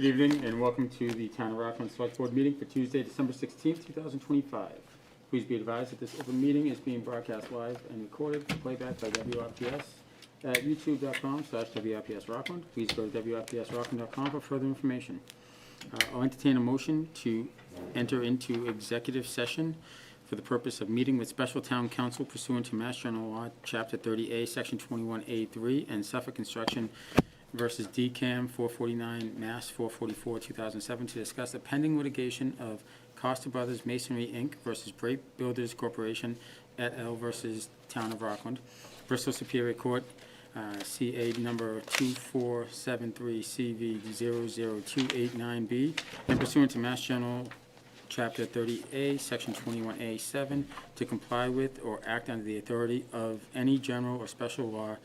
Good evening and welcome to the Town of Rockland Select Board meeting for Tuesday, December 16th, 2025. Please be advised that this open meeting is being broadcast live and recorded for playback by WRPS at youtube.com/WRPS Please go to WRPSRockland.com for further information. I'll entertain a motion to enter into executive session for the purpose of meeting with special town council pursuant to Mass General Law, Chapter 30A, Section 21A3, and Suffolk Construction versus DCAM 449, Mass 444, 2007, to discuss the pending litigation of Costa Brothers Masonry, Inc. versus Brape Builders Corporation et al. Versus Town of Rockland, Bristol Superior Court, CA number 2473CV00289B, and pursuant to Mass General Chapter 30A, Section 21A7, to comply with or act under the authority of any general or special law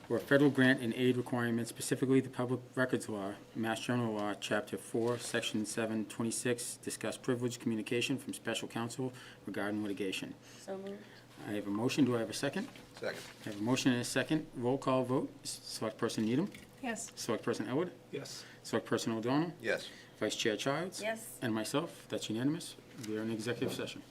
or federal grant and aid requirements, specifically the Public Records Law, Mass General Law, Chapter 4, Section 726, discuss privileged communication from special counsel regarding litigation. So moved. I have a motion. Do I have a second? Second. I have a motion and a second. Roll call vote. Select Person Needham. Yes. Select Person Elwood. Yes. Select Person O'Donnell. Yes. Vice Chair Childs. Yes. And myself. That's unanimous. We are in executive session.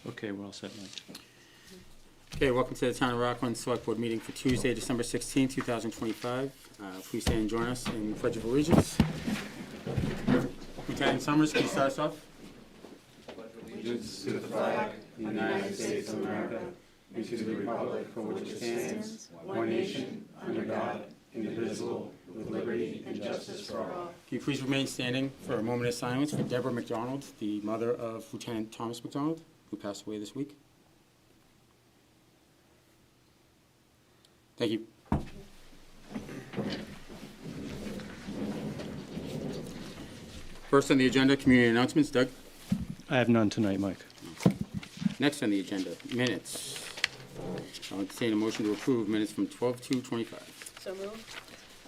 Okay, we're all set, Mike. Okay, welcome to the Town of Rockland Select Board meeting for Tuesday, December 16, 2025. Please stand and join us in the Pledge of Allegiance. Lieutenant Summers, can you start us off? Allegiance to the flag of the United States of America, and to the republic for which it stands, one nation, under God, indivisible, with liberty and justice for all. Can you please remain standing for a moment of silence for Deborah McDonald, the mother of Lieutenant Thomas McDonald, who passed away this week? Thank you. First on the agenda, community announcements. Doug? I have none tonight, Mike. Next on the agenda, minutes. I'll entertain a motion to approve minutes from 12/2/25. So moved.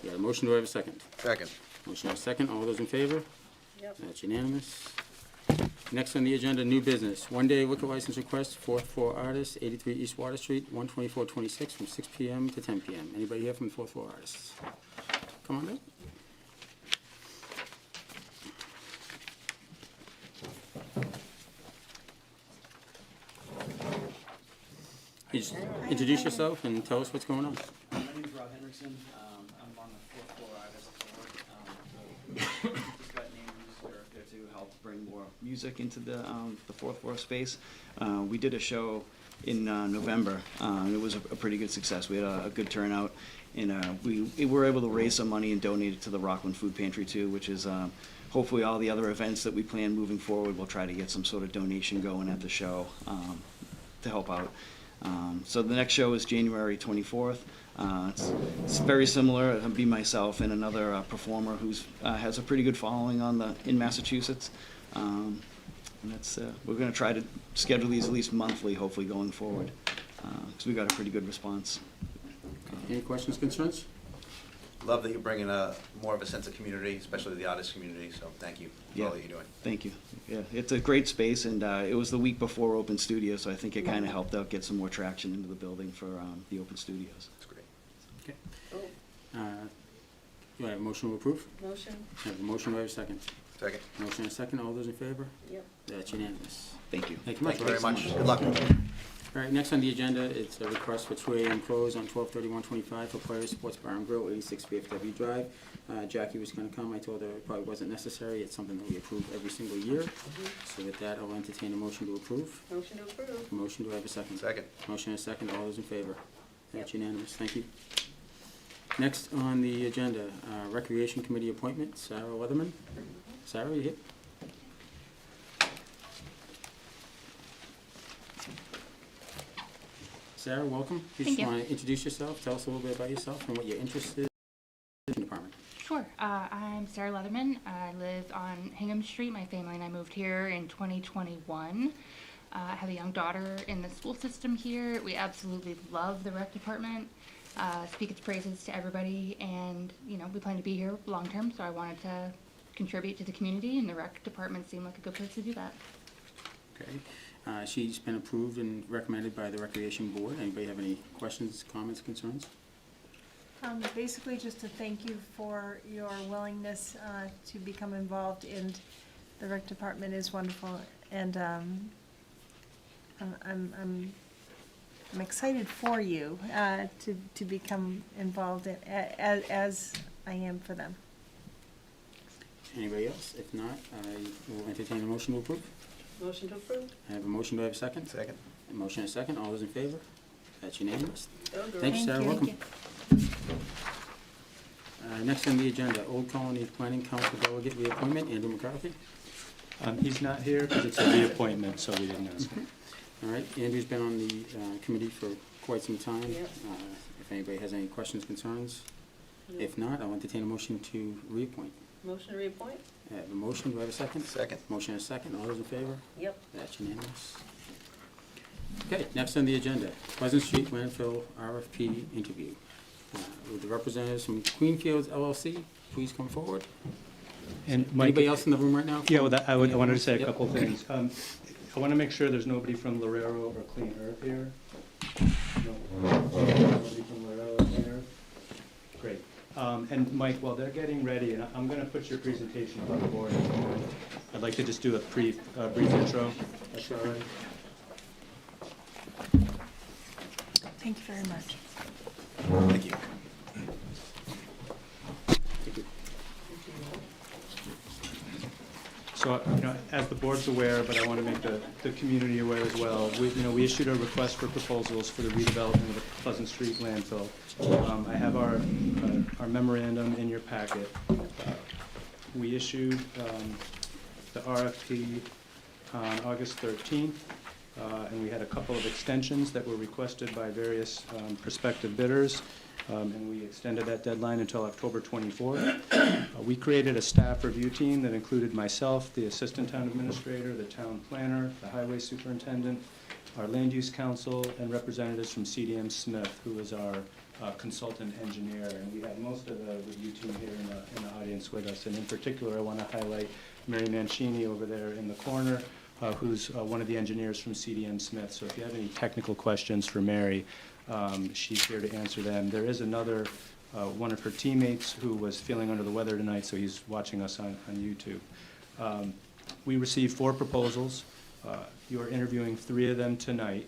We got a motion, do I have a second? Second. Motion and a second, all those in favor? Yep. That's unanimous. Next on the agenda, new business. One-day liquor license request, fourth floor artist, 83 East Water Street, 12426, from 6 p.m. to 10 p.m. Anybody here from fourth floor artists? Come on in. You just introduce yourself and tell us what's going on. My name is Rob Henriksen. I'm on the fourth floor artist board. Just got named music director to help bring more music into the fourth floor space. We did a show in November. It was a pretty good success. We had a good turnout, and we were able to raise some money and donate it to the Rockland Food Pantry too, which is hopefully all the other events that we plan moving forward. We'll try to get some sort of donation going at the show to help out. So the next show is January 24th. It's very similar. It'll be myself and another performer who's has a pretty good following in Massachusetts. And that's we're going to try to schedule these at least monthly, hopefully going forward, because we got a pretty good response. Any questions, concerns? Love that you're bringing more of a sense of community, especially the artist community, so thank you for all that you're doing. Thank you. Yeah, it's a great space, and it was the week before Open Studio, so I think it kind of helped out get some more traction into the building for the Open Studios. That's great. Okay. Oh, Do I have a motion to approve? motion? I have a motion, do I have a second? Second. Motion and a second, all those in favor? Yep. That's unanimous. Thank you. Thank you much. Thank you very much. Good luck. All right, next on the agenda, it's a request for 2 a.m. close on 12/31/25 for Players Sports Bar and Grill, 86 VFW Drive. Jackie was going to come. I told her it probably wasn't necessary. It's something that we approve every single year. So with that, I'll entertain a motion to approve. Motion to approve. Motion, do I have a second? Second. Motion and a second, all those in favor? That's unanimous, thank you. Next on the agenda, Recreation Committee appointment, Sarah Leatherman. Sarah, you here? Sarah, welcome. You Thank just you. want to introduce yourself, tell us a little bit about yourself and what you're interested in the department. Sure. I'm Sarah Leatherman. I live on Hingham Street. My family and I moved here in 2021. I have a young daughter in the school system here. We absolutely love the rec department. Speak its praises to everybody, and we plan to be here long term. So I wanted to contribute to the community, and the rec department seemed like a good place to do that. Okay. She's been approved and recommended by the Recreation Board. Anybody have any questions, comments, concerns? Basically, just to thank you for your willingness to become involved in the rec department is wonderful, and I'm excited for you to become involved in, as I am for them. Anybody else? If not, I will entertain a motion to approve. Motion to approve. I have a motion, do I have a second? Second. A motion and a second, all those in favor? That's unanimous. Go girls. Thank you, Sarah, you. welcome. Next on the agenda, Old Colony Planning Council Delegate reappointment, Andrew McCarthy. He's not here because it's a reappointment, so we didn't ask him. All right, Andrew's been on the committee for quite some time. Yep. If anybody has any questions, concerns? If not, I'll entertain a motion to reappoint. Motion to reappoint? I have a motion, do I have a second? Second. Motion and a second, all those in favor? Yep. That's unanimous. Okay, next on the agenda, Pleasant Street landfill RFP interview. With the representatives from Queenfields LLC, please come forward. And Mike, Anybody else in the room right now? yeah, well, I wanted to say a Yep. couple things. I want to make sure there's nobody from Lorero or Clean Earth here. No. Nobody from Lorero or Clean Earth? Great. And Mike, while they're getting ready, and I'm going to put your presentation on the board. I'd like to just do a brief intro. That's all right. Thank you very much. Thank you. So, as the board's aware, but I want to make the community aware as well, we issued a request for proposals for the redevelopment of the Pleasant Street landfill. I have our memorandum in your packet. We issued the RFP on August 13th, and we had a couple of extensions that were requested by various prospective bidders. And we extended that deadline until October 24th. We created a staff review team that included myself, the assistant town administrator, the town planner, the highway superintendent, our land use council, and representatives from CDM Smith, who is our consultant engineer. And we have most of the review team here in the audience with us. And in particular, I want to highlight Mary Mancini over there in the corner, who's one of the engineers from CDM Smith. So if you have any technical questions for Mary, she's here to answer them. There is another, one of her teammates who was feeling under the weather tonight, so he's watching us on YouTube. We received 4 proposals. You are interviewing 3 of them tonight.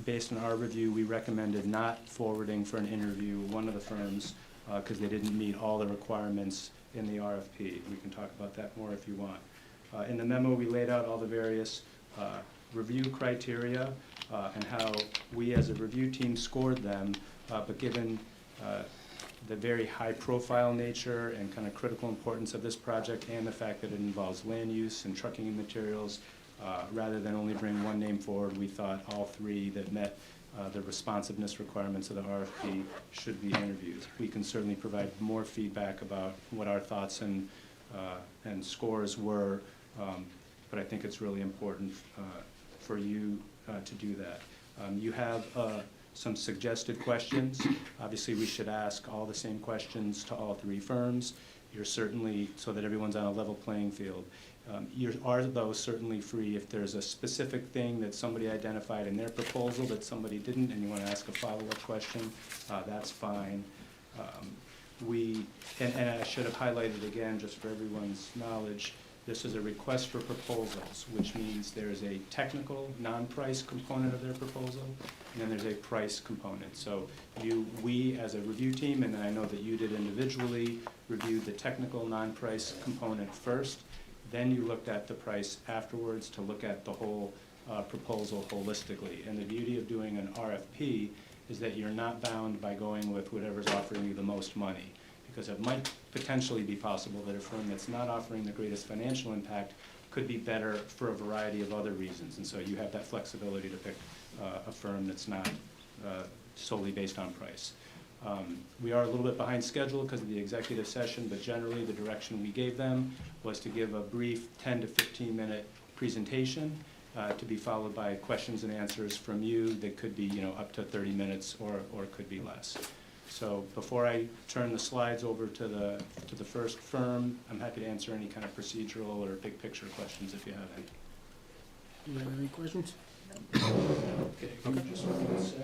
Based on our review, we recommended not forwarding for an interview one of the firms because they didn't meet all the requirements in the RFP. We can talk about that more if you want. In the memo, we laid out all the various review criteria and how we as a review team scored them, but given the very high-profile nature and kind of critical importance of this project and the fact that it involves land use and trucking and materials, rather than only bring one name forward, we thought all 3 that met the responsiveness requirements of the RFP should be interviewed. We can certainly provide more feedback about what our thoughts and scores were, but I think it's really important for you to do that. You have some suggested questions. Obviously, we should ask all the same questions to all 3 firms. You're certainly, so that everyone's on a level playing field. You are, though, certainly free if there's a specific thing that somebody identified in their proposal that somebody didn't and you want to ask a follow-up question, that's fine. And I should have highlighted again, just for everyone's knowledge, this is a request for proposals, which means there's a technical, non-price component of their proposal, and then there's a price component. So we as a review team, and I know that you did individually, reviewed the technical, non-price component first, then you looked at the price afterwards to look at the whole proposal holistically. And the beauty of doing an RFP is that you're not bound by going with whatever's offering you the most money, because it might potentially be possible that a firm that's not offering the greatest financial impact could be better for a variety of other reasons. And so you have that flexibility to pick a firm that's not solely based on price. We are a little bit behind schedule because of the executive session, but generally the direction we gave them was to give a brief 10 to 15 minute presentation to be followed by questions and answers from you that could be up to 30 minutes or could be less. So before I turn the slides over to the first firm, I'm happy to answer any kind of procedural or big picture questions if you have any. Do you have any questions? Okay, give me just 1 sec.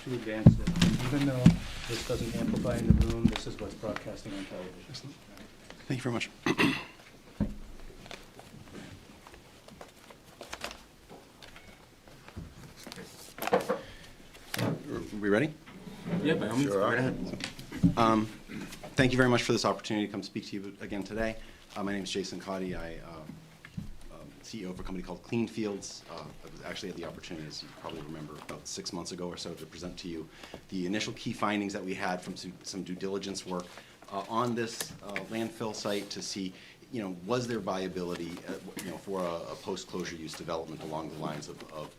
To advance it. And even though this doesn't amplify in the room, this is what's broadcasting on television. Thank you very much. Are we ready? Yeah, by all means. Sure. Right ahead. Thank you very much for this opportunity to come speak to you again today. My name is Jason Cotty. I CEO of a company called Clean Fields. I was actually had the opportunity, as you probably remember, about 6 months ago or so, to present to you the initial key findings that we had from some due diligence work on this landfill site to see, was there viability, for a post-closure use development along the lines of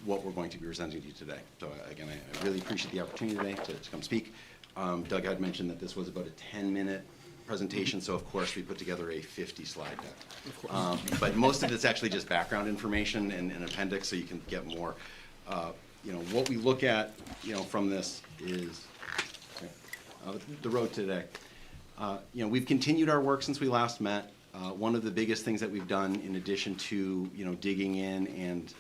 what we're going to be presenting to you today. So again, I really appreciate the opportunity today to come speak. Doug had mentioned that this was about a 10-minute presentation, so of course we put together a 50-slide deck. But most of it's actually just background information and an appendix, so you can get more. What we look at, from this is the road today. We've continued our work since we last met. One of the biggest things that we've done, in addition to digging in and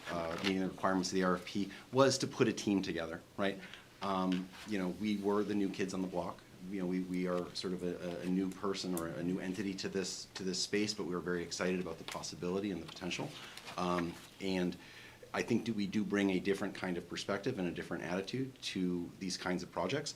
meeting the requirements of the RFP, was to put a team together, right? You know, we were the new kids on the block. You know, we are sort of a new person or a new entity to this space, but we were very excited about the possibility and the potential. And I think we do bring a different kind of perspective and a different attitude to these kinds of projects.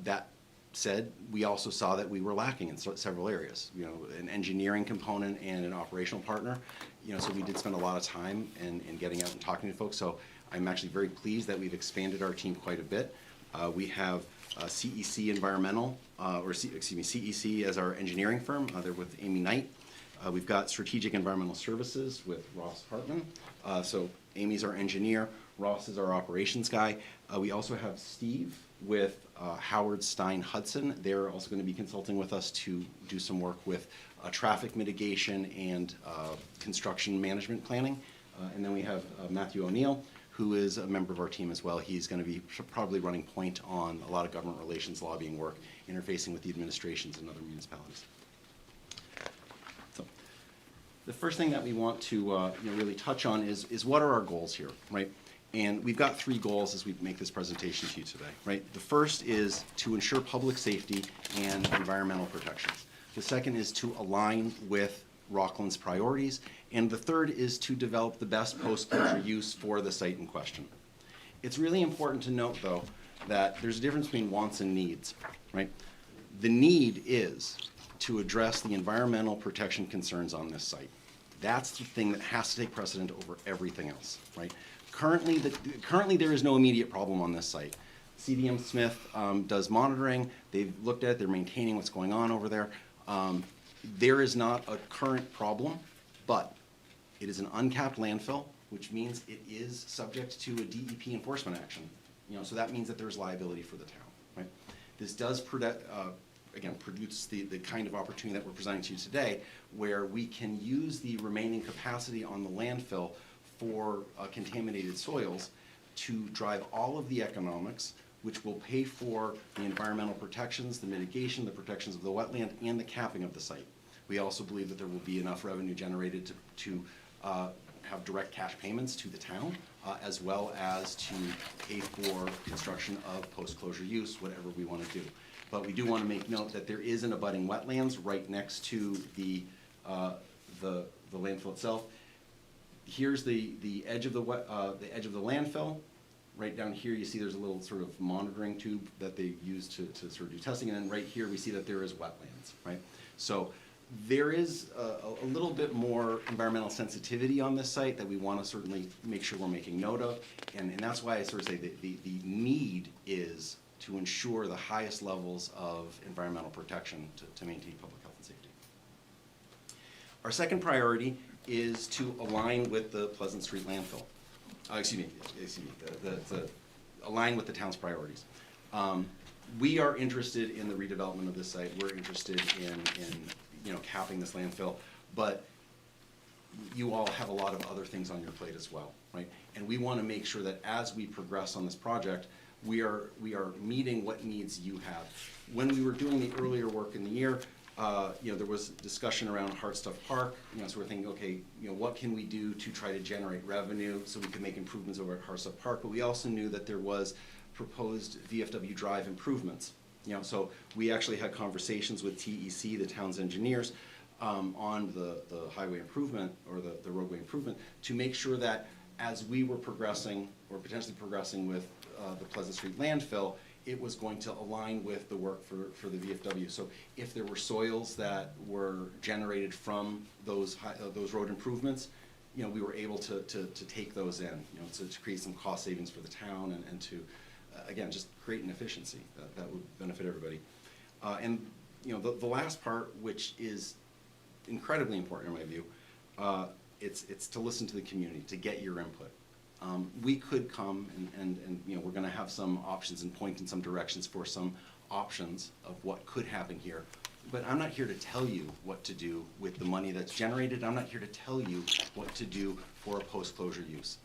That said, we also saw that we were lacking in several areas, you know, an engineering component and an operational partner. You know, so we did spend a lot of time in getting out and talking to folks. So I'm actually very pleased that we've expanded our team quite a bit. We have CEC Environmental, CEC as our engineering firm. They're with Amy Knight. We've got Strategic Environmental Services with Ross Hartman. So Amy's our engineer. Ross is our operations guy. We also have Steve with Howard Stein Hudson. They're also going to be consulting with us to do some work with traffic mitigation and construction management planning. And then we have Matthew O'Neill, who is a member of our team as well. He's going to be probably running point on a lot of government relations lobbying work, interfacing with the administrations and other municipalities. So the first thing that we want to really touch on is what are our goals here, right? And we've got 3 goals as we make this presentation to you today, right? The first is to ensure public safety and environmental protections. The second is to align with Rockland's priorities. And the third is to develop the best post-closure use for the site in question. It's really important to note, though, that there's a difference between wants and needs, right? The need is to address the environmental protection concerns on this site. That's the thing that has to take precedent over everything else, right? Currently there is no immediate problem on this site. CDM Smith does monitoring. They've looked at it. They're maintaining what's going on over there. There is not a current problem, but it is an uncapped landfill, which means it is subject to a DEP enforcement action. You know, so that means that there's liability for the town, right? This does again, produce the kind of opportunity that we're presenting to you today, where we can use the remaining capacity on the landfill for contaminated soils to drive all of the economics, which will pay for the environmental protections, the mitigation, the protections of the wetland, and the capping of the site. We also believe that there will be enough revenue generated to have direct cash payments to the town, as well as to pay for construction of post-closure use, whatever we want to do. But we do want to make note that there is an abutting wetlands right next to the landfill itself. Here's the edge of the landfill. Right down here, you see there's a little sort of monitoring tube that they use to sort of do testing, and then right here we see that there is wetlands, right? So there is a little bit more environmental sensitivity on this site that we want to certainly make sure we're making note of, and that's why I sort of say that the need is to ensure the highest levels of environmental protection to maintain public health and safety. Our second priority is to align with the Pleasant Street landfill. Align with the town's priorities. We are interested in the redevelopment of this site. We're interested in capping this landfill, but you all have a lot of other things on your plate as well, right? And we want to make sure that as we progress on this project, we are meeting what needs you have. When we were doing the earlier work in the year, there was discussion around Hartstuff Park. So we're thinking, okay, what can we do to try to generate revenue so we can make improvements over at Hartstuff Park? But we also knew that there was proposed VFW Drive improvements. So we actually had conversations with TEC, the town's engineers, on the highway improvement or the roadway improvement to make sure that as we were progressing or potentially progressing with the Pleasant Street landfill, it was going to align with the work for the VFW. So if there were soils that were generated from those road improvements, we were able to take those in, to create some cost savings for the town and to, again, just create an efficiency that would benefit everybody. And the last part, which is incredibly important in my view, it's to listen to the community, to get your input. We could come and we're going to have some options and point in some directions for some options of what could happen here. But I'm not here to tell you what to do with the money that's generated. I'm not here to tell you what to do for a post-closure use.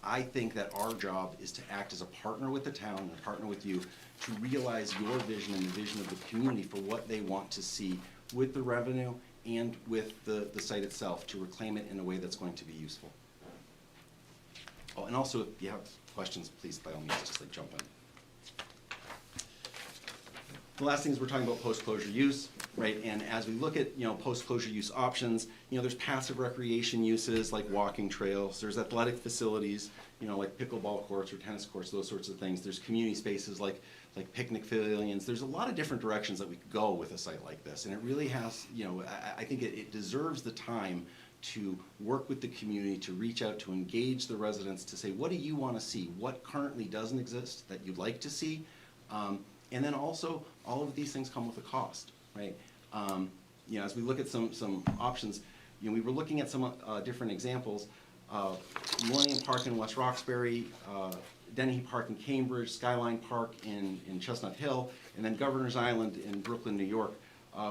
I think that our job is to act as a partner with the town and a partner with you to realize your vision and the vision of the community for what they want to see with the revenue and with the site itself to reclaim it in a way that's going to be useful. Oh, and also, if you have questions, please, by all means, just jump in. The last thing is we're talking about post-closure use, right? And as we look at, post-closure use options, there's passive recreation uses like walking trails, there's athletic facilities, like pickleball courts or tennis courts, those sorts of things. There's community spaces like picnic pavilions. There's a lot of different directions that we could go with a site like this. And it really has, I think it deserves the time to work with the community, to reach out, to engage the residents, to say, what do you want to see? What currently doesn't exist that you'd like to see? And then also, all of these things come with a cost, right? As we look at some options, we were looking at some different examples. Millennium Park in West Roxbury, Dennehy Park in Cambridge, Skyline Park in Chestnut Hill, and then Governor's Island in Brooklyn, New York,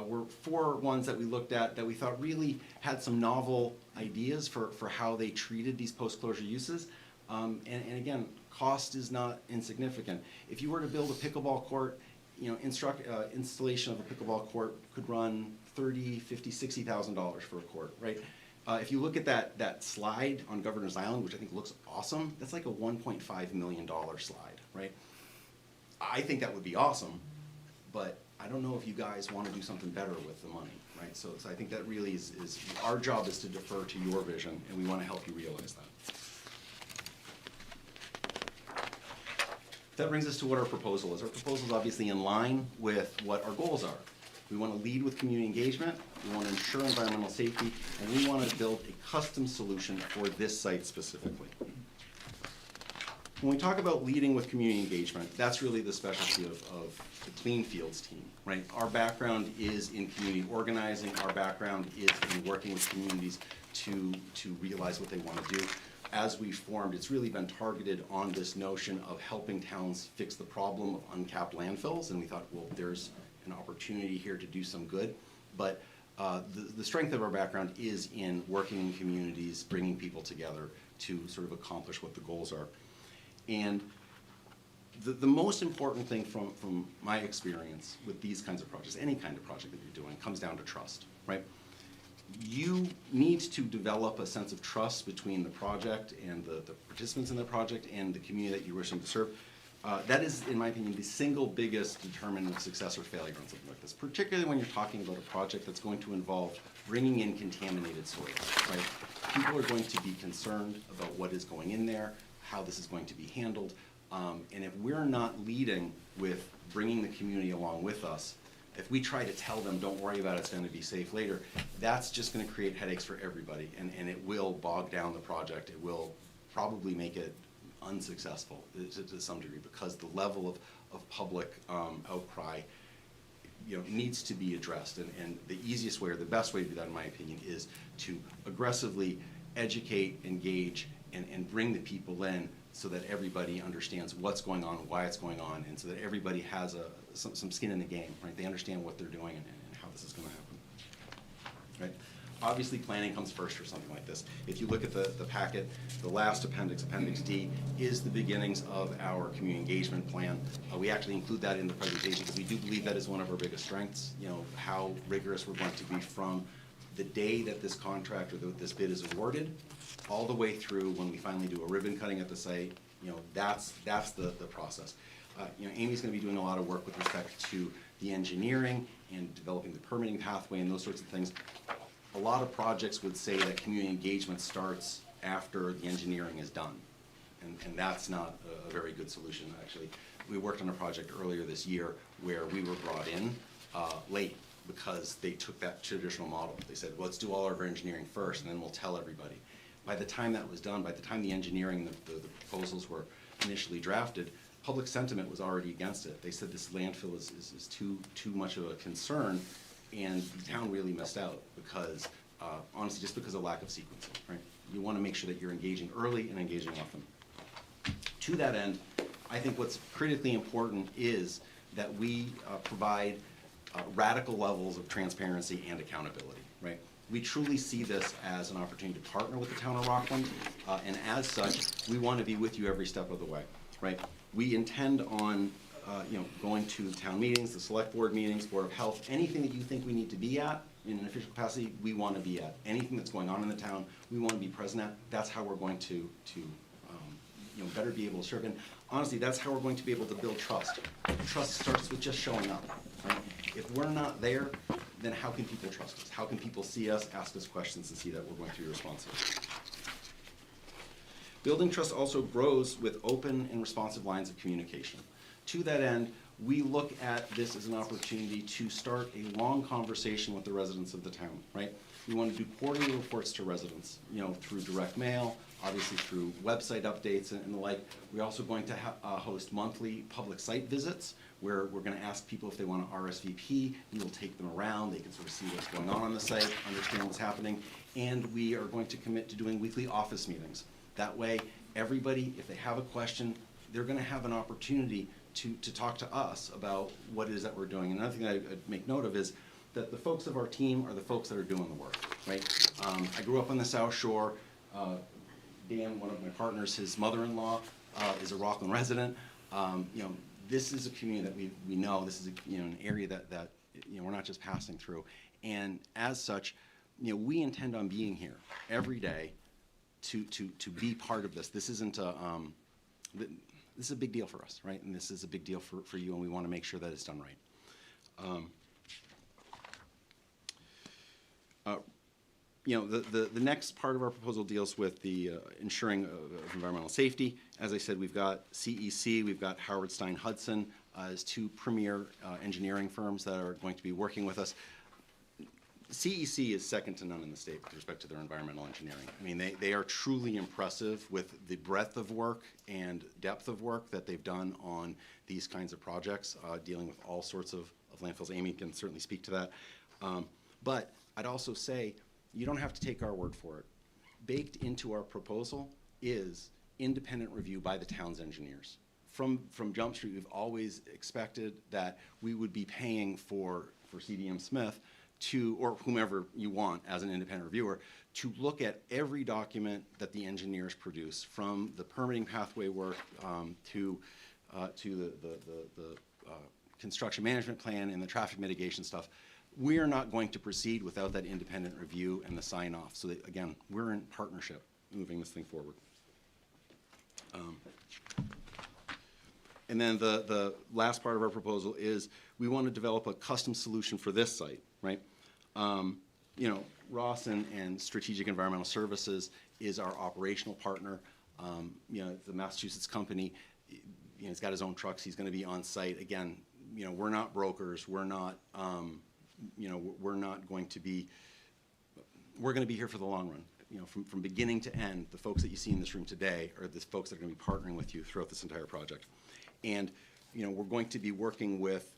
were 4 ones that we looked at that we thought really had some novel ideas for how they treated these post-closure uses. And again, cost is not insignificant. If you were to build a pickleball court, installation of a pickleball court could run $30,000, $50,000, $60,000 for a court, right? If you look at that slide on Governor's Island, which I think looks awesome, that's like a $1.5 million slide, right? I think that would be awesome, but I don't know if you guys want to do something better with the money, right? So I think that really is our job is to defer to your vision, and we want to help you realize that. That brings us to what our proposal is. Our proposal is obviously in line with what our goals are. We want to lead with community engagement, we want to ensure environmental safety, and we want to build a custom solution for this site specifically. When we talk about leading with community engagement, that's really the specialty of the Clean Fields team, right? Our background is in community organizing, our background is in working with communities to realize what they want to do. As we formed, it's really been targeted on this notion of helping towns fix the problem of uncapped landfills, and we thought, well, there's an opportunity here to do some good. But the strength of our background is in working in communities, bringing people together to sort of accomplish what the goals are. And the most important thing from my experience with these kinds of projects, any kind of project that you're doing, comes down to trust, right? You need to develop a sense of trust between the project and the participants in the project and the community that you're wishing to serve. That is, in my opinion, the single biggest determinant of success or failure on something like this, particularly when you're talking about a project that's going to involve bringing in contaminated soils, right? People are going to be concerned about what is going in there, how this is going to be handled, and if we're not leading with bringing the community along with us, if we try to tell them, don't worry about it, it's going to be safe later, that's just going to create headaches for everybody, and it will bog down the project. It will probably make it unsuccessful to some degree, because the level of public outcry needs to be addressed. And the easiest way, or the best way to do that, in my opinion, is to aggressively educate, engage, and bring the people in so that everybody understands what's going on, why it's going on, and so that everybody has some skin in the game, right? They understand what they're doing and how this is going to happen, right? Obviously, planning comes first for something like this. If you look at the packet, the last appendix, Appendix D, is the beginnings of our community engagement plan. We actually include that in the presentation because we do believe that is one of our biggest strengths, how rigorous we're going to be from the day that this contract or this bid is awarded, all the way through when we finally do a ribbon cutting at the site. That's the process. Amy's going to be doing a lot of work with respect to the engineering and developing the permitting pathway and those sorts of things. A lot of projects would say that community engagement starts after the engineering is done, and that's not a very good solution, actually. We worked on a project earlier this year where we were brought in late because they took that traditional model. They said, well, let's do all of our engineering first, and then we'll tell everybody. By the time that was done, by the time the engineering, the proposals were initially drafted, public sentiment was already against it. They said this landfill is too much of a concern, and the town really missed out because, honestly, just because of lack of sequencing, right? You want to make sure that you're engaging early and engaging often. To that end, I think what's critically important is that we provide radical levels of transparency and accountability, right? We truly see this as an opportunity to partner with the town of Rockland, and as such, we want to be with you every step of the way, right? We intend on going to town meetings, the select board meetings, Board of Health, anything that you think we need to be at in an official capacity, we want to be at. Anything that's going on in the town, we want to be present at. That's how we're going to better be able to serve. And honestly, that's how we're going to be able to build trust. Trust starts with just showing up, right? If we're not there, then how can people trust us? How can people see us, ask us questions, and see that we're going to be responsive? Building trust also grows with open and responsive lines of communication. To that end, we look at this as an opportunity to start a long conversation with the residents of the town, right? We want to do quarterly reports to residents, through direct mail, obviously through website updates and the like. We're also going to host monthly public site visits where we're going to ask people if they want to RSVP. We will take them around. They can sort of see what's going on the site, understand what's happening. And we are going to commit to doing weekly office meetings. That way, everybody, if they have a question, they're going to have an opportunity to talk to us about what it is that we're doing. And another thing I'd make note of is that the folks of our team are the folks that are doing the work, right? I grew up on the South Shore. Dan, one of my partners, his mother-in-law is a Rockland resident. This is a community that we know. This is an area that we're not just passing through. And as such, we intend on being here every day to be part of this. This isn't this is a big deal for us, right? And this is a big deal for you, and we want to make sure that it's done right. The next part of our proposal deals with the ensuring of environmental safety. As I said, we've got CEC, we've got Howard Stein Hudson as two premier engineering firms that are going to be working with us. CEC is second to none in the state with respect to their environmental engineering. I mean, they are truly impressive with the breadth of work and depth of work that they've done on these kinds of projects, dealing with all sorts of landfills. Amy can certainly speak to that. But I'd also say, you don't have to take our word for it. Baked into our proposal is independent review by the town's engineers. From Jump Street, we've always expected that we would be paying for CDM Smith or whomever you want as an independent reviewer, to look at every document that the engineers produce, from the permitting pathway work to the construction management plan and the traffic mitigation stuff. We are not going to proceed without that independent review and the sign off. So that, again, we're in partnership moving this thing forward. And then the last part of our proposal is we want to develop a custom solution for this site, right? Ross and Strategic Environmental Services is our operational partner. The Massachusetts company, he's got his own trucks. He's going to be on site. Again, we're not brokers. We're not, we're not going to be, we're going to be here for the long run. From beginning to end, the folks that you see in this room today are the folks that are going to be partnering with you throughout this entire project. And, we're going to be working with,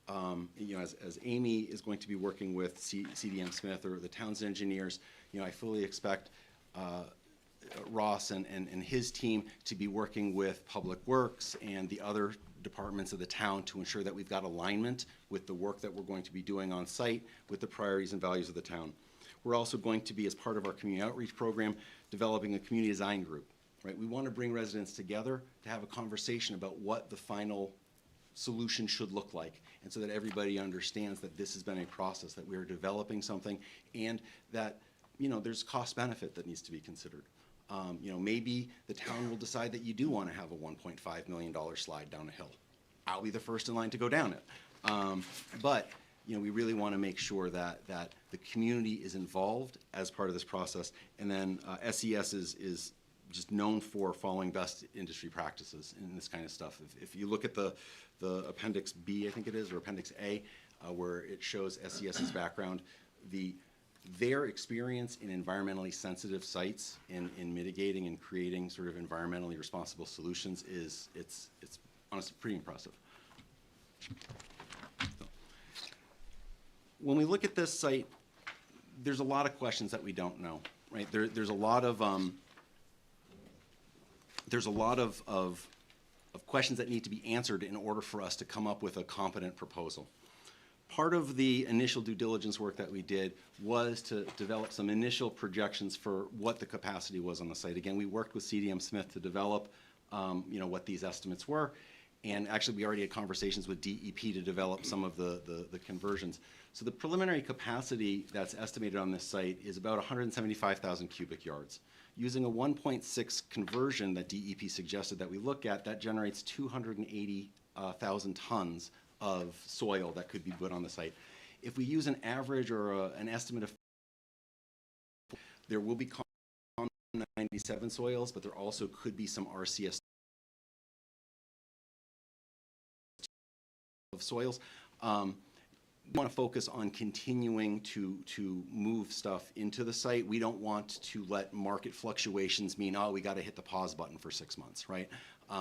as Amy is going to be working with CDM Smith or the town's engineers, I fully expect Ross and his team to be working with Public Works and the other departments of the town to ensure that we've got alignment with the work that we're going to be doing on site with the priorities and values of the town. We're also going to be, as part of our community outreach program, developing a community design group, right? We want to bring residents together to have a conversation about what the final solution should look like, and so that everybody understands that this has been a process, that we are developing something, and that there's cost benefit that needs to be considered. Maybe the town will decide that you do want to have a $1.5 million slide down a hill. I'll be the first in line to go down it. But we really want to make sure that the community is involved as part of this process. And then SES is just known for following best industry practices in this kind of stuff. If you look at the Appendix B, I think it is, or Appendix A, where it shows SES's background, their experience in environmentally sensitive sites in mitigating and creating sort of environmentally responsible solutions it's honestly pretty impressive. So, when we look at this site, there's a lot of questions that we don't know, right? There's a lot of questions that need to be answered in order for us to come up with a competent proposal. Part of the initial due diligence work that we did was to develop some initial projections for what the capacity was on the site. Again, we worked with CDM Smith to develop what these estimates were, and actually we already had conversations with DEP to develop some of the conversions. So the preliminary capacity that's estimated on this site is about 175,000 cubic yards. Using a 1.6 conversion that DEP suggested that we look at, that generates 280,000 tons of soil that could be put on the site. If we use an average or an estimate of, there will be 97 soils, but there also could be some RCS of soils. We want to focus on continuing to move stuff into the site. We don't want to let market fluctuations mean, oh, we got to hit the pause button for 6 months, right?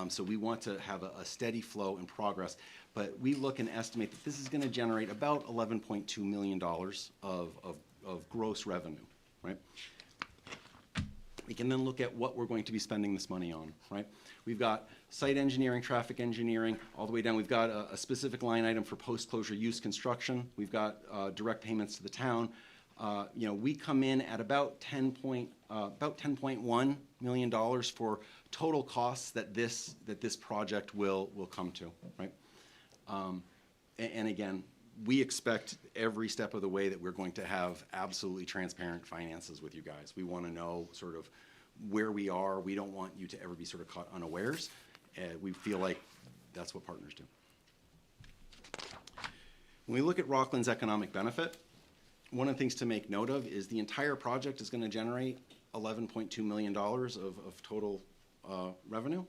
So we want to have a steady flow and progress. But we look and estimate that this is going to generate about $11.2 million of gross revenue, right? We can then look at what we're going to be spending this money on, right? We've got site engineering, traffic engineering, all the way down. We've got a specific line item for post-closure use construction. We've got direct payments to the town. We come in at about $10.1 million for total costs that this project will come to, right? And again, we expect every step of the way that we're going to have absolutely transparent finances with you guys. We want to know sort of where we are. We don't want you to ever be sort of caught unawares. We feel like that's what partners do. When we look at Rockland's economic benefit, one of the things to make note of is the entire project is going to generate $11.2 million of total revenue.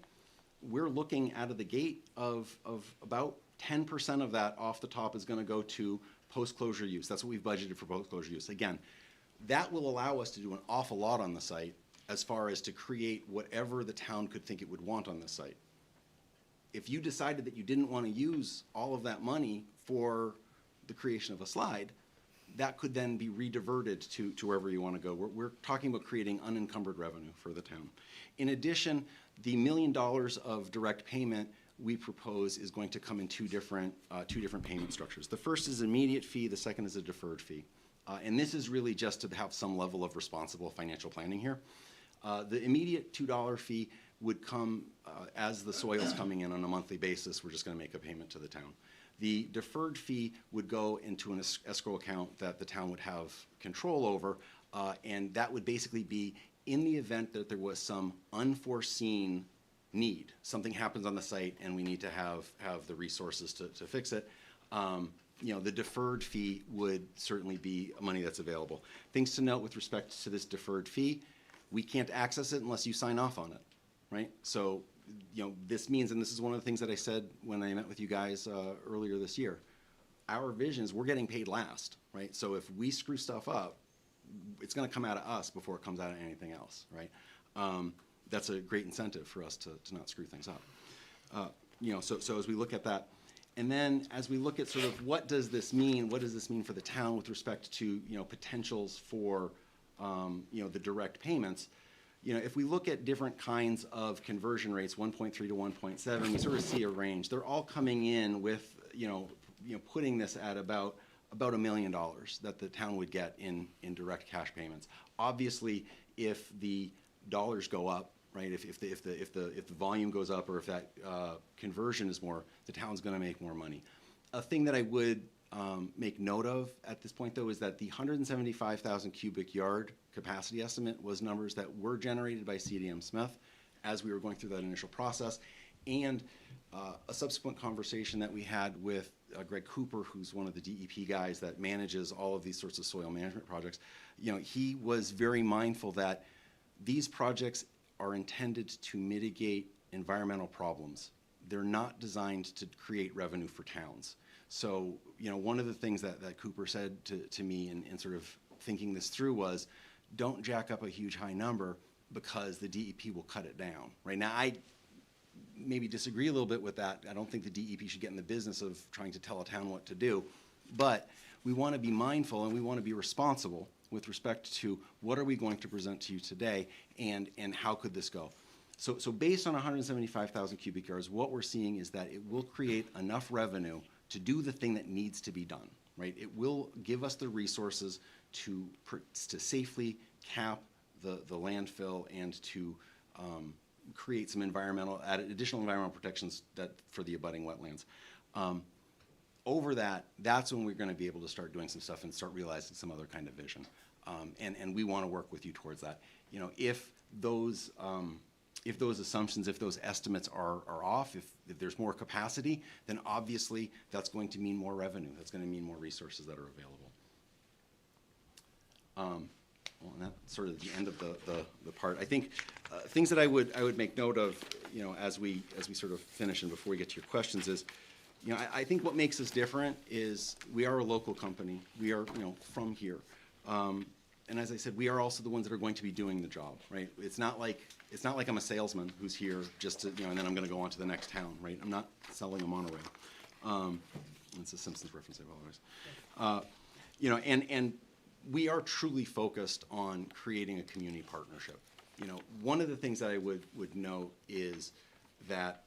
We're looking out of the gate of about 10% of that off the top is going to go to post-closure use. That's what we've budgeted for post-closure use. Again, that will allow us to do an awful lot on the site as far as to create whatever the town could think it would want on the site. If you decided that you didn't want to use all of that money for the creation of a slide, that could then be rediverted to wherever you want to go. We're talking about creating unencumbered revenue for the town. In addition, the $1 million of direct payment we propose is going to come in two different payment structures. The first is an immediate fee, the second is a deferred fee. And this is really just to have some level of responsible financial planning here. The immediate $2 fee would come as the soil's coming in on a monthly basis. We're just going to make a payment to the town. The deferred fee would go into an escrow account that the town would have control over, and that would basically be in the event that there was some unforeseen need. Something happens on the site and we need to have the resources to fix it. The deferred fee would certainly be money that's available. Things to note with respect to this deferred fee, we can't access it unless you sign off on it, right? So, this means, and this is one of the things that I said when I met with you guys earlier this year, our vision is we're getting paid last, right? So if we screw stuff up, it's going to come out of us before it comes out of anything else, right? That's a great incentive for us to not screw things up. So as we look at that, and then as we look at sort of what does this mean for the town with respect to, potentials for, the direct payments, if we look at different kinds of conversion rates, 1.3 to 1.7, we sort of see a range. They're all coming in with, putting this at about $1 million that the town would get in direct cash payments. Obviously, if the dollars go up, right? If the volume goes up, or if that conversion is more, the town's going to make more money. A thing that I would make note of at this point, though, is that the 175,000 cubic yard capacity estimate was numbers that were generated by CDM Smith as we were going through that initial process, and a subsequent conversation that we had with Greg Cooper, who's one of the DEP guys that manages all of these sorts of soil management projects. He was very mindful that these projects are intended to mitigate environmental problems. They're not designed to create revenue for towns. So, one of the things that Cooper said to me in sort of thinking this through was, don't jack up a huge high number because the DEP will cut it down. Right now, I maybe disagree a little bit with that. I don't think the DEP should get in the business of trying to tell a town what to do. But we want to be mindful and we want to be responsible with respect to what are we going to present to you today and how could this go. So based on 175,000 cubic yards, what we're seeing is that it will create enough revenue to do the thing that needs to be done, right? It will give us the resources to safely cap the landfill and to create some additional environmental protections for the abutting wetlands. Over that's when we're going to be able to start doing some stuff and start realizing some other kind of vision. And we want to work with you towards that. If if those assumptions, if those estimates are off, if there's more capacity, then obviously that's going to mean more revenue. That's going to mean more resources that are available. Well, and that's sort of the end of the part. I think things that I would make note of, you know, as we sort of finish and before we get to your questions is, you know, I think what makes us different is we are a local company. We are, you know, from here. And as I said, we are also the ones that are going to be doing the job, right? It's not like I'm a salesman who's here just to, you know, and then I'm going to go on to the next town, right? I'm not selling a monorail. It's a Simpsons reference, I apologize. You know, and we are truly focused on creating a community partnership. You know, one of the things that I would note is that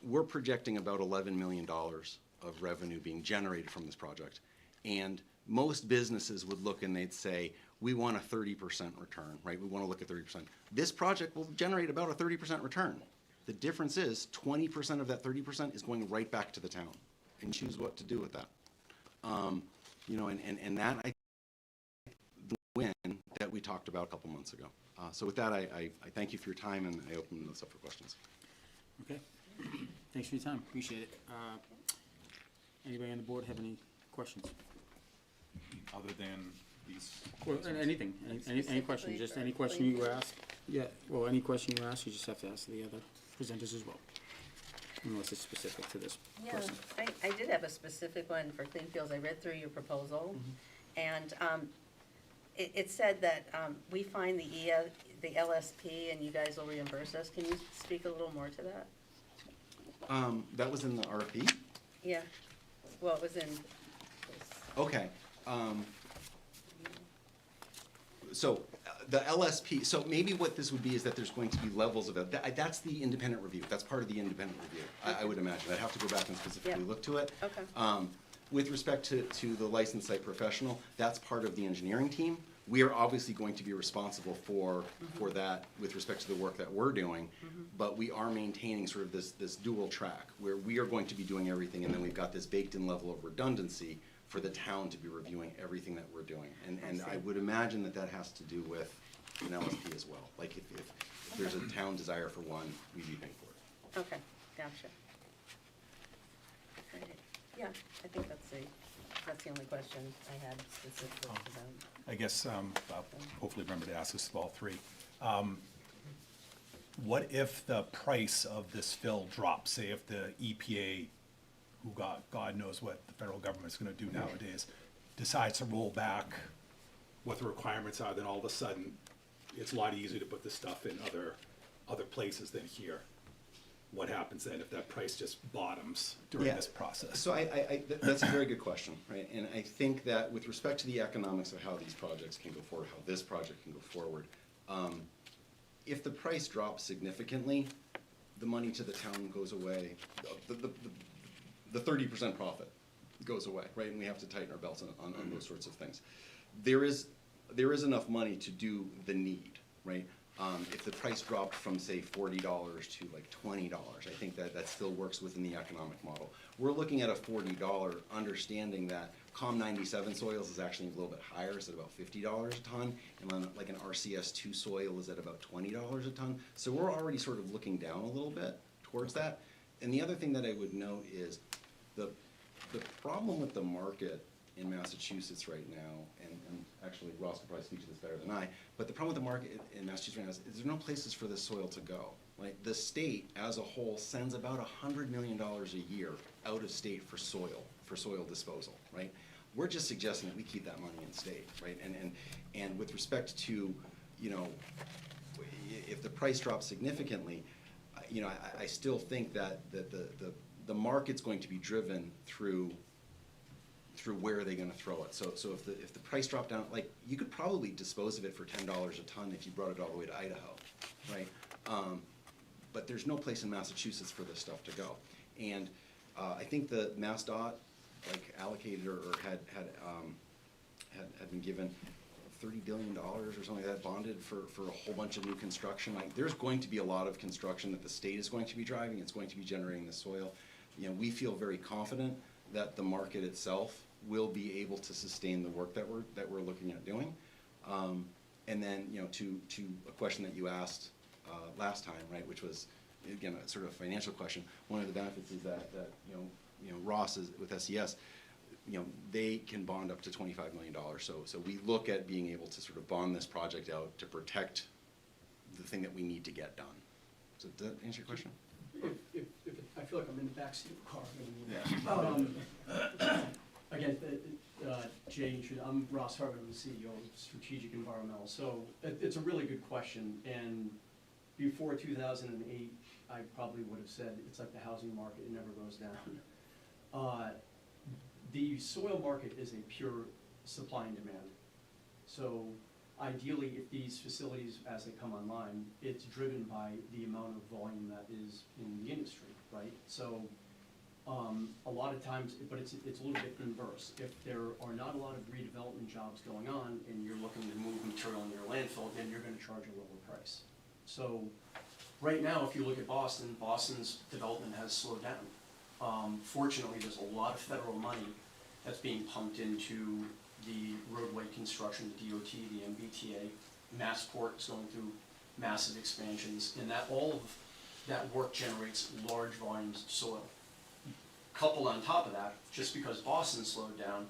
we're projecting about $11 million of revenue being generated from this project. And most businesses would look and they'd say, we want a 30% return, right? We want to look at 30%. This project will generate about a 30% return. The difference is 20% of that 30% is going right back to the town, and choose what to do with that. You know, and that, I think, the win that we talked about a couple months ago. So with that, I thank you for your time, and I open this up for questions. Okay. Thanks for your time. Appreciate it. Anybody on the board have any questions? Other than these? Well, anything, any question, just any question you ask. Yeah, well, any question you ask, you just have to ask the other presenters as well, unless it's specific to this Yeah, person. I did have a specific one for Clean Fields. I read through your proposal, and it said that we find the LSP and you guys will reimburse us. Can you speak a little more to that? That was in the RFP? Yeah, well, it was in, Okay. So the LSP, so maybe what this would be is that there's going to be levels of it. That's the independent review. That's part of the independent review, I would imagine. I'd have to go back and specifically Yeah. look to it. Okay. With respect to the licensed site professional, that's part of the engineering team. We are obviously going to be responsible for that with respect to the work that we're doing, but we are maintaining sort of this dual track where we are going to be doing everything, and then we've got this baked-in level of redundancy for the town to be reviewing everything that we're doing. And I would imagine that that has to do with an LSP as well. Like if there's a town desire for one, we'd be paying for it. Okay, gotcha. Great. Yeah, I think that's the only question I had specifically to them. I guess I'll hopefully remember to ask this of all three. What if the price of this fill drops? Say if the EPA, who God knows what the federal government's going to do nowadays, decides to roll back what the requirements are, then all of a sudden it's a lot easier to put this stuff in other places than here. What happens then if that price just bottoms during this process? So that's a very good question, right? And I think that with respect to the economics of how these projects can go forward, how this project can go forward, if the price drops significantly, the money to the town goes away. The 30% profit goes away, right? And we have to tighten our belts on those sorts of things. There is enough money to do the need, right? If the price dropped from, say, $40 to like $20, I think that still works within the economic model. We're looking at a $40, understanding that COM97 soils is actually a little bit higher, it's at about $50 a ton, and then like an RCS2 soil is at about $20 a ton. So we're already sort of looking down a little bit towards that. And the other thing that I would note is the problem with the market in Massachusetts right now, and actually Ross could probably speak to this better than I, but the problem with the market in Massachusetts right now is there's no places for this soil to go. Like the state as a whole sends about $100 million a year out of state for soil disposal, right? We're just suggesting that we keep that money in state, right? And with respect to, you know, if the price drops significantly, you know, I still think that the market's going to be driven through where are they going to throw it. So if the price dropped down, like you could probably dispose of it for $10 a ton if you brought it all the way to Idaho, right? But there's no place in Massachusetts for this stuff to go. And I think the MassDOT like allocated or had been given $30 billion or something like that bonded for a whole bunch of new construction. Like there's going to be a lot of construction that the state is going to be driving. It's going to be generating the soil. You know, we feel very confident that the market itself will be able to sustain the work that we're looking at doing. And then, you know, to a question that you asked last time, right, which was, again, a sort of financial question. One of the benefits is that Ross is, with SES, they can bond up to $25 million. So we look at being able to sort of bond this project out to protect the thing that we need to get done. So does that answer your question? If I feel like I'm in the backseat of a car. Yeah. Again, Jay, I'm Ross Harvard, I'm the CEO of Strategic Environmental. So it's a really good question, and before 2008, I probably would have said it's like the housing market, it never goes down. The soil market is a pure supply and demand. So ideally, if these facilities, as they come online, it's driven by the amount of volume that is in the industry, right? So a lot of times, but it's a little bit inverse. If there are not a lot of redevelopment jobs going on and you're looking to move material in your landfill, then you're gonna charge a lower price. So right now, if you look at Boston, Boston's development has slowed down. Fortunately, there's a lot of federal money that's being pumped into the roadway construction, the DOT, the MBTA. Massport is going through massive expansions, and that all of that work generates large volumes of soil. Coupled on top of that, just because Boston slowed down,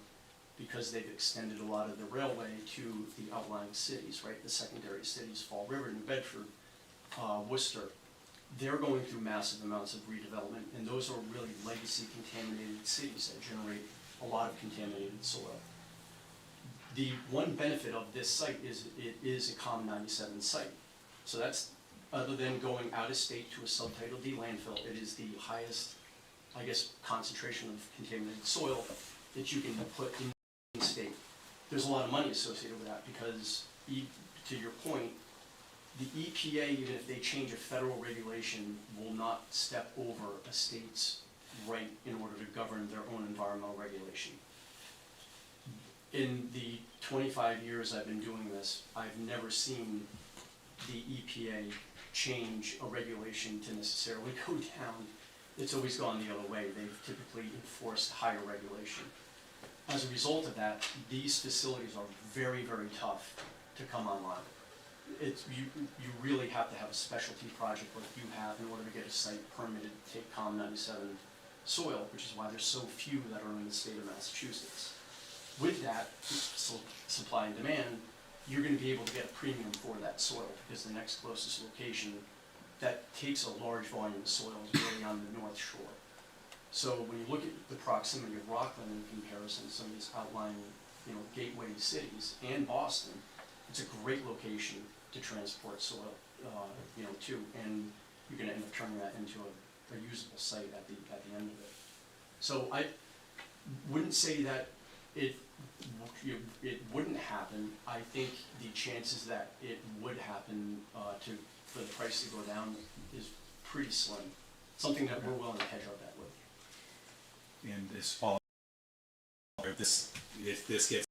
because they've extended a lot of the railway to the outlying cities, right? The secondary cities, Fall River, New Bedford, Worcester, they're going through massive amounts of redevelopment, and those are really legacy contaminated cities that generate a lot of contaminated soil. The one benefit of this site is it is a COM 97 site. So that's, other than going out of state to a subtitle D landfill, it is the highest, I guess, concentration of contaminated soil that you can put in the state. There's a lot of money associated with that because, to your point, the EPA, even if they change a federal regulation, will not step over a state's right in order to govern their own environmental regulation. In the 25 years I've been doing this, I've never seen the EPA change a regulation to necessarily go down. It's always gone the other way. They've typically enforced higher regulation. As a result of that, these facilities are very, very tough to come online. You really have to have a specialty project like you have in order to get a site permitted to take COM 97 soil, which is why there's so few that are in the state of Massachusetts. With that supply and demand, you're going to be able to get a premium for that soil because the next closest location that takes a large volume of soil is really on the North Shore. So when you look at the proximity of Rockland in comparison to some of these outlying, gateway cities and Boston, it's a great location to transport soil, to, and you're going to end up turning that into a usable site at the end of it. So I wouldn't say that it wouldn't happen. I think the chances that it would happen for the price to go down is pretty slim. Something that we're willing to hedge our bet with. And this fall, if this gets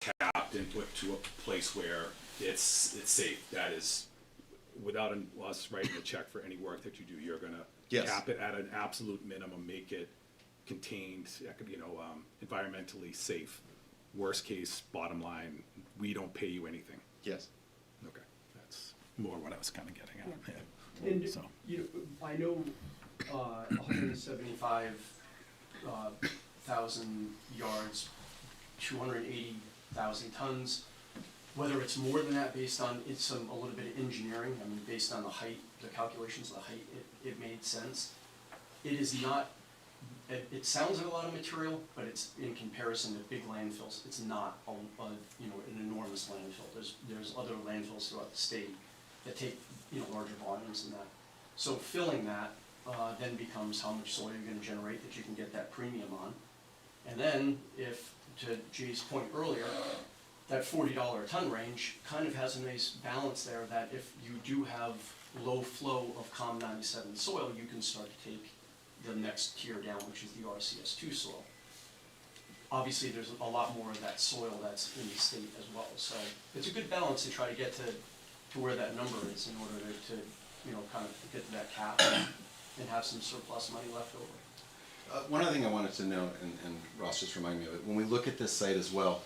capped and put to a place where it's safe, that is, without us writing a check for any work that you do, you're gonna cap it at an absolute minimum, make it contained, environmentally safe. Worst case, bottom line, we don't pay you anything. Yes. Okay, that's more what I was kind of getting at. Yeah. And So. I know 175,000 yards, 280,000 tons. Whether it's more than that based on a little bit of engineering, I mean, based on the height, the calculations of the height, it made sense. It is not. It sounds like a lot of material, but it's in comparison to big landfills. It's not an enormous landfill. There's other landfills throughout the state that take larger volumes than that. So filling that then becomes how much soil you're going to generate that you can get that premium on. And then if, to Jay's point earlier, that $40 a ton range kind of has a nice balance there that if you do have low flow of COM 97 soil, you can start to take the next tier down, which is the RCS2 soil. Obviously, there's a lot more of that soil that's in the state as well. So it's a good balance to try to get to where that number is in order to kind of get to that cap and have some surplus money left over. One other thing I wanted to note, and Ross just reminded me of it, when we look at this site as well,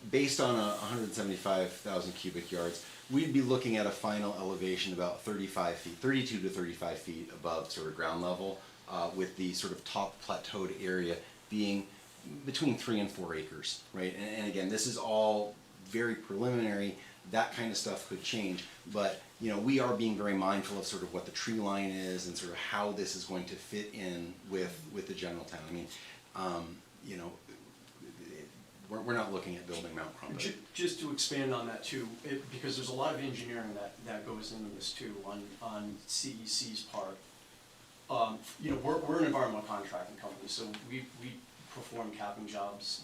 based on 175,000 cubic yards, we'd be looking at a final elevation about 35 feet, 32 to 35 feet above sort of ground level, with the sort of top plateaued area being between 3 and 4 acres, right? And again, this is all very preliminary. That kind of stuff could change, but we are being very mindful of sort of what the tree line is and sort of how this is going to fit in with the general town. I mean, we're not looking at building Mount Crumpet. Just to expand on that too, because there's a lot of engineering that goes into this too on CEC's part. We're an environmental contracting company, so we perform capping jobs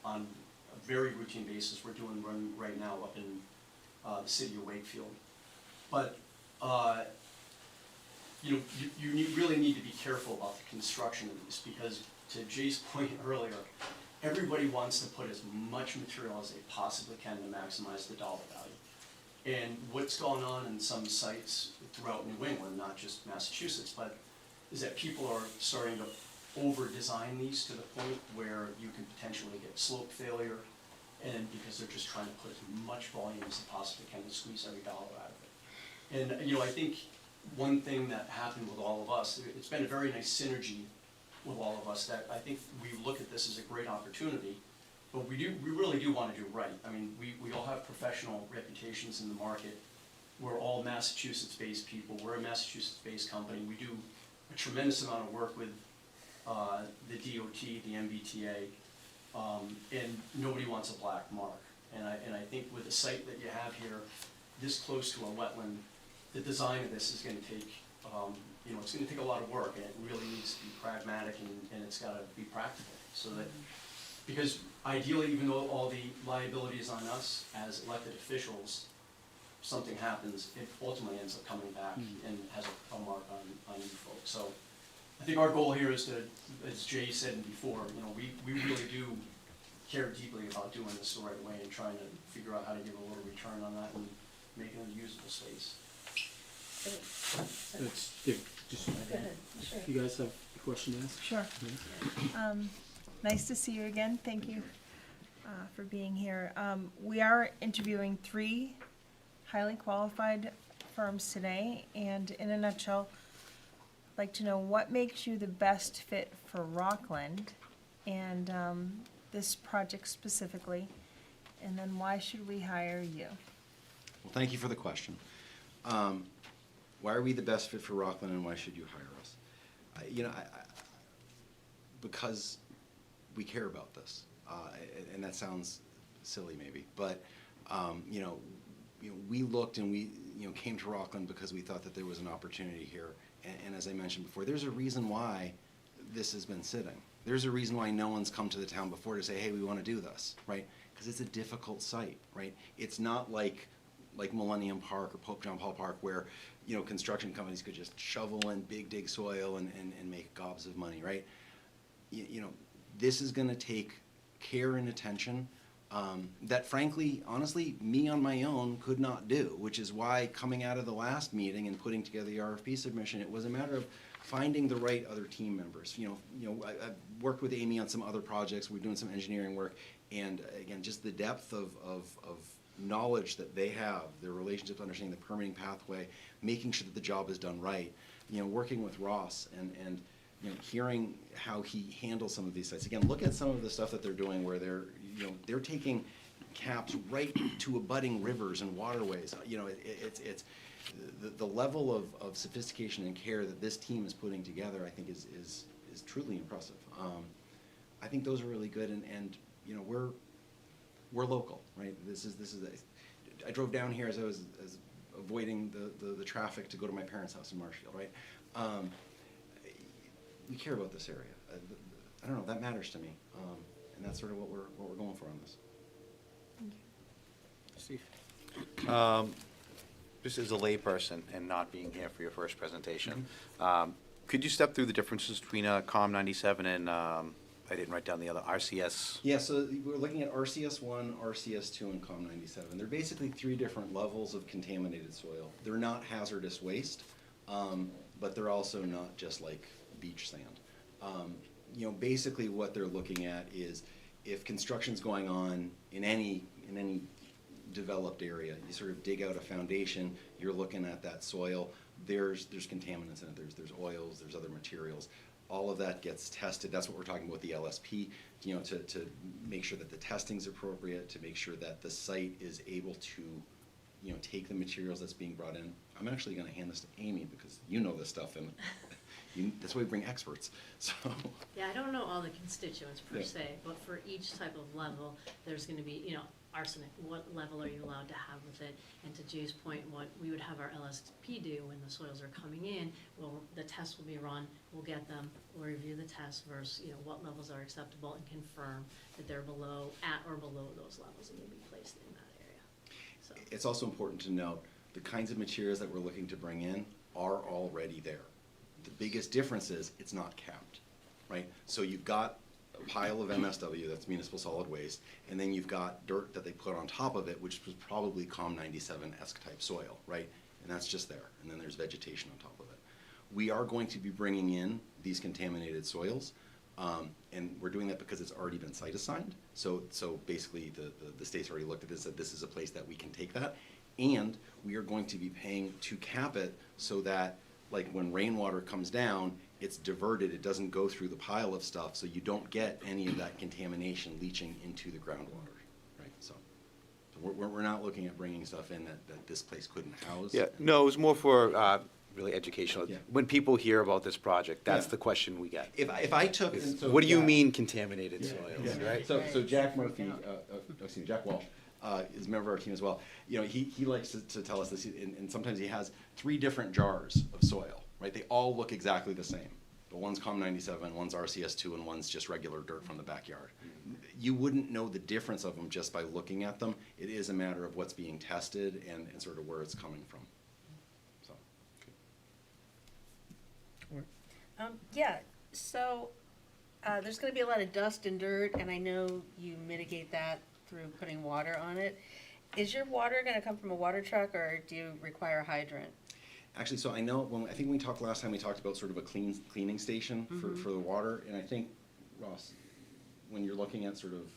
on a very routine basis. We're doing one right now up in the city of Wakefield. But you really need to be careful about the construction of these, because to Jay's point earlier, everybody wants to put as much material as they possibly can to maximize the dollar value. And what's going on in some sites throughout New England, not just Massachusetts, but is that people are starting to over-design these to the point where you can potentially get slope failure, and because they're just trying to put as much volume as they possibly can to squeeze every dollar out of it. And I think one thing that happened with all of us, it's been a very nice synergy with all of us, that I think we look at this as a great opportunity, but we really do want to do right. I mean, we all have professional reputations in the market. We're all Massachusetts-based people. We're a Massachusetts-based company. We do a tremendous amount of work with the DOT, the MBTA, and nobody wants a black mark. And I think with the site that you have here, this close to a wetland, the design of this is going to take, it's going to take a lot of work, and it really needs to be pragmatic, and it's got to be practical. So that, because ideally, even though all the liability is on us as elected officials, something happens, it ultimately ends up coming back and has a mark on you folks. So I think our goal here is to, as Jay said before, we really do care deeply about doing this the right way and trying to figure out how to give a little return on that and make it a usable space. Just, Go ahead. Sure. if you guys have a question to ask? Sure. Nice to see you again. Thank you for being here. We are interviewing 3 highly qualified firms today, and in a nutshell, I'd like to know what makes you the best fit for Rockland and this project specifically, and then why should we hire you? Well, thank you for the question. Why are we the best fit for Rockland, and why should you hire us? Because we care about this, and that sounds silly maybe, but we looked and we came to Rockland because we thought that there was an opportunity here, and as I mentioned before, there's a reason why this has been sitting. There's a reason why no one's come to the town before to say, hey, we want to do this, right? Because it's a difficult site, right? It's not like Millennium Park or Pope John Paul Park, where construction companies could just shovel in big dig soil and make gobs of money, right? This is going to take care and attention that frankly, honestly, me on my own could not do, which is why coming out of the last meeting and putting together the RFP submission, it was a matter of finding the right other team members. I've worked with Amy on some other projects. We're doing some engineering work, and again, just the depth of knowledge that they have, their relationships, understanding the permitting pathway, making sure that the job is done right. Working with Ross and hearing how he handles some of these sites. Again, look at some of the stuff that they're doing, where they're taking caps right to abutting rivers and waterways. It's the level of sophistication and care that this team is putting together, I think is truly impressive. I think those are really good, and we're local, right? I drove down here as I was avoiding the traffic to go to my parents' house in Marshfield, right? We care about this area. I don't know, that matters to me, and that's sort of what we're going for on this. Steve? Just as a layperson and not being here for your first presentation, could you step through the differences between COM 97 and, I didn't write down the other, RCS? Yeah, so we're looking at RCS1, RCS2, and COM 97. They're basically 3 different levels of contaminated soil. They're not hazardous waste, but they're also not just like beach sand. Basically what they're looking at is if construction's going on in any developed area. You sort of dig out a foundation, you're looking at that soil, there's contaminants in it, there's oils, there's other materials. All of that gets tested. That's what we're talking about with the LSP, you know, to make sure that the testing's appropriate, to make sure that the site is able to, you know, take the materials that's being brought in. I'm actually gonna hand this to Amy because you know this stuff and that's why we bring experts, so. Yeah, I don't know all the constituents per Yeah. se, but for each type of level, there's gonna be, you know, arsenic, what level are you allowed to have with it? And to Jay's point, what we would have our LSP do when the soils are coming in, well, the tests will be run, we'll get them, we'll review the tests versus, you know, what levels are acceptable and confirm that they're below, at or below those levels and will be placed in that area, so. It's also important to note, the kinds of materials that we're looking to bring in are already there. The biggest difference is it's not capped, right? So you've got a pile of MSW, that's municipal solid waste, and then you've got dirt that they put on top of it, which was probably COM97-esque type soil, right? And that's just there, and then there's vegetation on top of it. We are going to be bringing in these contaminated soils, and we're doing that because it's already been site assigned. So basically the state's already looked at this, said this is a place that we can take that, and we are going to be paying to cap it so that, like, when rainwater comes down, it's diverted, it doesn't go through the pile of stuff, so you don't get any of that contamination leaching into the groundwater, right? So we're not looking at bringing stuff in that this place couldn't house. Yeah, no, it was more for really educational. Yeah. When people hear about this project, that's Yeah. the question we get. If I took, and so What do you Jack- mean contaminated soils, Yeah. right? So Jack Murphy, excuse me, Jack Walsh, is a member of our team as well. You know, he likes to tell us this, and sometimes he has 3 different jars of soil, right? They all look exactly the same. But one's COM97, one's RCS2, and one's just regular dirt from the backyard. You wouldn't know the difference of them just by looking at them. It is a matter of what's being tested and sort of where it's coming from. So. Yeah, so, there's gonna be a lot of dust and dirt, and I know you mitigate that through putting water on it. Is your water gonna come from a water truck, or do you require a hydrant? Actually, so I know, I think when we talked last time, we talked about sort of a cleaning station for the water, and I think, Ross, when you're looking at sort of,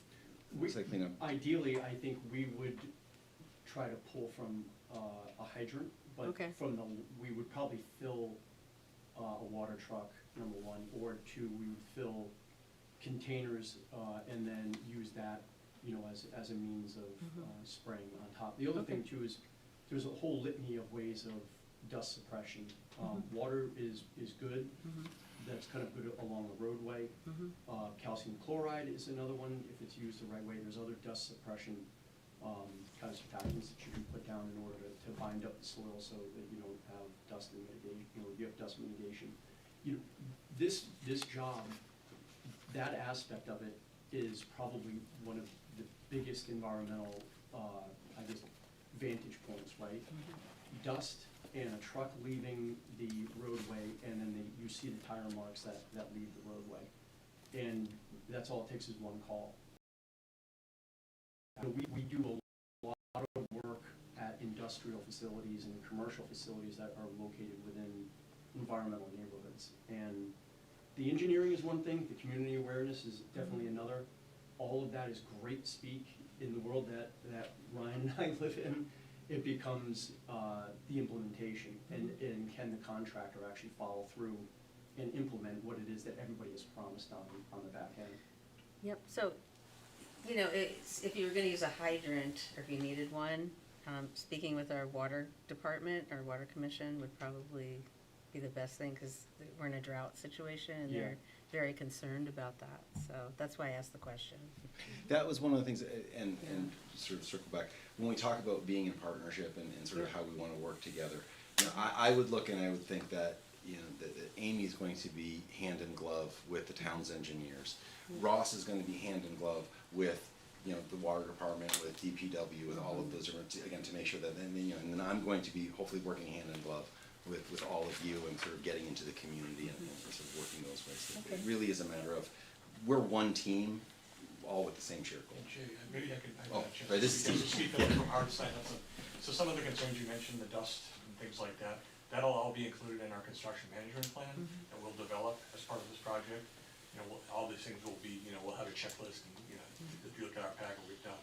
what's that cleanup? Ideally, I think we would try to pull from a hydrant, but Okay. we would probably fill a water truck, number one, or 2, we would fill containers and then use that, you know, as a means of spraying on top. The other thing too is there's a whole litany of ways of dust suppression. Water is good. That's kind of good along the roadway. Calcium chloride is another one if it's used the right way. There's other dust suppression kind of surfactants that you can put down in order to bind up the soil so that you don't have dust mitigation. You know, you have dust mitigation. You know, this job, that aspect of it is probably one of the biggest environmental, I guess, vantage points, right? Dust and a truck leaving the roadway, and then you see the tire marks that leave the roadway. And that's all it takes is one call. You know, we do a lot of work at industrial facilities and commercial facilities that are located within environmental neighborhoods. And the engineering is one thing, the community awareness is definitely another. All of that is great speak in the world that Ryan and I live in. It becomes the implementation, and can the contractor actually follow through and implement what it is that everybody has promised on the back end. Yep, so, you know, if you were gonna use a hydrant, or if you needed one, speaking with our water department, our water commission would probably be the best thing, because we're in a drought situation, and they're very concerned about that, so that's why I asked the question. That was one of the things, and sort of circle back, when we talk about being in partnership and sort of how we want to work together, you know, I would look and I would think that, you know, that Amy's going to be hand in glove with the town's engineers. Ross is going to be hand in glove with, you know, the water department, with DPW, with all of those, again, to make sure that, and then, you know, and then I'm going to be hopefully working hand in glove with all of you and sort of getting into the community and sort of working those ways. It really is a matter of, we're one team, all with the same shared goal. Jay, maybe I could. Right, this is Speak from our side. So some of the concerns you mentioned, the dust and things like that, that'll all be included in our construction management plan that we'll develop as part of this project. You know, all these things will be, you know, we'll have a checklist, and, you know, if you look at our packet, we've done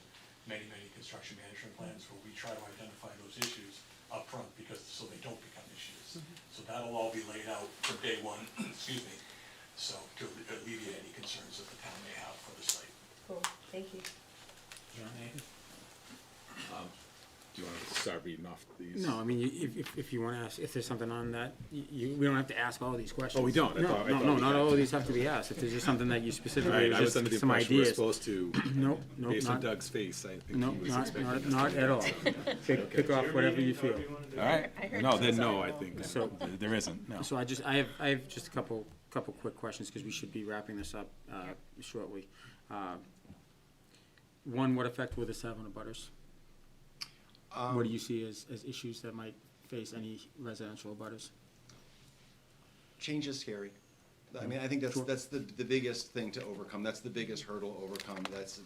many, many construction management plans where we try to identify those issues upfront because, so they don't become issues. So that'll all be laid out from day one, excuse me, so to alleviate any concerns that the town may have for the site. Cool, thank you. John, anything? Do you want to start reading off these? No, I mean, if you want to ask, if there's something on that, we don't have to ask all these questions. Oh, we don't? I No, thought no, we not had all to. of these have to be asked. If there's just something that you specifically, Right, I was just under the some impression we were ideas. supposed to, No, based on not, Doug's face, I think no, he was not, expecting not, us not to. at all. Pick off whatever you feel. All right, I heard no, it then was no, on I roll. think, So- there isn't, no. So I have just a couple quick questions, because we should be wrapping this up, shortly. One, what effect will this have on the butters? What do you see as issues that might face any residential butters? Change is scary. I mean, I think Sure. that's the biggest thing to overcome. That's the biggest hurdle to overcome. That's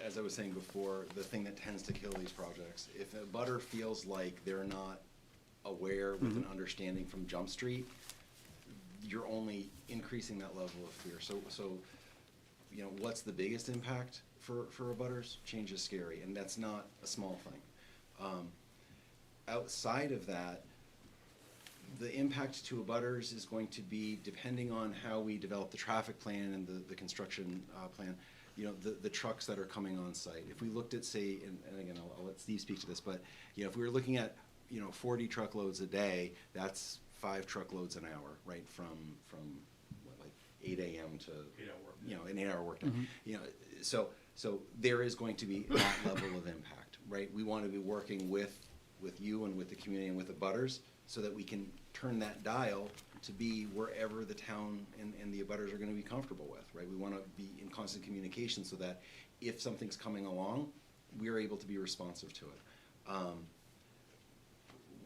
as I was saying before, the thing that tends to kill these projects. If a butter feels like they're not aware with an understanding from Jump Street, you're only increasing that level of fear. So, you know, what's the biggest impact for abutters? Change is scary, and that's not a small thing. Outside of that, the impact to abutters is going to be, depending on how we develop the traffic plan and the construction plan, you know, the trucks that are coming on site. If we looked at, say, and again, I'll let Steve speak to this, but, you know, if we were looking at, you know, 40 truckloads a day, that's 5 truckloads an hour, right, from what, like 8 a.m. to, 8-hour work day. you know, an 8-hour workday. You know, so there is going to be that level of impact, right? We want to be working with you and with the community and with the butters so that we can turn that dial to be wherever the town and the abutters are going to be comfortable with, right? We want to be in constant communication so that if something's coming along, we're able to be responsive to it.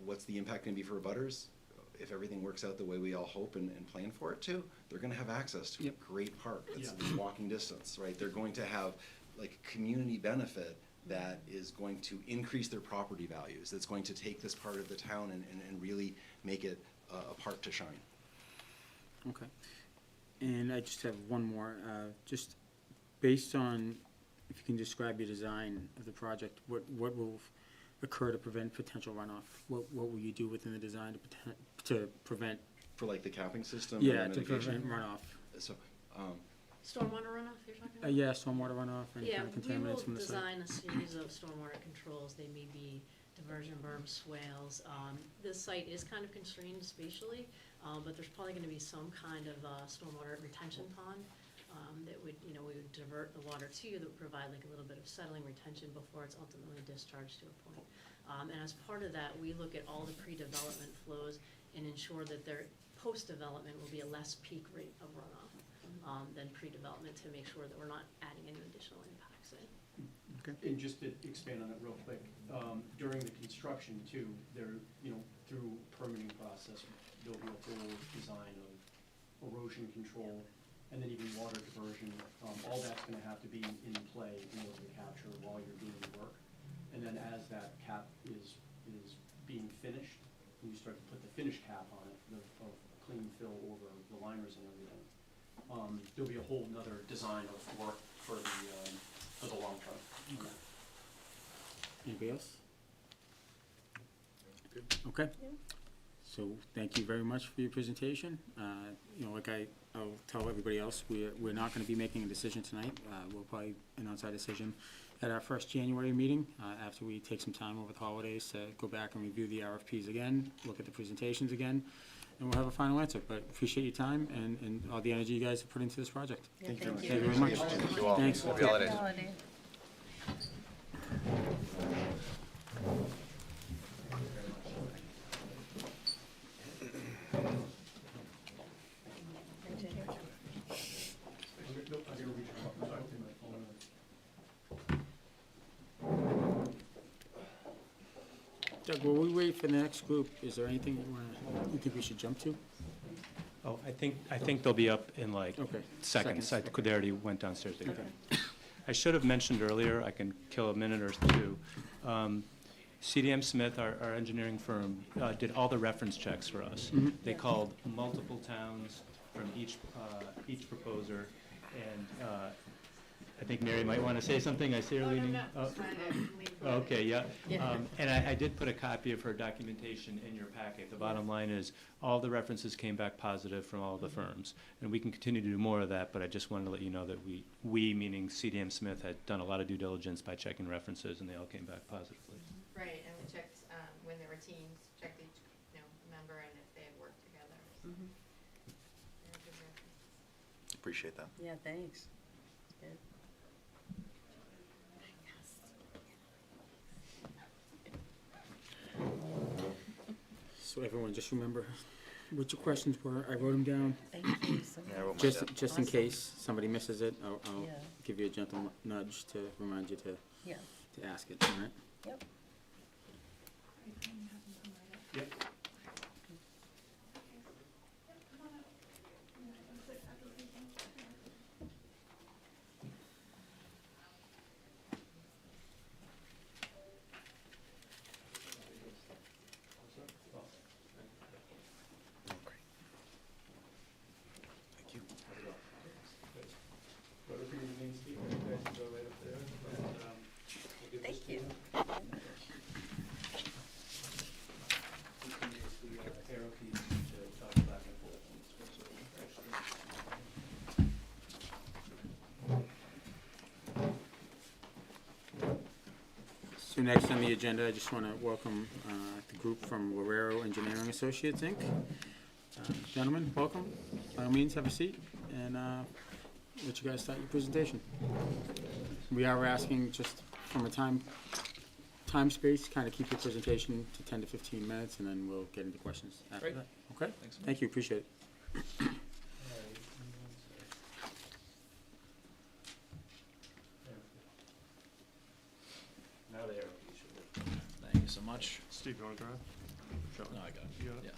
What's the impact going to be for abutters? If everything works out the way we all hope and plan for it to, they're going to have access to a great park that's in walking distance, right? They're going to have like community benefit that is going to increase their property values, that's going to take this part of the town and really make it a park to shine. Okay. And I just have one more, just based on, if you can describe your design of the project, what will occur to prevent potential runoff? What will you do within the design to prevent? For like the capping system? Yeah, and to mitigation? prevent runoff. So, Stormwater runoff, you're talking about? Yeah, stormwater runoff, any Yeah, kind of we contaminants will from the site. design a series of stormwater controls. They may be diversion berms, swales. This site is kind of constrained spatially, but there's probably gonna be some kind of stormwater retention pond that would, you know, we would divert the water to, that would provide like a little bit of settling retention before it's ultimately discharged to a point. And as part of that, we look at all the pre-development flows and ensure that their post-development will be a less peak rate of runoff than pre-development, to make sure that we're not adding any additional impacts in. And just to expand on it real quick, during the construction too, there, you know, through permitting process, there'll be a whole design of erosion control and then even water diversion. All that's gonna have to be in play in order to capture while you're doing the work. And then as that cap is being finished, and you start to put the finish cap on it, of clean fill over the liners and everything, there'll be a whole nother design of work for the long term. Anybody else? Okay. So thank you very much for your presentation. You know, like I'll tell everybody else, we're not gonna be making a decision tonight. We'll probably announce our decision at our first January meeting, after we take some time over the holidays to go back and review the RFPs again, look at the presentations again, and we'll have a final answer. But appreciate your time and all the energy you guys have put into this project. Yeah, Thank you very Thank you very much. Thank you all. Thanks. Happy holidays. Holiday. Doug, while we wait for the next group, is there anything you think we should jump to? Oh, I think they'll be up in like Okay. seconds. They already went downstairs to get Okay. them. I should have mentioned earlier, I can kill a minute or two. CDM Smith, our engineering firm, did all the reference checks for us. They called multiple towns from each proposer, and I think Mary might want to say something. I see her leaning. Oh. Okay, yeah. And I did put a copy of her documentation in your packet. The bottom line is, all the references came back positive from all the firms. And we can continue to do more of that, but I just wanted to let you know that we meaning CDM Smith, had done a lot of due diligence by checking references, and they all came back positively. Right, and we checked, when there were teams, checked each, member and if they had worked together. So very good references. Appreciate that. Yeah, thanks. Good. So everyone, just remember what your questions were. I wrote them down. Thank you so much. Yeah, I wrote mine down. Just in Awesome. case somebody misses it, I'll Yeah. give you a gentle nudge to remind you Yeah, to ask it, all right? yep. Yep. Thank you. Whoever's going to be the main speaker, you guys can go right up there. And, we'll give this Thank to you. You can use the arrow keys to talk back and forth. So next on the agenda, I just want to welcome the group from Lorero Engineering Associates, Inc. Gentlemen, welcome. By all means, have a seat and let you guys start your presentation. We are asking just from a time space, kind of keep your presentation to 10 to 15 minutes, and then we'll get into questions after Great. that. Okay? Thanks. Thank you, appreciate it. Now the arrow keys should work. Thank you so much. Steve, you want to grab? No, I got it. You got it? Yeah.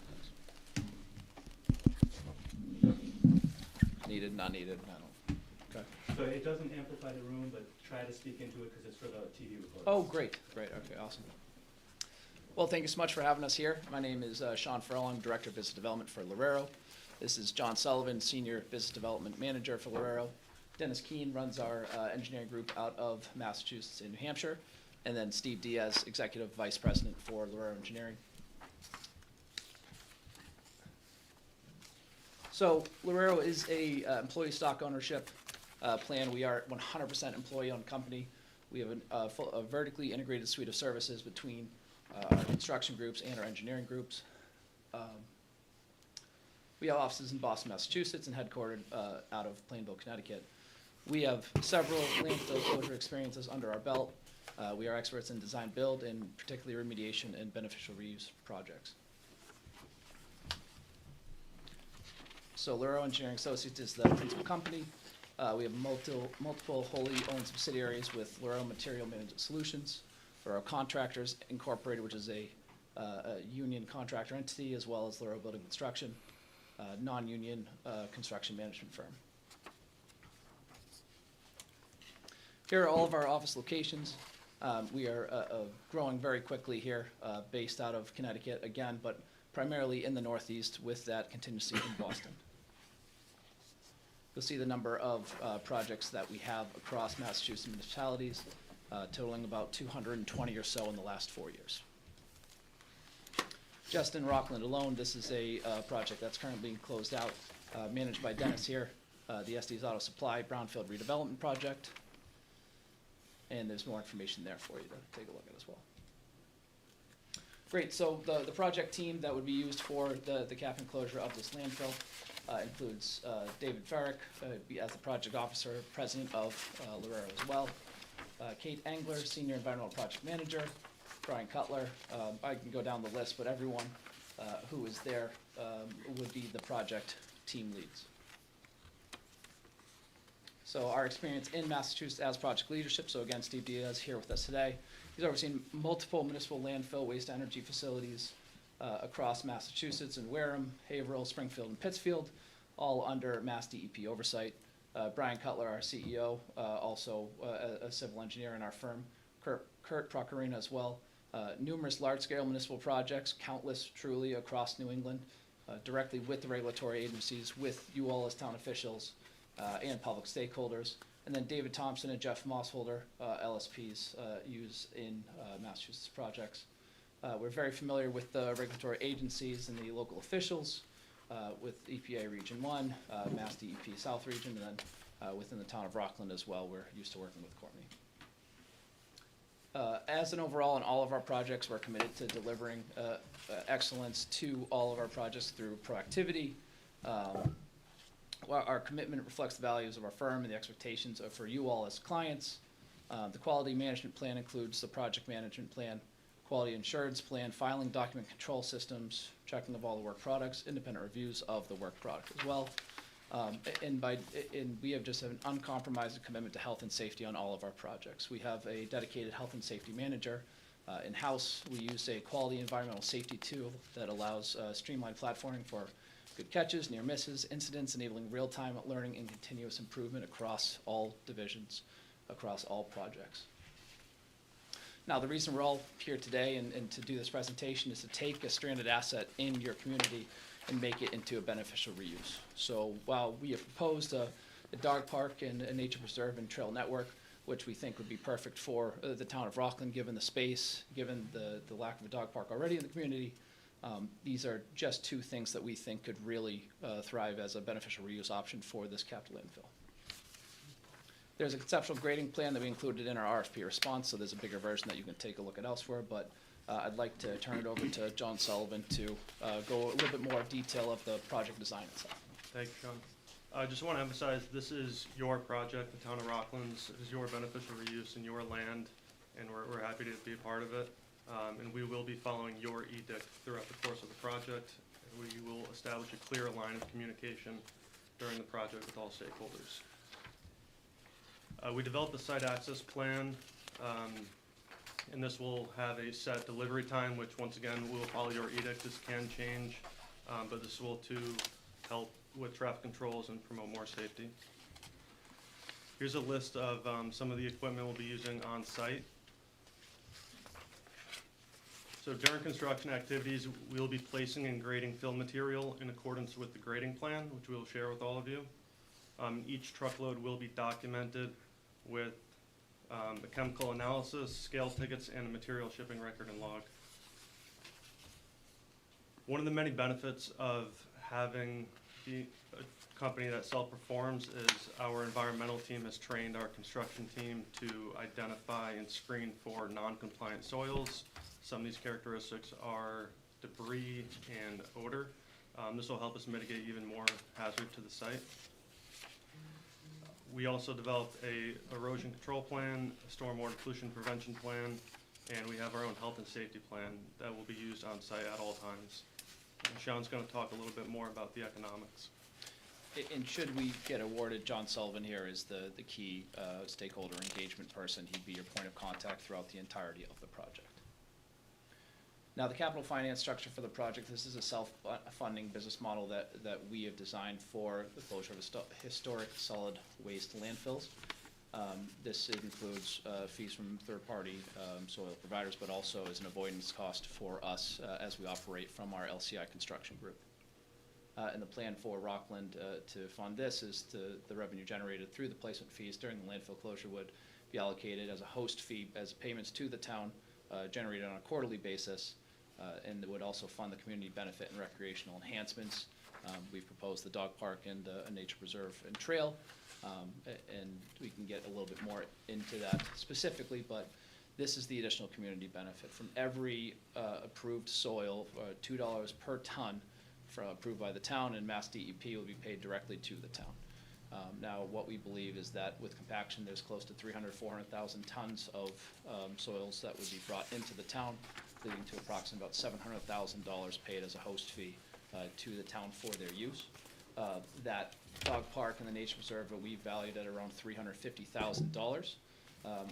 Needed, not needed, I don't. Okay. So it doesn't amplify the room, but try to speak into it because it's for the TV recording. Oh, great, great, okay, awesome. Well, thank you so much for having us here. My name is Sean Farrell, I'm Director of Business Development for Lorero. This is John Sullivan, Senior Business Development Manager for Lorero. Dennis Keene runs our engineering group out of Massachusetts and New Hampshire. And then Steve Diaz, Executive Vice President for Lorero Engineering. So Lorero is a employee stock ownership plan. We are 100% employee-owned company. We have a vertically integrated suite of services between our construction groups and our engineering groups. We have offices in Boston, Massachusetts, and headquartered out of Plainville, Connecticut. We have several landfill closure experiences under our belt. We are experts in design build, and particularly remediation and beneficial reuse projects. So Lorero Engineering Associates is the principal company. We have multiple wholly owned subsidiaries with Lorero Material Management Solutions, Lorero Contractors Incorporated, which is a union contractor entity, as well as Lorero Building Construction, non-union construction management firm. Here are all of our office locations. We are growing very quickly here, based out of Connecticut again, but primarily in the Northeast with that contingency in Boston. You'll see the number of projects that we have across Massachusetts municipalities, totaling about 220 or so in the last 4 years. Just in Rockland alone, this is a project that's currently being closed out, managed by Dennis here, the SD's Auto Supply Brownfield Redevelopment Project. And there's more information there for you to take a look at as well. Great, so the project team that would be used for the cap and closure of this landfill includes David Farrick as the project officer, president of Lorero as well, Kate Engler, senior environmental project manager, Brian Cutler. I can go down the list, but everyone who is there would be the project team leads. So our experience in Massachusetts as project leadership, so again, Steve Diaz here with us today. He's overseen multiple municipal landfill waste energy facilities across Massachusetts in Wareham, Haverhill, Springfield, and Pittsfield, all under Mass DEP oversight. Brian Cutler, our CEO, also a civil engineer in our firm. Kurt Procarina as well. Numerous large-scale municipal projects, countless truly across New England, directly with the regulatory agencies, with you all as town officials, and public stakeholders. And then David Thompson and Jeff Mossholder, LSPs, use in Massachusetts projects. We're very familiar with the regulatory agencies and the local officials, with EPA Region 1, Mass DEP South Region, and then within the town of Rockland as well. We're used to working with Courtney. As an overall in all of our projects, we're committed to delivering excellence to all of our projects through proactivity. Our commitment reflects the values of our firm and the expectations for you all as clients. The quality management plan includes the project management plan, quality insurance plan, filing document control systems, checking of all the work products, independent reviews of the work product as well. And we have just an uncompromising commitment to health and safety on all of our projects. We have a dedicated health and safety manager in-house. We use a quality environmental safety tool that allows streamlined platforming for good catches, near misses, incidents, enabling real-time learning and continuous improvement across all divisions, across all projects. Now, the reason we're all here today and to do this presentation is to take a stranded asset in your community and make it into a beneficial reuse. So while we have proposed a dog park and a nature preserve and trail network, which we think would be perfect for the town of Rockland, given the space, given the lack of a dog park already in the community, these are just two things that we think could really thrive as a beneficial reuse option for this capital landfill. There's a conceptual grading plan that we included in our RFP response, so there's a bigger version that you can take a look at elsewhere, but I'd like to turn it over to John Sullivan to go a little bit more detail of the project design itself. Thank you, Sean. I just want to emphasize this is your project, the town of Rockland's. It is your beneficial reuse in your land, and we're happy to be a part of it. And we will be following your edict throughout the course of the project. We will establish a clear line of communication during the project with all stakeholders. We developed the site access plan, and this will have a set delivery time, which once again, we will follow your edict. This can change, but this will to help with traffic controls and promote more safety. Here's a list of some of the equipment we'll be using on site. So during construction activities, we'll be placing and grading fill material in accordance with the grading plan, which we'll share with all of you. Each truckload will be documented with a chemical analysis, scale tickets, and a material shipping record and log. One of the many benefits of having a company that self-performs is our environmental team has trained our construction team to identify and screen for non-compliant soils. Some of these characteristics are debris and odor. This will help us mitigate even more hazard to the site. We also developed a erosion control plan, a stormwater pollution prevention plan, and we have our own health and safety plan that will be used on site at all times. And Sean's going to talk a little bit more about the economics. And should we get awarded, John Sullivan here is the key stakeholder engagement person. He'd be your point of contact throughout the entirety of the project. Now, the capital finance structure for the project, this is a self-funding business model that we have designed for the closure of historic solid waste landfills. This includes fees from third-party soil providers, but also is an avoidance cost for us as we operate from our LCI construction group. And the plan for Rockland to fund this is the revenue generated through the placement fees during the landfill closure would be allocated as a host fee as payments to the town generated on a quarterly basis. And it would also fund the community benefit and recreational enhancements. We've proposed the dog park and a nature preserve and trail, and we can get a little bit more into that specifically, but this is the additional community benefit. From every approved soil, $2 per ton approved by the town, and Mass DEP will be paid directly to the town. Now, what we believe is that with compaction, there's close to 300,000 to 400,000 tons of soils that would be brought into the town, leading to approximately about $700,000 paid as a host fee to the town for their use. That dog park and the nature preserve we valued at around $350,000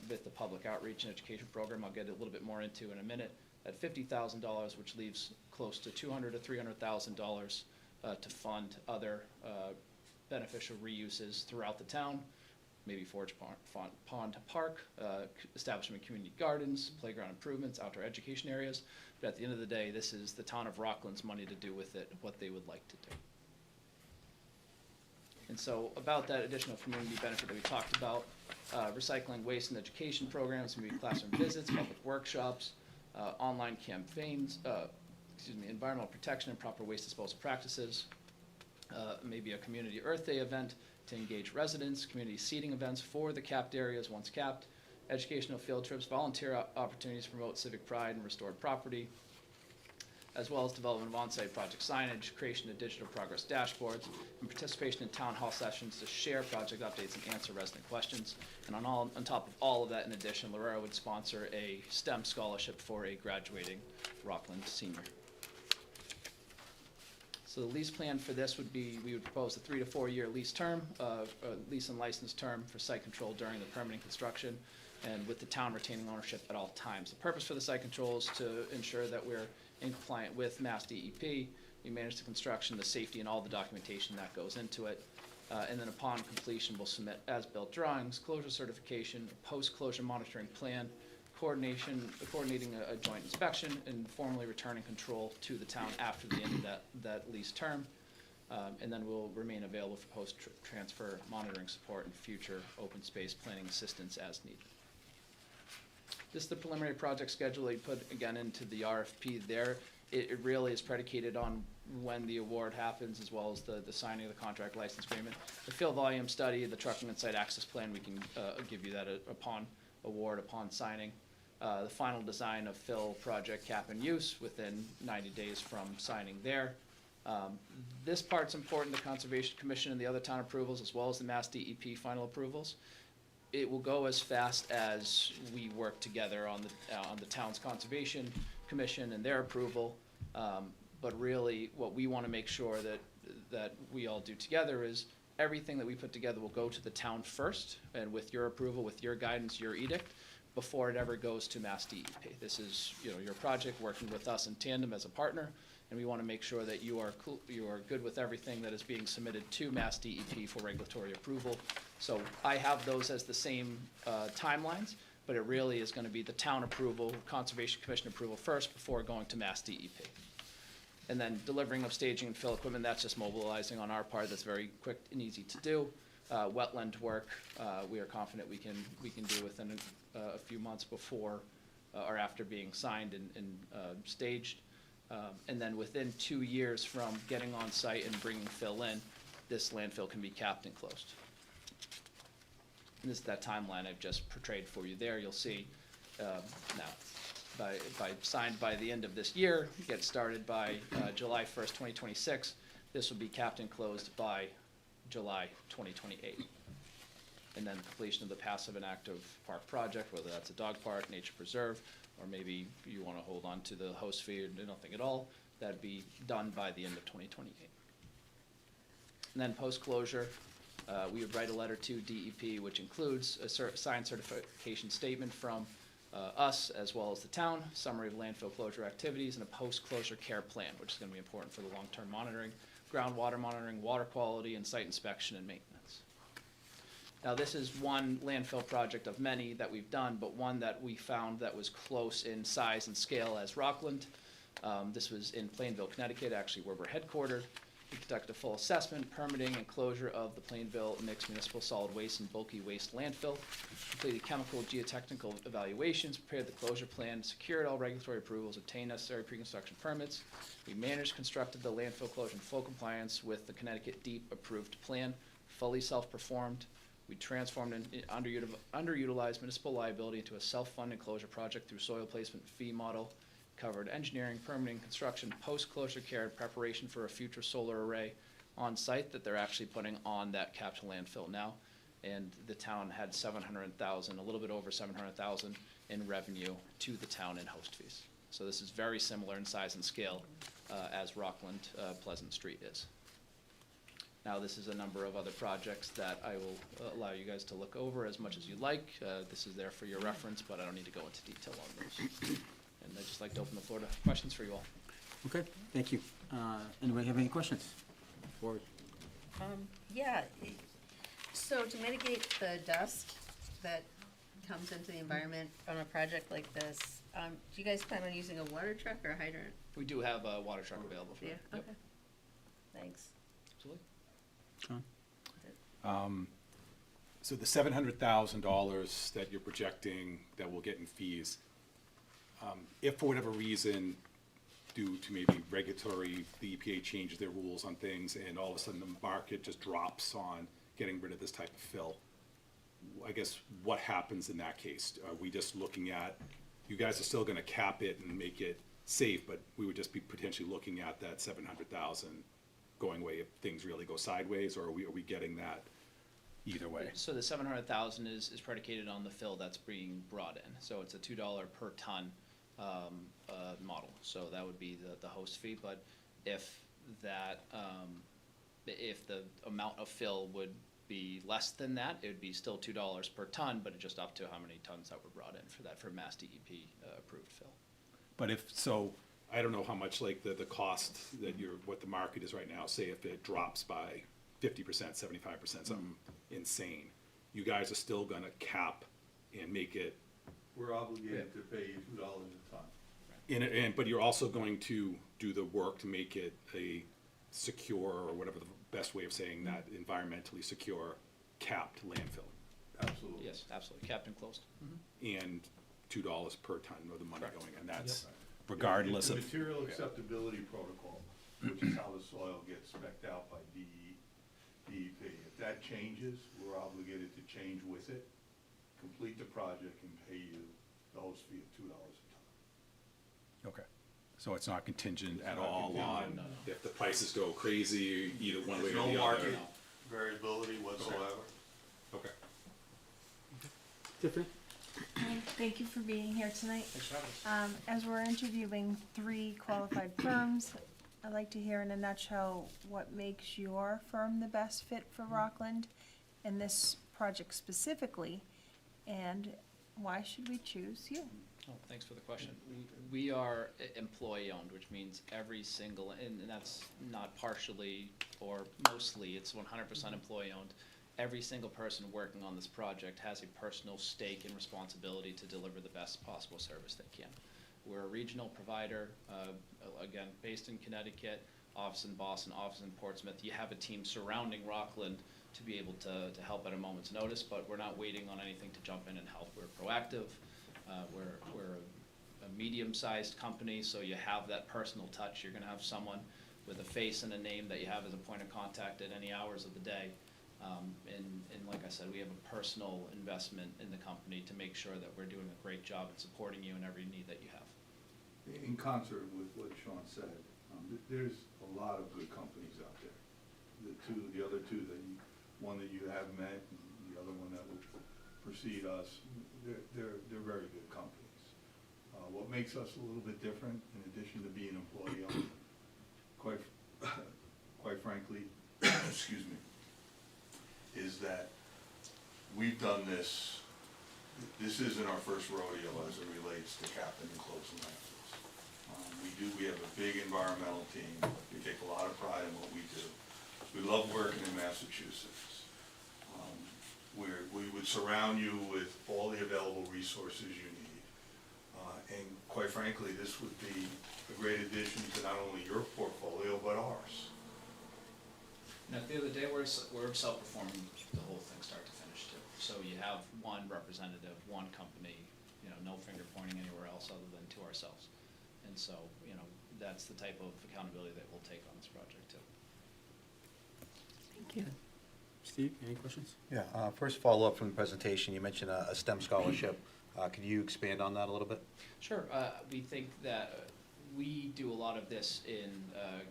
with the public outreach and education program I'll get a little bit more into in a minute. At $50,000, which leaves close to $200,000 to $300,000 to fund other beneficial reuses throughout the town, maybe Forge Pond Park, establishment of community gardens, playground improvements, outdoor education areas. But at the end of the day, this is the town of Rockland's money to do with it what they would like to do. And so about that additional community benefit that we talked about, recycling, waste, and education programs, maybe classroom visits, public workshops, online campaigns, environmental protection and proper waste disposal practices, maybe a community Earth Day event to engage residents, community seating events for the capped areas once capped, educational field trips, volunteer opportunities to promote civic pride and restored property, as well as development of on-site project signage, creation of digital progress dashboards, and participation in town hall sessions to share project updates and answer resident questions. And on top of all of that, in addition, Lorero would sponsor a STEM scholarship for a graduating Rockland senior. So the lease plan for this would be, we would propose a 3 to 4 year lease term, lease and license term for site control during the permanent construction, and with the town retaining ownership at all times. The purpose for the site control is to ensure that we're in compliant with Mass DEP. We manage the construction, the safety, and all the documentation that goes into it. And then upon completion, we'll submit as-built drawings, closure certification, post-closure monitoring plan, coordinating a joint inspection, and formally returning control to the town after the end of that lease term. And then we'll remain available for post-transfer monitoring support and future open space planning assistance as needed. This is the preliminary project schedule they put again into the RFP there. It really is predicated on when the award happens, as well as the signing of the contract license agreement. The fill volume study, the trucking and site access plan, we can give you that upon award, upon signing. The final design of fill project cap and use within 90 days from signing there. This part's important, the Conservation Commission and the other town approvals, as well as the Mass DEP final approvals. It will go as fast as we work together on the town's Conservation Commission and their approval. But really, what we want to make sure that we all do together is everything that we put together will go to the town first, and with your approval, with your guidance, your edict, before it ever goes to Mass DEP. This is, your project, working with us in tandem as a partner, and we want to make sure that you are good with everything that is being submitted to Mass DEP for regulatory approval. So I have those as the same timelines, but it really is going to be the town approval, Conservation Commission approval first before going to Mass DEP. And then delivering of staging and fill equipment, that's just mobilizing on our part. That's very quick and easy to do. Wetland work, we are confident we can do within a few months before or after being signed and staged. And then within 2 years from getting on site and bringing fill in, this landfill can be capped and closed. And this is that timeline I've just portrayed for you there. You'll see now, signed by the end of this year, get started by July 1st, 2026. This will be capped and closed by July 2028. And then completion of the passive and active park project, whether that's a dog park, nature preserve, or maybe you want to hold on to the host fee and nothing at all, that'd be done by the end of 2028. And then post-closure, we would write a letter to DEP, which includes a signed certification statement from us as well as the town, summary of landfill closure activities, and a post-closure care plan, which is going to be important for the long-term monitoring, groundwater monitoring, water quality, and site inspection and maintenance. Now, this is one landfill project of many that we've done, but one that we found that was close in size and scale as Rockland. This was in Plainville, Connecticut, actually where we're headquartered. We conducted a full assessment, permitting, and closure of the Plainville mixed municipal solid waste and bulky waste landfill. Completed chemical geotechnical evaluations, prepared the closure plan, secured all regulatory approvals, obtained necessary pre-construction permits. We managed, constructed the landfill closure in full compliance with the Connecticut DEEP approved plan, fully self-performed. We transformed an underutilized municipal liability into a self-funded closure project through soil placement fee model, covered engineering, permitting, construction, post-closure care, and preparation for a future solar array on site that they're actually putting on that capped landfill now. And the town had $700,000, a little bit over $700,000 in revenue to the town in host fees. So this is very similar in size and scale as Rockland Pleasant Street is. Now, this is a number of other projects that I will allow you guys to look over as much as you like. This is there for your reference, but I don't need to go into detail on those. And I'd just like to open the floor to questions for you all. Okay, thank you. Anybody have any questions? Forward. Yeah, so to mitigate the dust that comes into the environment on a project like this, do you guys plan on using a water truck or a hydrant? We do have a water truck available for Yeah, that. okay. Thanks. Absolutely. John? So the $700,000 that you're projecting that we'll get in fees, if for whatever reason, due to maybe regulatory, the EPA changes their rules on things, and all of a sudden the market just drops on getting rid of this type of fill, I guess what happens in that case? Are we just looking at, you guys are still gonna cap it and make it safe, but we would just be potentially looking at that 700,000 going away if things really go sideways, or are we getting that either way? So the 700,000 is predicated on the fill that's being brought in. So it's a $2 per ton model. So that would be the host fee. But if that, if the amount of fill would be less than that, it would be still $2 per ton, but just up to how many tons that were brought in for that, for Mass DEP approved fill. But if, so, I don't know how much like the cost that what the market is right now, say if it drops by 50%, 75%, something insane, you guys are still gonna cap and make it. We're obligated to pay you $2 a ton. But you're also going to do the work to make it a secure, or whatever the best way of saying that, environmentally secure, capped landfill. Absolutely. Yes, absolutely, capped and closed. And $2 per ton of the money Correct. going, and that's If regardless the of. material acceptability protocol, which is how the soil gets spec'd out by DEP, if that changes, we're obligated to change with it, complete the project, and pay you the host fee of $2 a ton. Okay, so it's not contingent It's at not all on contingent. if the prices go crazy, either one way There's or no the other? market variability whatsoever. Okay. Tiffany? Thank you for being here tonight. Thanks for having us. As we're interviewing 3 qualified firms, I'd like to hear in a nutshell what makes your firm the best fit for Rockland and this project specifically, and why should we choose you? Oh, thanks for the question. We are employee-owned, which means every single, and that's not partially or mostly, it's 100% employee-owned. Every single person working on this project has a personal stake and responsibility to deliver the best possible service they can. We're a regional provider, again, based in Connecticut, office in Boston, office in Portsmouth. You have a team surrounding Rockland to be able to help at a moment's notice, but we're not waiting on anything to jump in and help. We're proactive. We're a medium-sized company, so you have that personal touch. You're gonna have someone with a face and a name that you have as a point of contact at any hours of the day. And like I said, we have a personal investment in the company to make sure that we're doing a great job at supporting you in every need that you have. In concert with what Sean said, there's a lot of good companies out there. The other two, one that you have met, and the other one that will precede us, they're very good companies. What makes us a little bit different, in addition to being employee-owned, quite frankly, excuse me, is that we've done this. This isn't our first rodeo as it relates to capping and closing landfills. We have a big environmental team. We take a lot of pride in what we do. We love working in Massachusetts. We would surround you with all the available resources you need. And quite frankly, this would be a great addition to not only your portfolio, but ours. Now, at the end of the day, we're self-performing the whole thing start to finish too. So you have one representative, one company, no finger pointing anywhere else other than to ourselves. And so, that's the type of accountability that we'll take on this project too. Thank you. Steve, any questions? Yeah, first follow-up from the presentation, you mentioned a STEM scholarship. Could you expand on that a little bit? Sure. We think that we do a lot of this in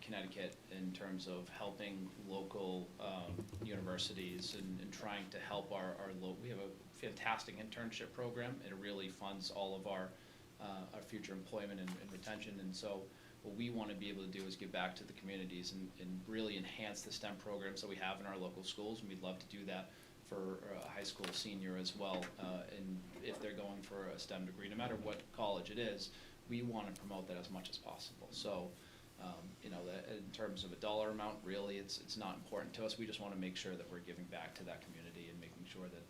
Connecticut in terms of helping local universities and trying to help we have a fantastic internship program. It really funds all of our future employment and retention. And so what we want to be able to do is give back to the communities and really enhance the STEM programs that we have in our local schools. And we'd love to do that for a high school senior as well. And if they're going for a STEM degree, no matter what college it is, we want to promote that as much as possible. So, that in terms of a dollar amount, really, it's not important to us. We just want to make sure that we're giving back to that community and making sure that,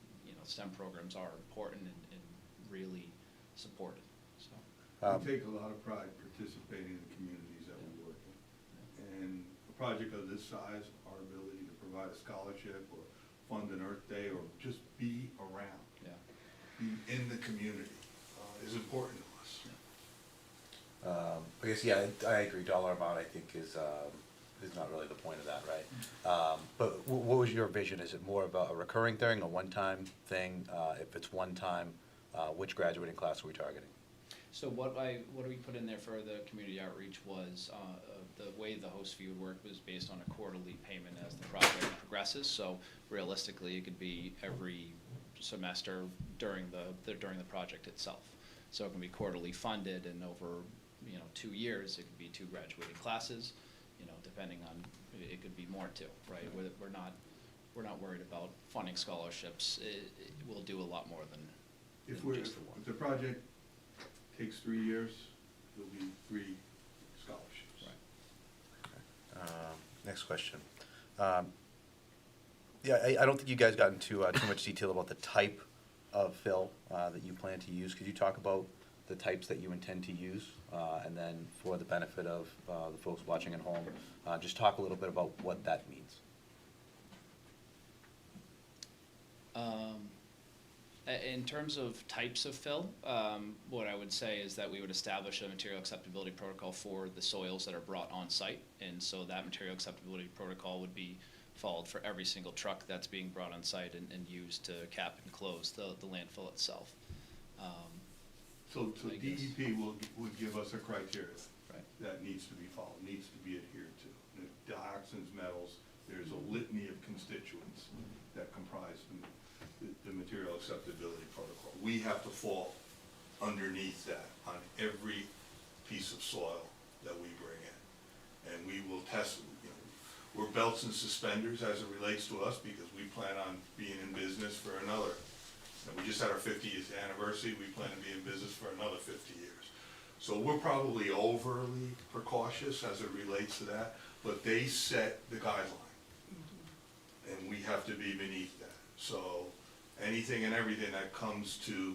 STEM programs are important and really supported. So, We take a lot of pride participating in the communities that we work in. And a project of this size, our ability to provide a scholarship or fund an Earth Day or just be around, Yeah. be in the community, is important to us. I guess, yeah, I agree, dollar amount, I think, is not really the point of that, right? But what was your vision? Is it more about a recurring thing, a one-time thing? If it's one time, which graduating class are we targeting? So what we put in there for the community outreach was, the way the host fee would work was based on a quarterly payment as the project progresses. So realistically, it could be every semester during the project itself. So it can be quarterly funded, and over, 2 years, it could be 2 graduating classes, depending on, it could be more too, right? We're not worried about funding scholarships. We'll do a lot more than just the one. If the project takes 3 years, there'll be 3 scholarships. Right. Next question. Yeah, I don't think you guys got into too much detail about the type of fill that you plan to use. Could you talk about the types that you intend to use? And then for the benefit of the folks watching at home, just talk a little bit about what that means. In terms of types of fill, what I would say is that we would establish a material acceptability protocol for the soils that are brought on site. And so that material acceptability protocol would be followed for every single truck that's being brought on site and used to cap and close the landfill itself. So DEP would give us a criteria Right. that needs to be followed, needs to be adhered to. The dioxins, metals, there's a litany of constituents that comprise the material acceptability protocol. We have to fall underneath that on every piece of soil that we bring in. And we will test, we're belts and suspenders as it relates to us because we plan on being in business for another. We just had our 50th anniversary. We plan to be in business for another 50 years. So we're probably overly precautious as it relates to that, but they set the guideline. And we have to be beneath that. So anything and everything that comes to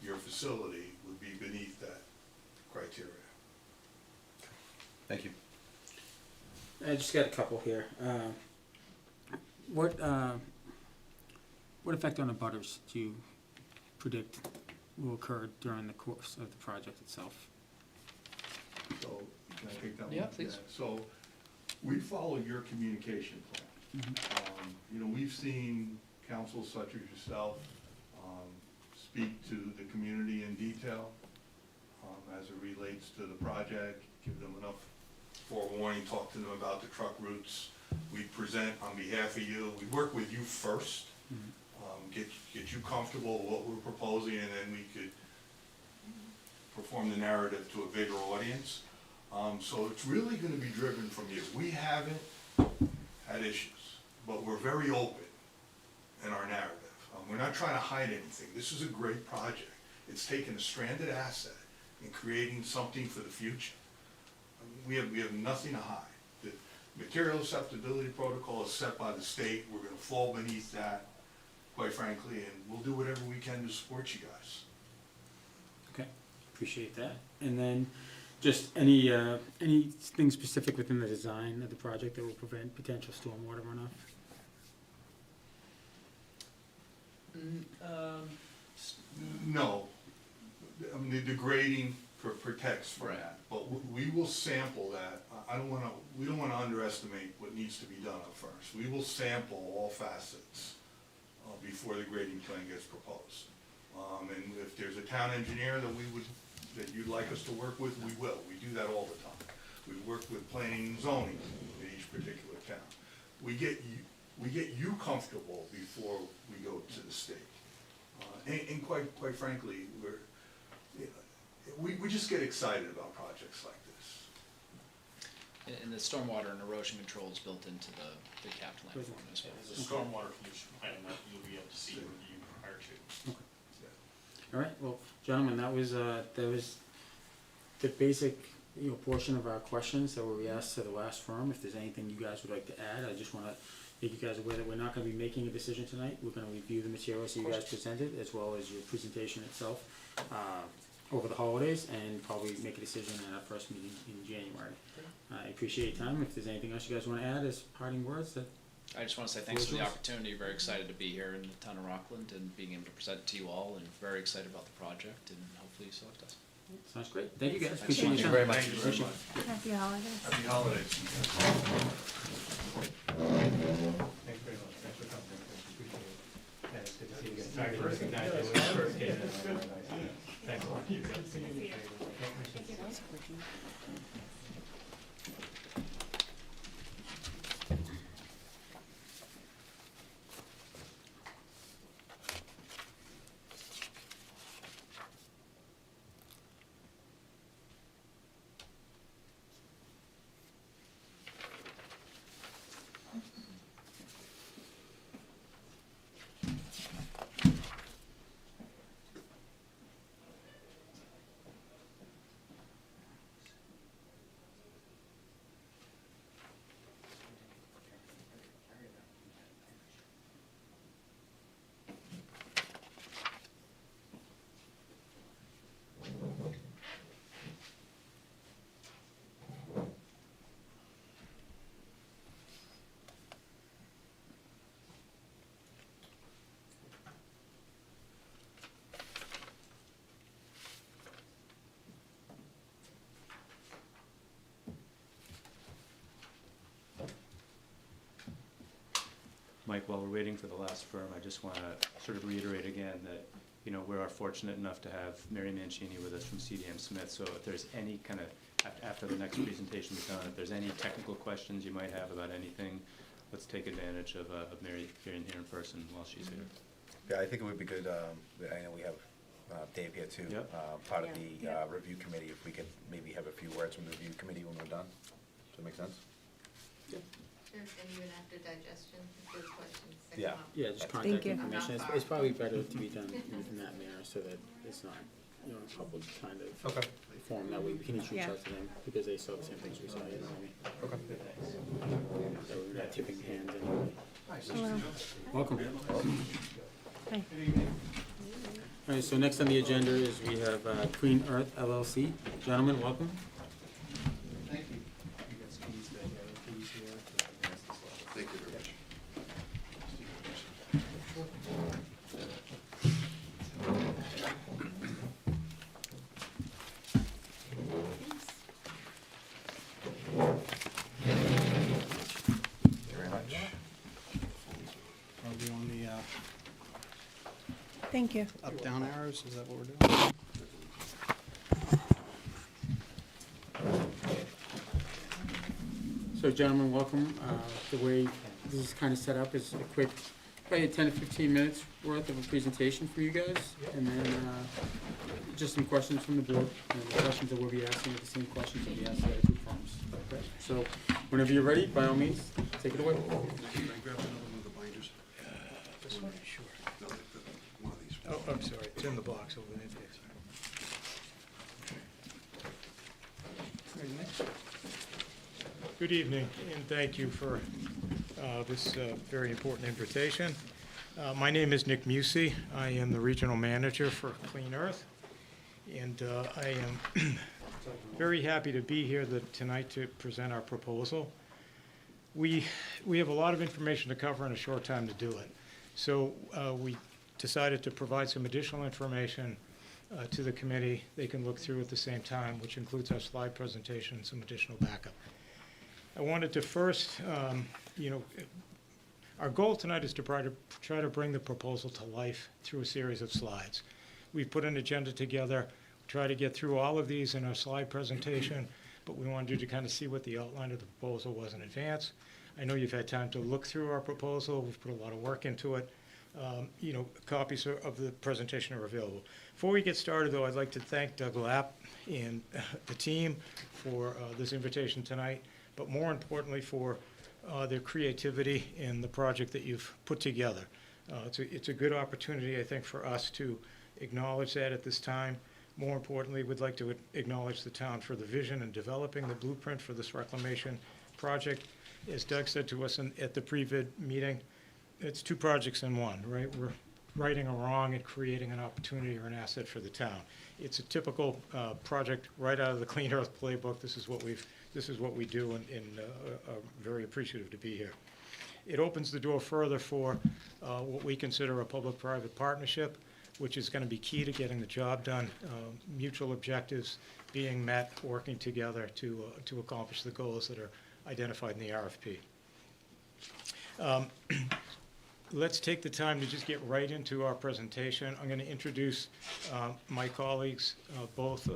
your facility would be beneath that criteria. Thank you. I just got a couple here. What effect on the butters do you predict will occur during the course of the project itself? So, can I take that one? Yeah, please. So, we follow your communication plan. We've seen councils such as yourself speak to the community in detail as it relates to the project, give them enough forewarning, talk to them about the truck routes. We present on behalf of you. We work with you first. Get you comfortable with what we're proposing, and then we could perform the narrative to a bigger audience. So it's really going to be driven from you. We haven't had issues, but we're very open in our narrative. We're not trying to hide anything. This is a great project. It's taking a stranded asset and creating something for the future. We have nothing to hide. The material acceptability protocol is set by the state. We're going to fall beneath that, quite frankly, and we'll do whatever we can to support you guys. Okay, appreciate that. And then just anything specific within the design of the project that will prevent potential stormwater runoff? No. I mean, the grading protects from that, but we will sample that. We don't wanna underestimate what needs to be done up first. We will sample all facets before the grading plan gets proposed. And if there's a town engineer that you'd like us to work with, we will. We do that all the time. We work with planning and zoning in each particular town. We get you comfortable before we go to the state. And quite frankly, we just get excited about projects like this. And the stormwater and erosion control is built into the capped landform as well. There's a stormwater pollution plan that you'll be able to see review prior to. All right, well, gentlemen, that was the basic, portion of our questions that we asked to the last firm. If there's anything you guys would like to add, I just wanna make you guys aware that we're not gonna be making a decision tonight. We're gonna review the materials you guys presented, as well as your presentation itself, over the holidays, and probably make a decision at our first meeting in January. I appreciate your time. If there's anything else you guys wanna add as parting words, that I just want to say thanks for the opportunity. Very excited to be here in the town of Rockland and being able to present it to you all, and very excited about the project, and hopefully you select us. Sounds great. Thank you guys. Thanks so Appreciate much. your Thank time. you very much. Happy holidays. Happy holidays. Thanks very much. Thanks for coming. Appreciate it. Yeah, it's good to see you again. Sorry to recognize you when you first came in. Thanks a lot. Mike, while we're waiting for the last firm, I just want to sort of reiterate again that, you know, we are fortunate enough to have Mary Mancini with us from CDM Smith. So if there's any kind of, after the next presentation is done, if there's any technical questions you might have about anything, let's take advantage of Mary being here in person while she's here. Yeah, I think it would be good, I know we have Dave here too, Yep. part of the review committee, if we could maybe have a few words from the review committee when we're done. Does that make sense? Sure, and even after digestion, if there's questions that Yeah. come up. Yeah, just Thank contact you. information. It's probably better to be done in that manner so that it's not, you know, a public kind of Okay. form. That way we can each reach Yeah. out to them because they saw the same things we saw, you know what I mean? Okay. So we're not tipping hands anyway. Hello. Welcome. Hi. All right, so next on the agenda is we have Clean Earth LLC. Gentlemen, welcome. Thank you. Thank you very much. Very much. Are we on the Thank you. up-down arrows? Is that what we're doing? So gentlemen, welcome. The way this is kind of set up is a quick, probably 10 to 15 minutes worth of a presentation for you guys. And then just some questions from the board. And the questions that we'll be asking are the same questions that we asked the other two firms. Okay? So whenever you're ready, by all means, take it away. Can I grab another one of the binders? This one? Sure. No, one of these. Oh, I'm sorry, it's in the box over there. Good evening, and thank you for this very important invitation. My name is Nick Musey. I am the Regional Manager for Clean Earth, and I am very happy to be here tonight to present our proposal. We have a lot of information to cover in a short time to do it, so we decided to provide some additional information to the committee they can look through at the same time, which includes our slide presentation and some additional backup. I wanted to first, our goal tonight is to try to bring the proposal to life through a series of slides. We've put an agenda together, try to get through all of these in our slide presentation, but we wanted you to kind of see what the outline of the proposal was in advance. I know you've had time to look through our proposal. We've put a lot of work into it. Copies of the presentation are available. Before we get started, though, I'd like to thank Doug Lapp and the team for this invitation tonight, but more importantly for their creativity in the project that you've put together. It's a good opportunity, I think, for us to acknowledge that at this time. More importantly, we'd like to acknowledge the town for the vision in developing the blueprint for this reclamation project. As Doug said to us at the pre-bid meeting, it's two projects in one, right? We're righting a wrong and creating an opportunity or an asset for the town. It's a typical project right out of the Clean Earth playbook. This is what we do, and very appreciative to be here. It opens the door further for what we consider a public-private partnership, which is going to be key to getting the job done, mutual objectives being met, working together to accomplish the goals that are identified in the RFP. Let's take the time to just get right into our presentation. I'm going to introduce my colleagues, both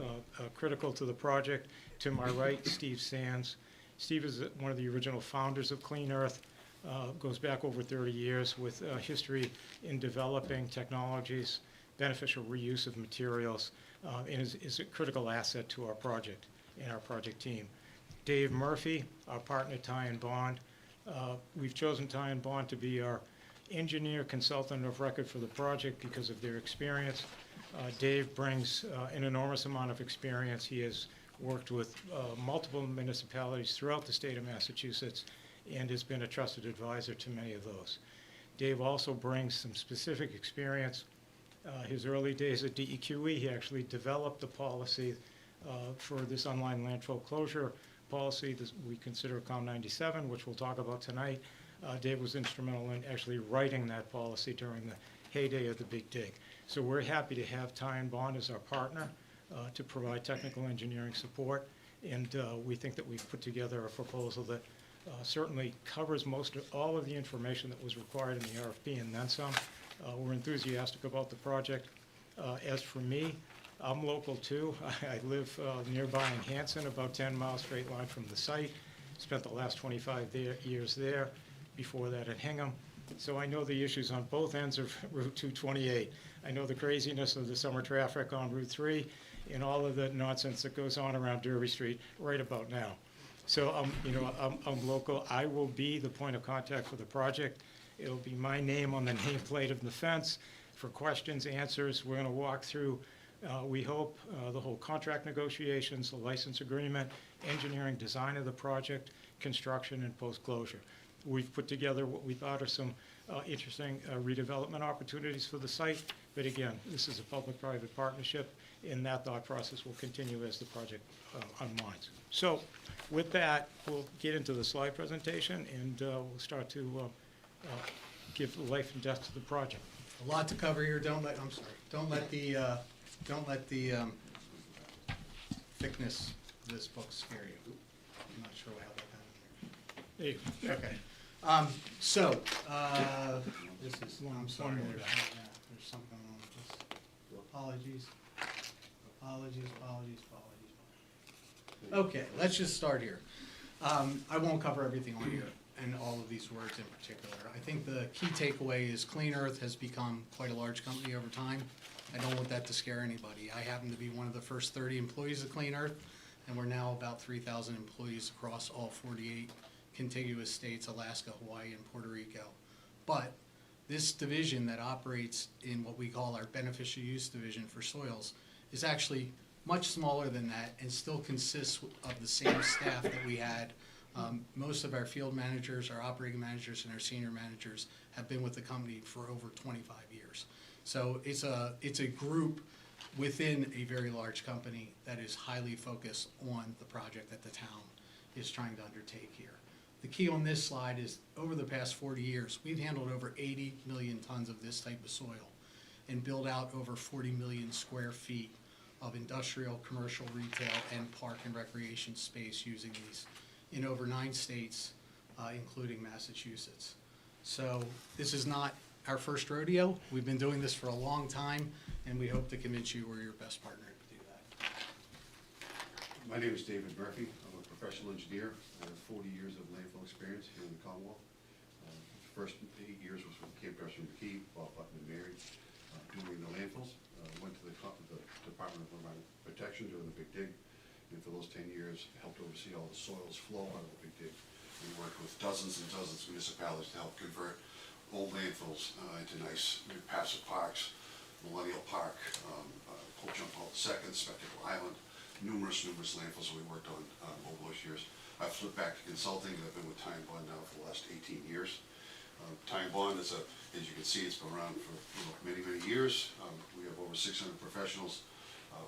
critical to the project. To my right, Steve Sands. Steve is one of the original founders of Clean Earth, goes back over 30 years with history in developing technologies, beneficial reuse of materials, and is a critical asset to our project and our project team. Dave Murphy, our partner, Ty and Bond. We've chosen Ty and Bond to be our engineer consultant of record for the project because of their experience. Dave brings an enormous amount of experience. He has worked with multiple municipalities throughout the state of Massachusetts and has been a trusted advisor to many of those. Dave also brings some specific experience. His early days at DEQE, he actually developed the policy for this online landfill closure policy that we consider COM 97, which we'll talk about tonight. Dave was instrumental in actually writing that policy during the heyday of the Big Dig. So we're happy to have Ty and Bond as our partner to provide technical engineering support, and we think that we've put together a proposal that certainly covers all of the information that was required in the RFP and then some. We're enthusiastic about the project. As for me, I'm local too. I live nearby in Hanson, about 10 miles straight line from the site. Spent the last 25 years there, before that at Hingham. So I know the issues on both ends of Route 228. I know the craziness of the summer traffic on Route 3 and all of the nonsense that goes on around Derby Street right about now. So I'm local. I will be the point of contact for the project. It'll be my name on the nameplate of the fence for questions, answers. We're going to walk through, we hope, the whole contract negotiations, the license agreement, engineering, design of the project, construction, and post-closure. We've put together what we thought are some interesting redevelopment opportunities for the site. But again, this is a public-private partnership, and that thought process will continue as the project unwinds. So with that, we'll get into the slide presentation, and we'll start to give life and death to the project. A lot to cover here. Don't let the thickness of this book scare you. I'm not sure how that happened. There you go. Okay. This is, I'm sorry, there's something going on with this. Apologies. Okay, let's just start here. I won't cover everything on here and all of these words in particular. I think the key takeaway is Clean Earth has become quite a large company over time. I don't want that to scare anybody. I happen to be one of the first 30 employees of Clean Earth, and we're now about 3,000 employees across all 48 contiguous states, Alaska, Hawaii, and Puerto Rico. But this division that operates in what we call our beneficial use division for soils is actually much smaller than that and still consists of the same staff that we had. Most of our field managers, our operating managers, and our senior managers have been with the company for over 25 years. So it's a group within a very large company that is highly focused on the project that the town is trying to undertake here. The key on this slide is over the past 40 years, we've handled over 80 million tons of this type of soil and built out over 40 million square feet of industrial, commercial, retail, and park and recreation space using these in over 9 states, including Massachusetts. So this is not our first rodeo. We've been doing this for a long time, and we hope to convince you we're your best partner to do that. My name is David Murphy. I'm a professional engineer. I have 40 years of landfill experience here in the Commonwealth. The first 8 years was with Camp Preston McKee, Bob Button and Mary, doing the landfills. Went to the Department of Environmental Protection during the Big Dig, and for those 10 years helped oversee all the soils flow out of the Big Dig. We worked with dozens and dozens of municipalities to help convert old landfills into nice new passive parks, Millennial Park, Pope John Paul II, Spectacle Island, numerous landfills we worked on over those years. I've flipped back to consulting, and I've been with Ty and Bond now for the last 18 years. Ty and Bond is as you can see, it's been around for many years. We have over 600 professionals.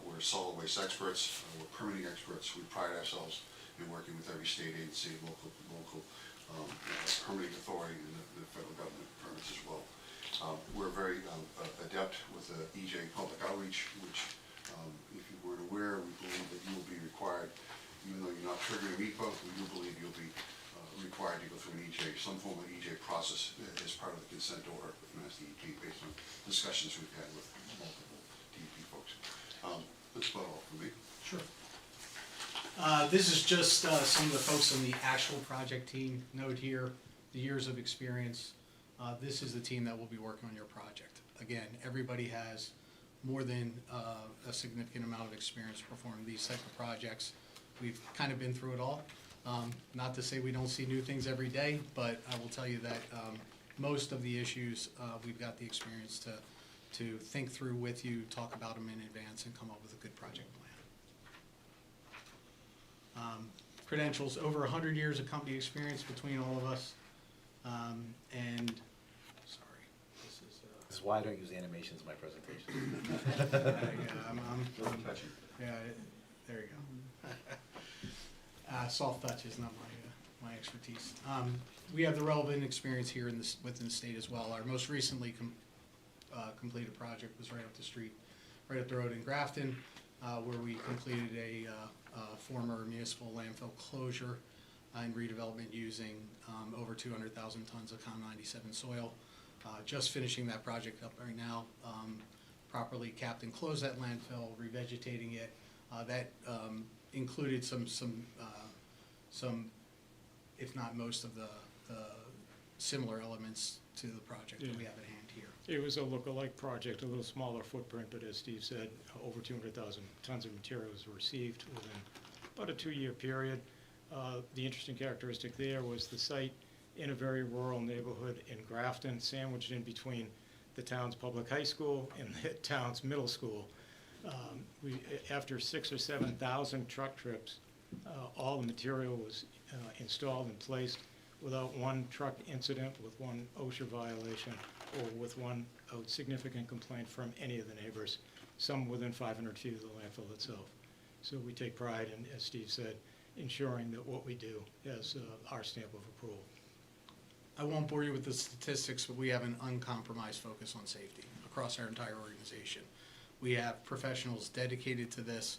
We're solid waste experts. We're permitting experts. We pride ourselves in working with every state agency, local permitting authority and the federal government permits as well. We're very adept with EJ public outreach, which, if you weren't aware, we believe that you will be required, even though you're not triggering a MEPA, we do believe you'll be required to go through an EJ, some form of EJ process as part of the consent order with Mass DEP based on discussions we've had with multiple DEP folks. That's about all for me. Sure. This is just some of the folks on the actual project team. Note here, the years of experience. This is the team that will be working on your project. Again, everybody has more than a significant amount of experience performing these type of projects. We've kind of been through it all. Not to say we don't see new things every day, but I will tell you that most of the issues, we've got the experience to think through with you, talk about them in advance, and come up with a good project plan. Credentials, over 100 years of company experience between all of us. And, sorry, this is... This is why I don't use animations in my presentation. Yeah, there you go. Soft touch is not my expertise. We have the relevant experience here within the state as well. Our most recently completed project was right up the street, right up the road in Grafton, where we completed a former municipal landfill closure and redevelopment using over 200,000 tons of COM 97 soil. Just finishing that project up right now. Properly capped and closed that landfill, revegetating it. That included some, if not most of the similar elements to the project that we have at hand here. It was a look-alike project, a little smaller footprint, but as Steve said, over 200,000 tons of materials were received within about a 2-year period. The interesting characteristic there was the site in a very rural neighborhood in Grafton, sandwiched in between the town's public high school and the town's middle school. After 6,000 or 7,000 truck trips, all the material was installed and placed without one truck incident, with one OSHA violation, or with one significant complaint from any of the neighbors, some within 500 feet of the landfill itself. So we take pride in, as Steve said, ensuring that what we do has our stamp of approval. I won't bore you with the statistics, but we have an uncompromised focus on safety across our entire organization. We have professionals dedicated to this.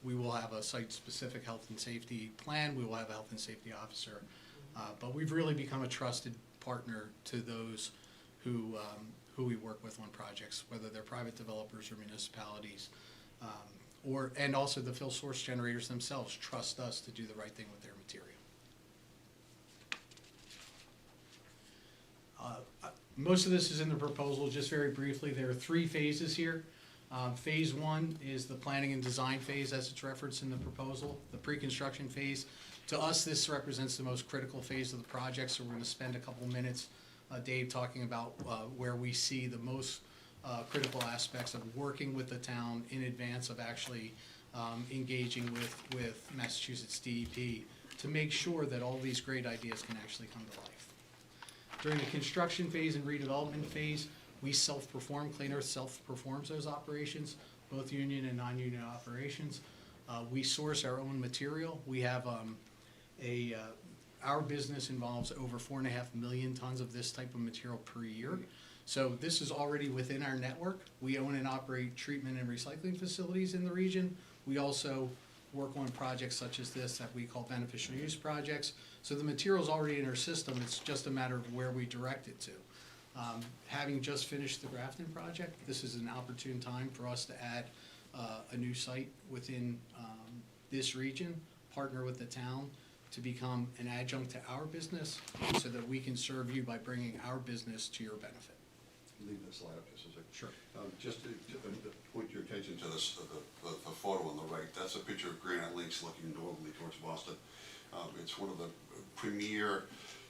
We will have a site-specific health and safety plan. We will have a health and safety officer. But we've really become a trusted partner to those who we work with on projects, whether they're private developers or municipalities, and also the fill source generators themselves trust us to do the right thing with their material. Most of this is in the proposal. Just very briefly, there are 3 phases here. Phase 1 is the planning and design phase as it's referenced in the proposal. The pre-construction phase, to us, this represents the most critical phase of the project, so we're going to spend a couple minutes, Dave, talking about where we see the most critical aspects of working with the town in advance of actually engaging with Massachusetts DEP to make sure that all these great ideas can actually come to life. During the construction phase and redevelopment phase, we self-perform, Clean Earth self-performs those operations, both union and non-union operations. We source our own material. We have our business involves over 4.5 million tons of this type of material per year. So this is already within our network. We own and operate treatment and recycling facilities in the region. We also work on projects such as this that we call beneficial use projects. So the material's already in our system. It's just a matter of where we direct it to. Having just finished the Grafton project, this is an opportune time for us to add a new site within this region, partner with the town to become an adjunct to our business so that we can serve you by bringing our business to your benefit. Leave that slide up just a second. Sure. Just to point your attention to this, the photo on the right, that's a picture of Granite Links looking northerly towards Boston. It's one of the premier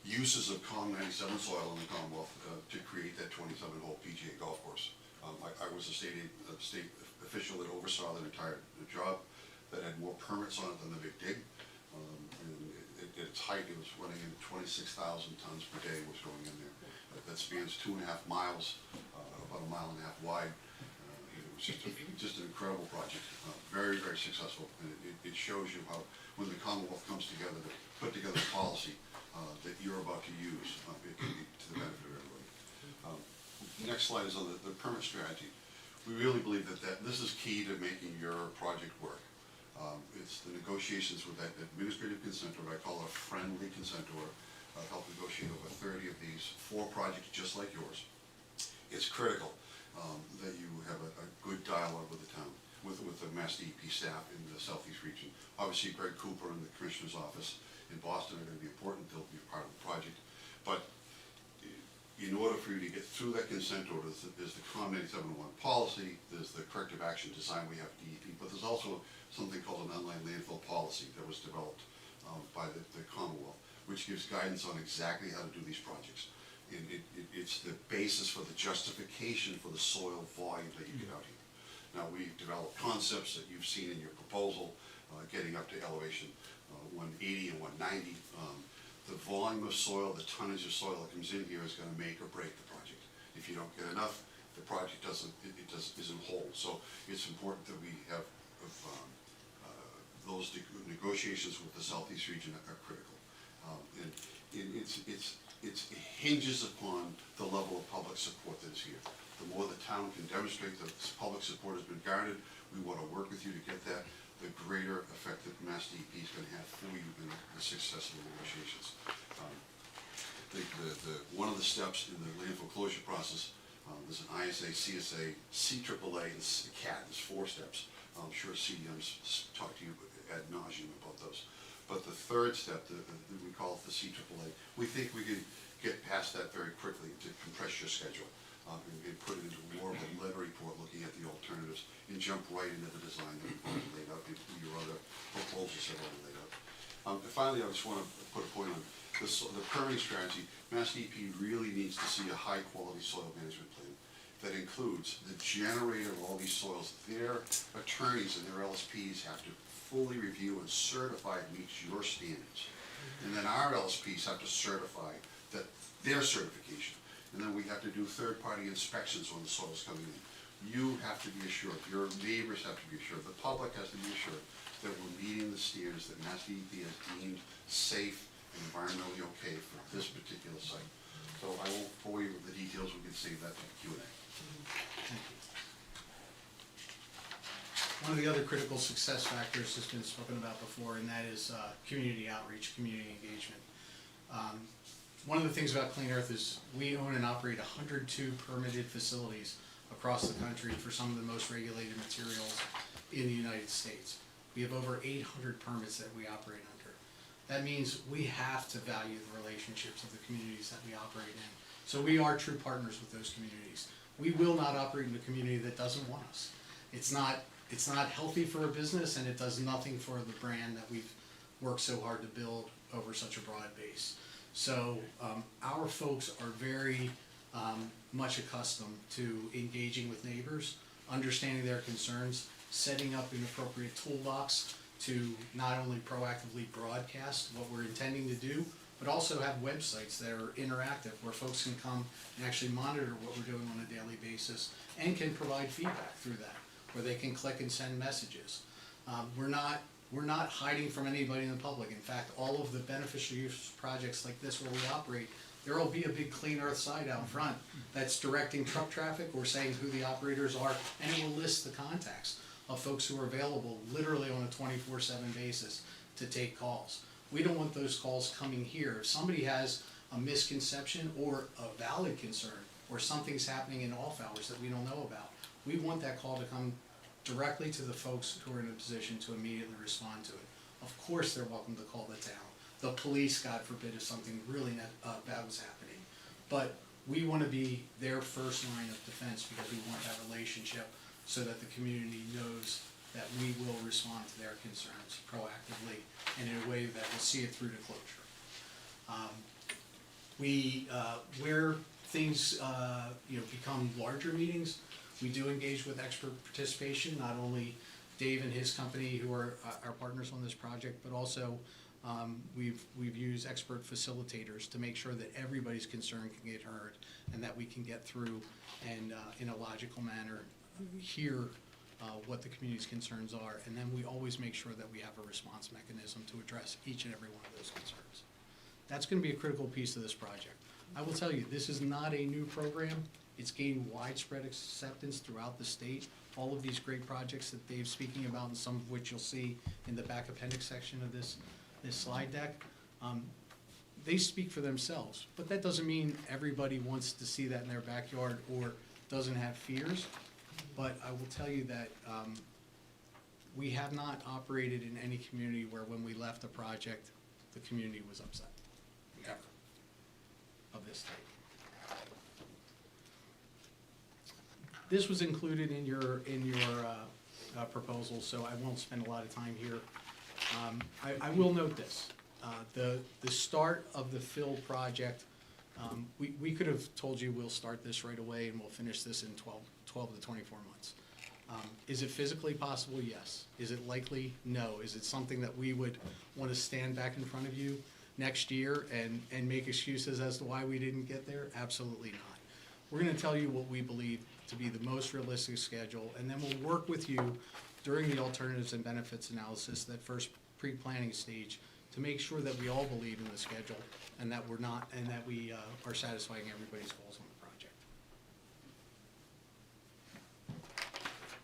uses of COM 97 soil in the Commonwealth to create that 27-hole PGA golf course. I was a state official that oversaw that entire job that had more permits on it than the Big Dig. And at its height, it was running in 26,000 tons per day was going in there. That spans 2.5 miles, about 1.5 miles wide. It was just an incredible project, very, very successful. And it shows you how when the Commonwealth comes together to put together a policy that you're next slide is on the permit strategy. We really believe that this is key to making your project work. It's the negotiations with that administrative consent order, I call it a friendly consent order, help negotiate over 30 of these for projects just like yours. It's critical that you have a good dialogue with the town, with the Mass DEP staff in the Southeast region. Obviously, Greg Cooper and the Commissioner's Office in Boston are going to be important. They'll be a part of the project. But in order for you to get through that consent order, there's the COM 8701 policy, there's the corrective action design we have DEP, but there's also something called an unlined landfill policy that was developed by the Commonwealth, which gives guidance on exactly how to do these projects. And it's the basis for the justification for the soil volume that you get out here. Now, we've developed concepts that you've seen in your proposal, getting up to elevation 180 and 190. The volume of soil, the tonnage of soil that comes in here is going to make or break the project. If you don't get enough, the project isn't whole. So it's important that we have those negotiations with the Southeast region are critical. And it hinges upon the level of public support that is here. The more the town can demonstrate that public support has been garnered, we want to work with you to get that, the greater effect that Mass DEP is going to have for you in the successful negotiations. One of the steps in the landfill closure process, there's an ISA, CSA, CAAA, and CAT. There's 4 steps. I'm sure CDM's talked to you ad nauseum about those. But the third step, we call it the CAAA, we think we can get past that very quickly to compress your schedule and put it into more of a lead report looking at the alternatives and jump right into the design that we've already laid out, and your other proposals have already laid out. And finally, I just want to put a point on this, the permitting strategy. Mass DEP really needs to see a high-quality soil management plan that includes the generator of all these soils. Their attorneys and their LSPs have to fully review and certify it meets your standards. And then our LSPs have to certify that their certification. And then we have to do third-party inspections when the soil is coming in. You have to be assured, your neighbors have to be assured, the public has to be assured that we're meeting the standards that Mass DEP has deemed safe and environmentally okay for this particular site. So I won't bore you with the details, we can save that for Q&A. Thank you. One of the other critical success factors has been spoken about before, and that is community outreach, community engagement. One of the things about Clean Earth is we own and operate 102 permitted facilities across the country for some of the most regulated materials in the United States. We have over 800 permits that we operate under. That means we have to value the relationships of the communities that we operate in. So we are true partners with those communities. We will not operate in a community that doesn't want us. It's not healthy for a business, and it does nothing for the brand that we've worked so hard to build over such a broad base. So our folks are very much accustomed to engaging with neighbors, understanding their concerns, setting up an appropriate toolbox to not only proactively broadcast what we're intending to do, but also have websites that are interactive where folks can come and actually monitor what we're doing on a daily basis and can provide feedback through that, where they can click and send messages. We're not hiding from anybody in the public. In fact, all of the beneficial use projects like this where we operate, there will be a big Clean Earth site out front that's directing truck traffic or saying who the operators are, and it will list the contacts of folks who are available literally on a 24/7 basis to take calls. We don't want those calls coming here. If somebody has a misconception or a valid concern or something's happening in off hours that we don't know about, we want that call to come directly to the folks who are in a position to immediately respond to it. Of course, they're welcome to call the town, the police, God forbid, if something really bad was happening. But we want to be their first line of defense because we want that relationship so that the community knows that we will respond to their concerns proactively and in a way that will see it through to closure. Where things become larger meetings, we do engage with expert participation, not only Dave and his company, who are our partners on this project, but also we've used expert facilitators to make sure that everybody's concern can get heard and that we can get through and in a logical manner hear what the community's concerns are, and then we always make sure that we have a response mechanism to address each and every one of those concerns. That's going to be a critical piece of this project. I will tell you, this is not a new program. It's gained widespread acceptance throughout the state. All of these great projects that Dave's speaking about, and some of which you'll see in the back appendix section of this slide deck, they speak for themselves. But that doesn't mean everybody wants to see that in their backyard or doesn't have fears. But I will tell you that we have not operated in any community where when we left a project, the community was upset, ever, of this type. This was included in your proposal, so I won't spend a lot of time here. I will note this. The start of the fill project, we could have told you we'll start this right away and we'll finish this in 12 to 24 months. Is it physically possible? Yes. Is it likely? No. Is it something that we would want to stand back in front of you next year and make excuses as to why we didn't get there? Absolutely not. We're going to tell you what we believe to be the most realistic schedule, and then we'll work with you during the alternatives and benefits analysis, that first pre-planning stage, to make sure that we all believe in the schedule and that we are satisfying everybody's goals on the project.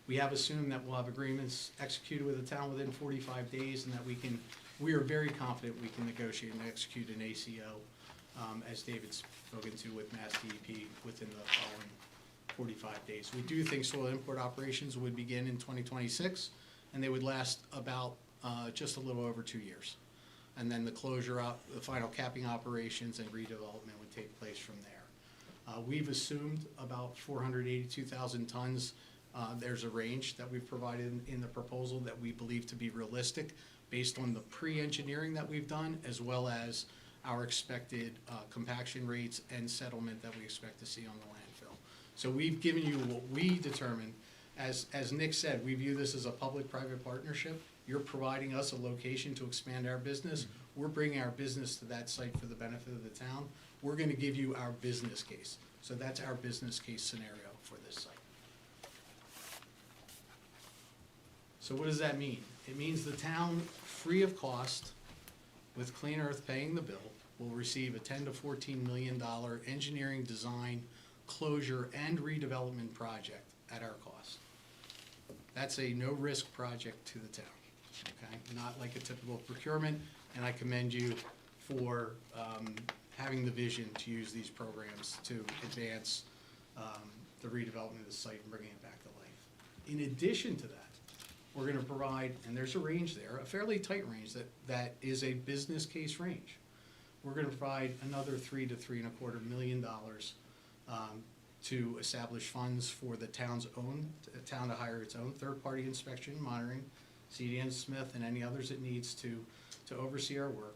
We have assumed that we'll have agreements executed with the town within 45 days, and that we are very confident we can negotiate and execute an ACO, as David's spoken to with Mass DEP, within the following 45 days. We do think soil import operations would begin in 2026, and they would last about just a little over 2 years. And then the final capping operations and redevelopment would take place from there. We've assumed about 482,000 tons. There's a range that we've provided in the proposal that we believe to be realistic based on the pre-engineering that we've done, as well as our expected compaction rates and settlement that we expect to see on the landfill. So we've given you what we determine. As Nick said, we view this as a public-private partnership. You're providing us a location to expand our business. We're bringing our business to that site for the benefit of the town. We're going to give you our business case. So that's our business case scenario for this site. So what does that mean? It means the town, free of cost, with Clean Earth paying the bill, will receive a $10 to $14 million engineering, design, closure, and redevelopment project at our cost. That's a no-risk project to the town, okay? Not like a typical procurement, and I commend you for having the vision to use these programs to advance the redevelopment of the site and bringing it back to life. In addition to that, we're going to provide, and there's a range there, a fairly tight range that is a business case range. We're going to provide another $3 to $3.25 million to establish funds for the town to hire its own third-party inspection, monitoring, CDN Smith, and any others it needs to oversee our work,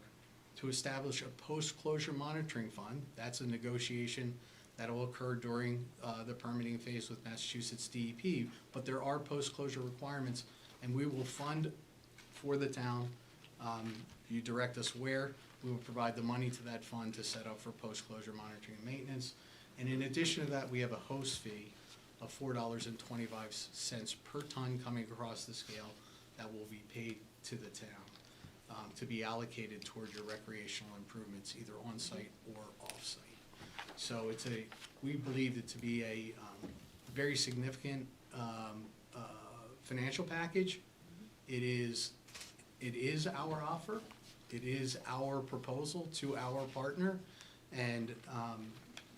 to establish a post-closure monitoring fund. That's a negotiation that will occur during the permitting phase with Massachusetts DEP, but there are post-closure requirements, and we will fund for the town. You direct us where, we will provide the money to that fund to set up for post-closure monitoring and maintenance. And in addition to that, we have a host fee of $4.25 per ton coming across the scale that will be paid to the town to be allocated toward your recreational improvements, either on-site or off-site. So we believe it to be a very significant financial package. It is our offer. It is our proposal to our partner, and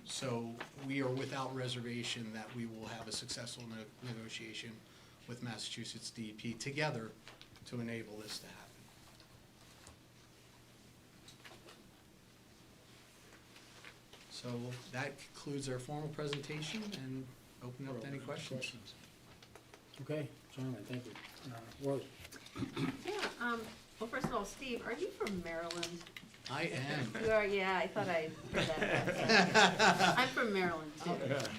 so we are without reservation that we will have a successful negotiation with Massachusetts DEP together to enable this to happen. So that concludes our formal presentation, and open up to any questions. Okay, gentlemen, thank you. Rose? Yeah, well, first of all, Steve, are you from Maryland? I am. You are, yeah, I thought I heard that. I'm from Maryland too.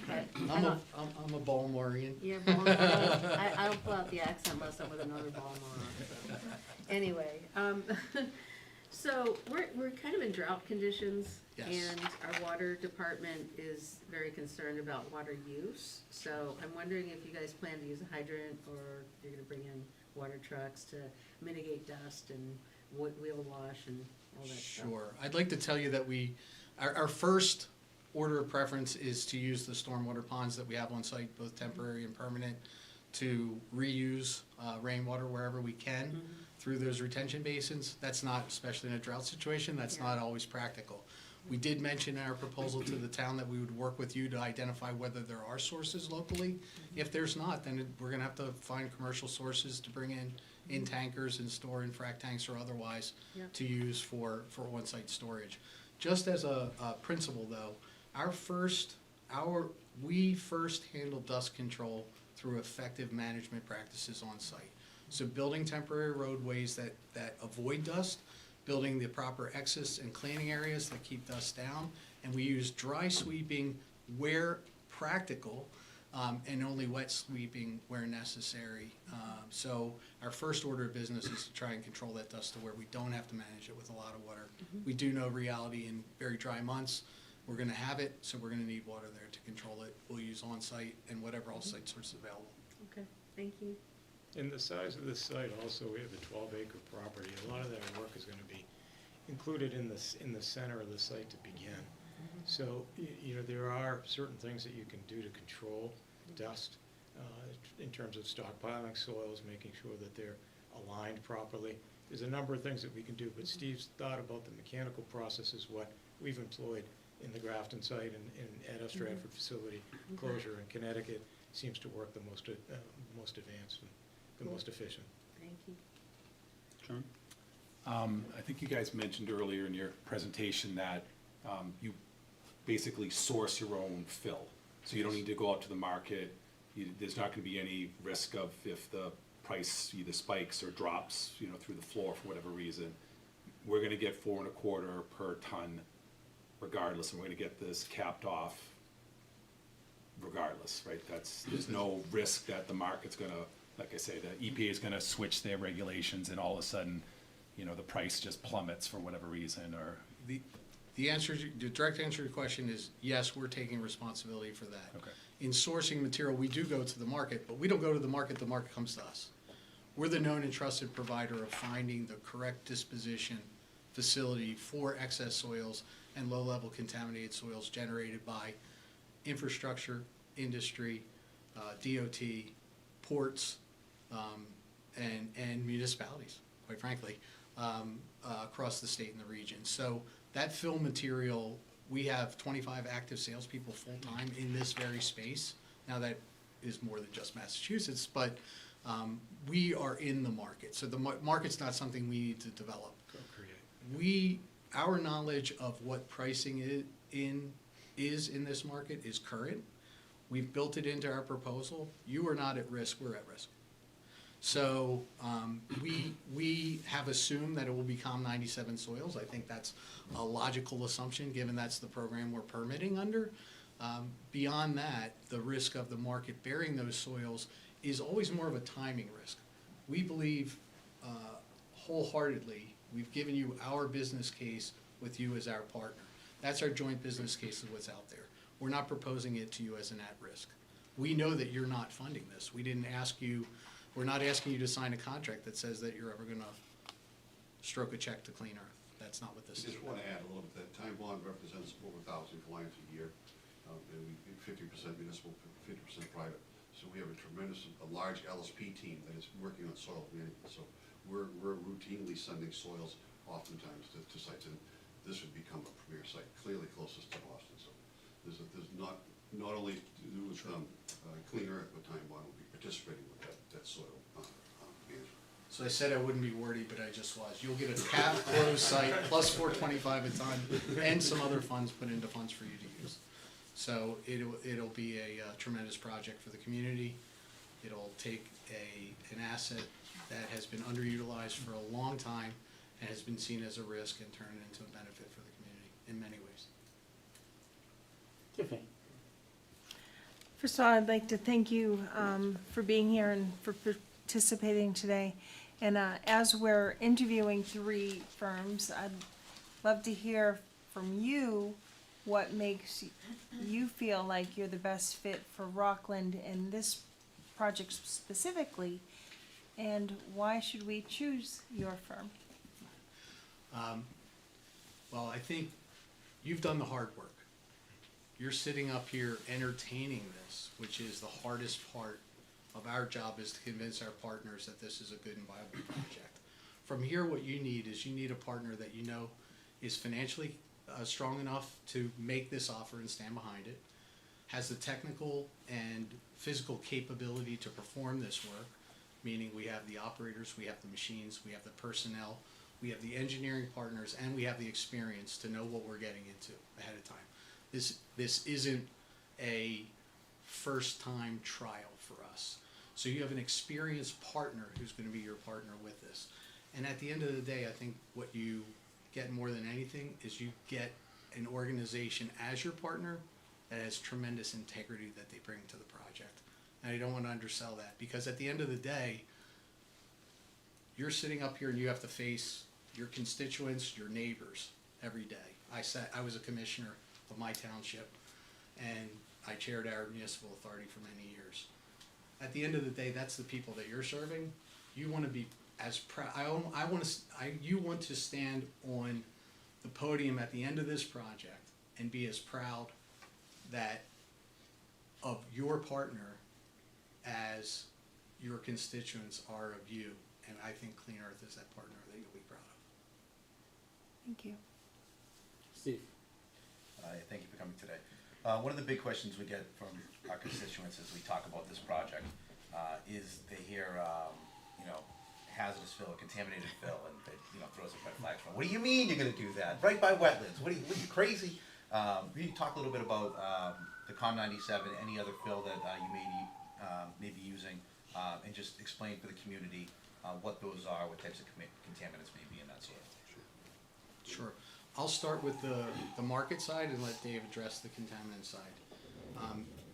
but I'm a Baltimorean. You're Baltimore. I don't pull out the accent unless I'm with another Baltimore. Anyway, so we're kind of in drought conditions. Yes. And our water department is very concerned about water use. So I'm wondering if you guys plan to use a hydrant, or you're gonna bring in water trucks to mitigate dust and wheel wash and all that stuff. Sure. I'd like to tell you that our first order of preference is to use the stormwater ponds that we have on site, both temporary and permanent, to reuse rainwater wherever we can through those retention basins. That's not, especially in a drought situation, that's not always practical. We did mention in our proposal to the town that we would work with you to identify whether there are sources locally. If there's not, then we're gonna have to find commercial sources to bring in tankers and store in frac tanks or otherwise to use for on-site storage. Just as a principle though, we first handle dust control through effective management practices on site. So building temporary roadways that avoid dust, building the proper exits and cleaning areas that keep dust down, and we use dry sweeping where practical, and only wet sweeping where necessary. So our first order of business is to try and control that dust to where we don't have to manage it with a lot of water. We do know reality in very dry months, we're gonna have it, so we're gonna need water there to control it. We'll use on-site and whatever off-site source is available. Okay, thank you. In the size of this site, also, we have a 12-acre property. A lot of that work is going to be included in the center of the site to begin. So, you know, there are certain things that you can do to control dust in terms of stockpiling soils, making sure that they're aligned properly. There's a number of things that we can do, but Steve's thought about the mechanical process is what we've employed in the Grafton site and at our Stratford facility. Closure in Connecticut seems to work the most advanced and the most efficient. Thank you. John? I think you guys mentioned earlier in your presentation that you basically source your own fill. So you don't need to go out to the market. There's not going to be any risk of if the price either spikes or drops, you know, through the floor for whatever reason. We're going to get 4 1/4 per ton regardless, and we're going to get this capped off regardless, right? There's no risk that the market's going to, like I say, the EPA is going to switch their regulations and all of a sudden, you know, the price just plummets for whatever reason, or. The direct answer to your question is yes, we're taking responsibility for that. Okay. In sourcing material, we do go to the market, but we don't go to the market comes to us. We're the known and trusted provider of finding the correct disposition facility for excess soils and low-level contaminated soils generated by infrastructure, industry, DOT, ports, and municipalities, quite frankly, across the state and the region. So that fill material, we have 25 active salespeople full-time in this very space. Now that is more than just Massachusetts, but we are in the market. So the market's not something we need to develop. Our knowledge of what pricing is in this market is current. We've built it into our proposal. You are not at risk, we're at risk. So we have assumed that it will become 97 soils. I think that's a logical assumption, given that's the program we're permitting under. Beyond that, the risk of the market bearing those soils is always more of a timing risk. We believe wholeheartedly, we've given you our business case with you as our partner. That's our joint business case of what's out there. We're not proposing it to you as an at-risk. We know that you're not funding this. We're not asking you to sign a contract that says that you're ever gonna stroke a check to Clean Earth. That's not what this is. I just want to add a little bit, that time bond represents over 1,000 clients a year, and we 50% municipal, 50% private. So we have a large LSP team that is working on soil management. So we're routinely sending soils oftentimes to sites, and this would become a premier site, clearly closest to Boston. So there's not only to do with Clean Earth, but Time Bond will be participating with that soil management. So I said I wouldn't be wordy, but I just was. You'll get a cap closed site plus $425 a ton and some other funds put into funds for you to use. So it'll be a tremendous project for the community. It'll take an asset that has been underutilized for a long time and has been seen as a risk and turn it into a benefit for the community in many ways. Tiffany? First of all, I'd like to thank you for being here and for participating today. And as we're interviewing 3 firms, I'd love to hear from you what makes you feel like you're the best fit for Rockland and this project specifically, and why should we choose your firm? Well, I think you've done the hard work. You're sitting up here entertaining this, which is the hardest part of our job, is to convince our partners that this is a good and viable project. From here, what you need is you need a partner that you know is financially strong enough to make this offer and stand behind it, has the technical and physical capability to perform this work, meaning we have the operators, we have the machines, we have the personnel, we have the engineering partners, and we have the experience to know what we're getting into ahead of time. This isn't a first-time trial for us. So you have an experienced partner who's going to be your partner with this. And at the end of the day, I think what you get more than anything is you get an organization as your partner that has tremendous integrity that they bring to the project. And I don't want to undersell that, because at the end of the day, you're sitting up here and you have to face your constituents, your neighbors every day. I was a commissioner of my township, and I chaired our municipal authority for many years. At the end of the day, that's the people that you're serving. You want to be as proud. You want to stand on the podium at the end of this project and be as proud of your partner as your constituents are of you. And I think Clean Earth is that partner that you'll be proud of. Thank you. Steve? Thank you for coming today. One of the big questions we get from our constituents as we talk about this project is they hear, hazardous fill, contaminated fill, and it throws up red flags. What do you mean you're going to do that? Right by wetlands? What are you crazy? Can you talk a little bit about the COM97, any other fill that you may be using, and just explain for the community what those are, what types of contaminants may be in that soil? Sure. I'll start with the market side and let Dave address the contaminant side.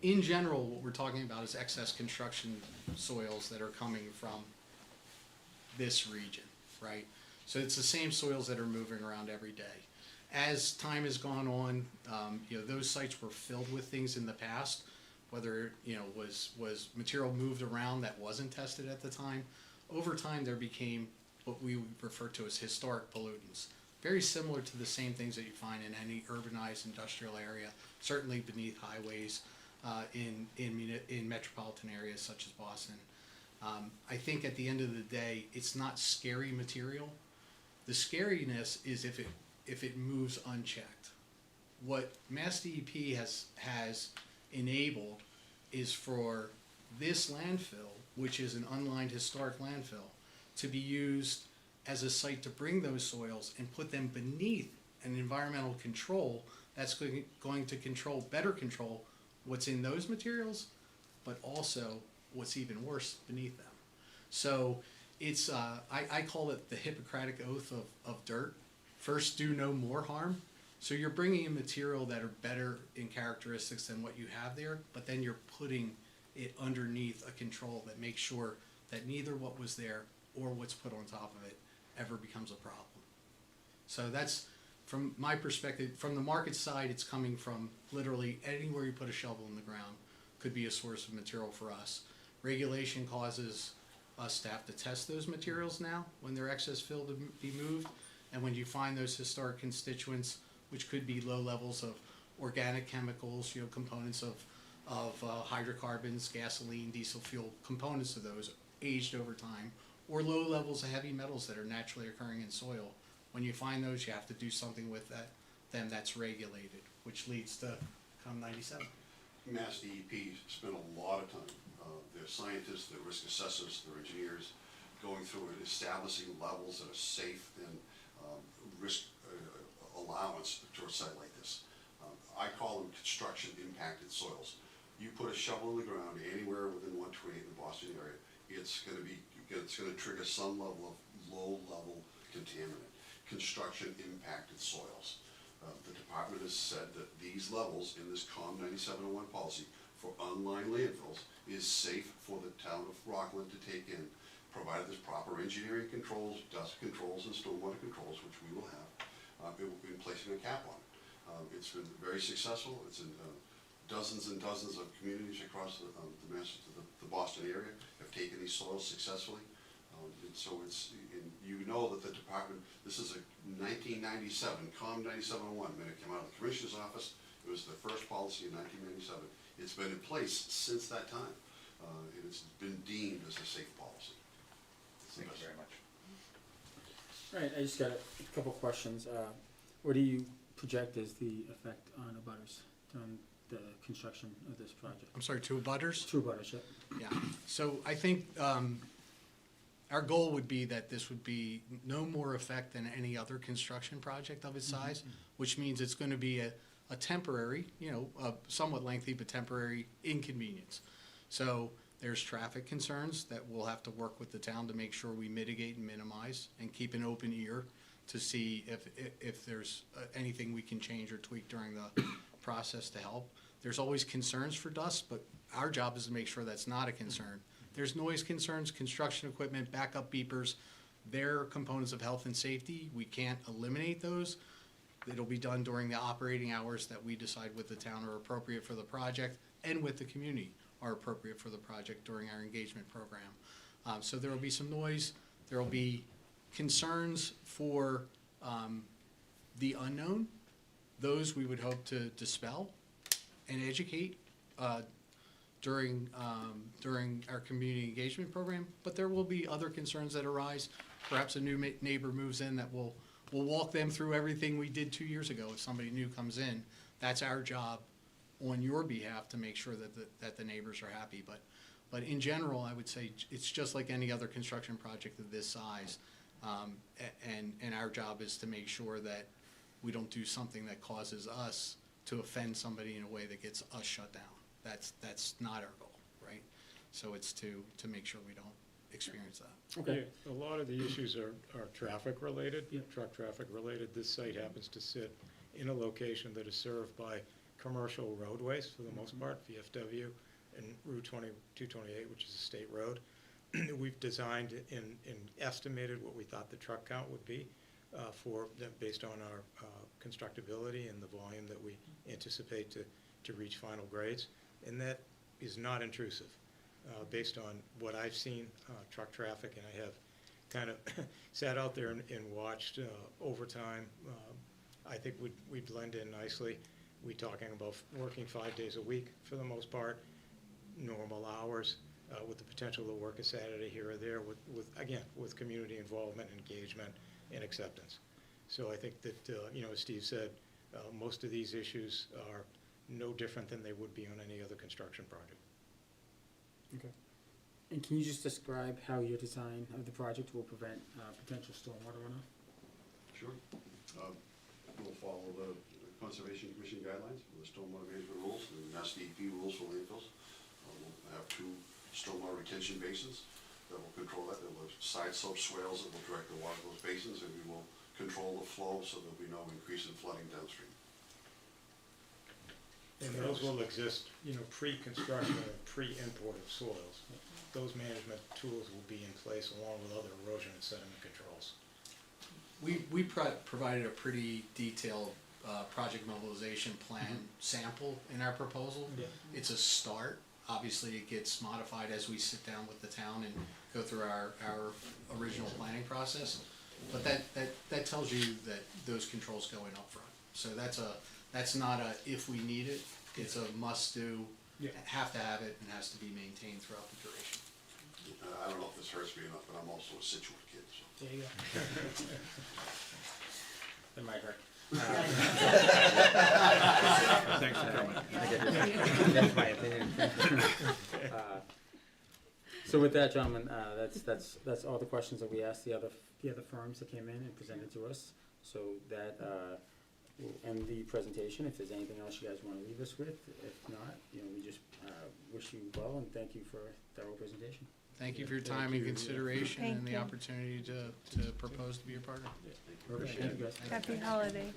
In general, what we're talking about is excess construction soils that are coming from this region, right? So it's the same soils that are moving around every day. As time has gone on, those sites were filled with things in the past, whether was material moved around that wasn't tested at the time. Over time, there became what we refer to as historic pollutants, very similar to the same things that you find in any urbanized industrial area, certainly beneath highways in metropolitan areas such as Boston. I think at the end of the day, it's not scary material. The scariness is if it moves unchecked. What Mass DEP has enabled is for this landfill, which is an unlined historic landfill, to be used as a site to bring those soils and put them beneath an environmental control that's going to better control what's in those materials, but also what's even worse beneath them. So it's, I call it the Hippocratic oath of dirt. First, do no more harm. So you're bringing in material that are better in characteristics than what you have there, but then you're putting it underneath a control that makes sure that neither what was there or what's put on top of it ever becomes a problem. So that's, from my perspective, from the market side, it's coming from literally anywhere you put a shovel in the ground could be a source of material for us. Regulation causes us to have to test those materials now when they're excess fill to be moved, and when you find those historic constituents, which could be low levels of organic chemicals, components of hydrocarbons, gasoline, diesel fuel, components of those aged over time, or low levels of heavy metals that are naturally occurring in soil. When you find those, you have to do something with them that's regulated, which leads to COM97. Mass DEP spent a lot of time, their scientists, their risk assessors, their engineers, going through and establishing levels that are safe and risk allowance to a site like this. I call them construction impacted soils. You put a shovel in the ground anywhere within 128 in the Boston area, it's going to trigger some level of low-level contaminant. Construction impacted soils. The department has said that these levels in this COM9701 policy for unlined landfills is safe for the town of Rockland to take in, provided there's proper engineering controls, dust controls, and stormwater controls, which we will have, in placing a cap on it. It's been very successful. It's in dozens and dozens of communities across the Boston area have taken these soils successfully. And so you know that the department, this is a 1997, COM 9701, when it came out of the commissioner's office, It was the first policy in 1997. It's been in place since that time, and it's been deemed as a safe policy. Thank you very much. All right, I just got a couple questions. What do you project as the effect on abutters during the construction of this project? I'm sorry, to abutters? True abutters, yep. Yeah, so I think our goal would be that this would be no more effect than any other construction project of its size, which means it's going to be a temporary, a somewhat lengthy but temporary inconvenience. So there's traffic concerns that we'll have to work with the town to make sure we mitigate and minimize and keep an open ear to see if there's anything we can change or tweak during the process to help. There's always concerns for dust, but our job is to make sure that's not a concern. There's noise concerns, construction equipment, backup beepers. They're components of health and safety. We can't eliminate those. It'll be done during the operating hours that we decide with the town are appropriate for the project and with the community are appropriate for the project during our engagement program. So there will be some noise. There will be concerns for the unknown. Those we would hope to dispel and educate during our community engagement program. But there will be other concerns that arise. Perhaps a new neighbor moves in that we'll walk them through everything we did 2 years ago. If somebody new comes in, that's our job on your behalf to make sure that the neighbors are happy. But in general, I would say it's just like any other construction project of this size. And our job is to make sure that we don't do something that causes us to offend somebody in a way that gets us shut down. That's not our goal, right? So it's to make sure we don't experience that. Okay. Yeah, a lot of the issues are traffic related, truck traffic related. This site happens to sit in a location that is served by commercial roadways for the most part, VFW and Route 228, which is a state road. We've designed and estimated what we thought the truck count would be based on our constructability and the volume that we anticipate to reach final grades. And that is not intrusive. Based on what I've seen, truck traffic, and I have kind of sat out there and watched over time, I think we'd blend in nicely. We're talking about working 5 days a week for the most part, normal hours, with the potential to work a Saturday here or there with community involvement, engagement, and acceptance. So I think that, as Steve said, most of these issues are no different than they would be on any other construction project. Okay. And can you just describe how your design of the project will prevent potential stormwater runoff? Sure. We'll follow the Conservation Commission guidelines, the stormwater management rules, and Mass DEP rules for landfills. We'll have 2 stormwater retention basins that will control that. There will side slope swales that will direct the water to those basins, and we will control the flow so there'll be no increase in flooding downstream. And those will exist, pre-construction and pre-import of soils. Those management tools will be in place along with other erosion and sediment controls. We provided a pretty detailed project mobilization plan sample in our proposal. Yeah. It's a start. Obviously, it gets modified as we sit down with the town and go through our original planning process. But that tells you that those controls go in up front. So that's not a if we need it, it's a must do, have to have it, and has to be maintained throughout the duration. I don't know if this hurts me enough, but I'm also a Situate kid, so. There you go. That might hurt. Thanks for coming. That's my opinion. So with that, gentlemen, that's all the questions that we asked the other firms that came in and presented to us. So that we'll end the presentation. If there's anything else you guys want to leave us with, if not, we just wish you well and thank you for a thorough presentation. Thank you for your time and consideration and the opportunity to propose to be your partner. Perfect. Thank you guys. Happy holidays.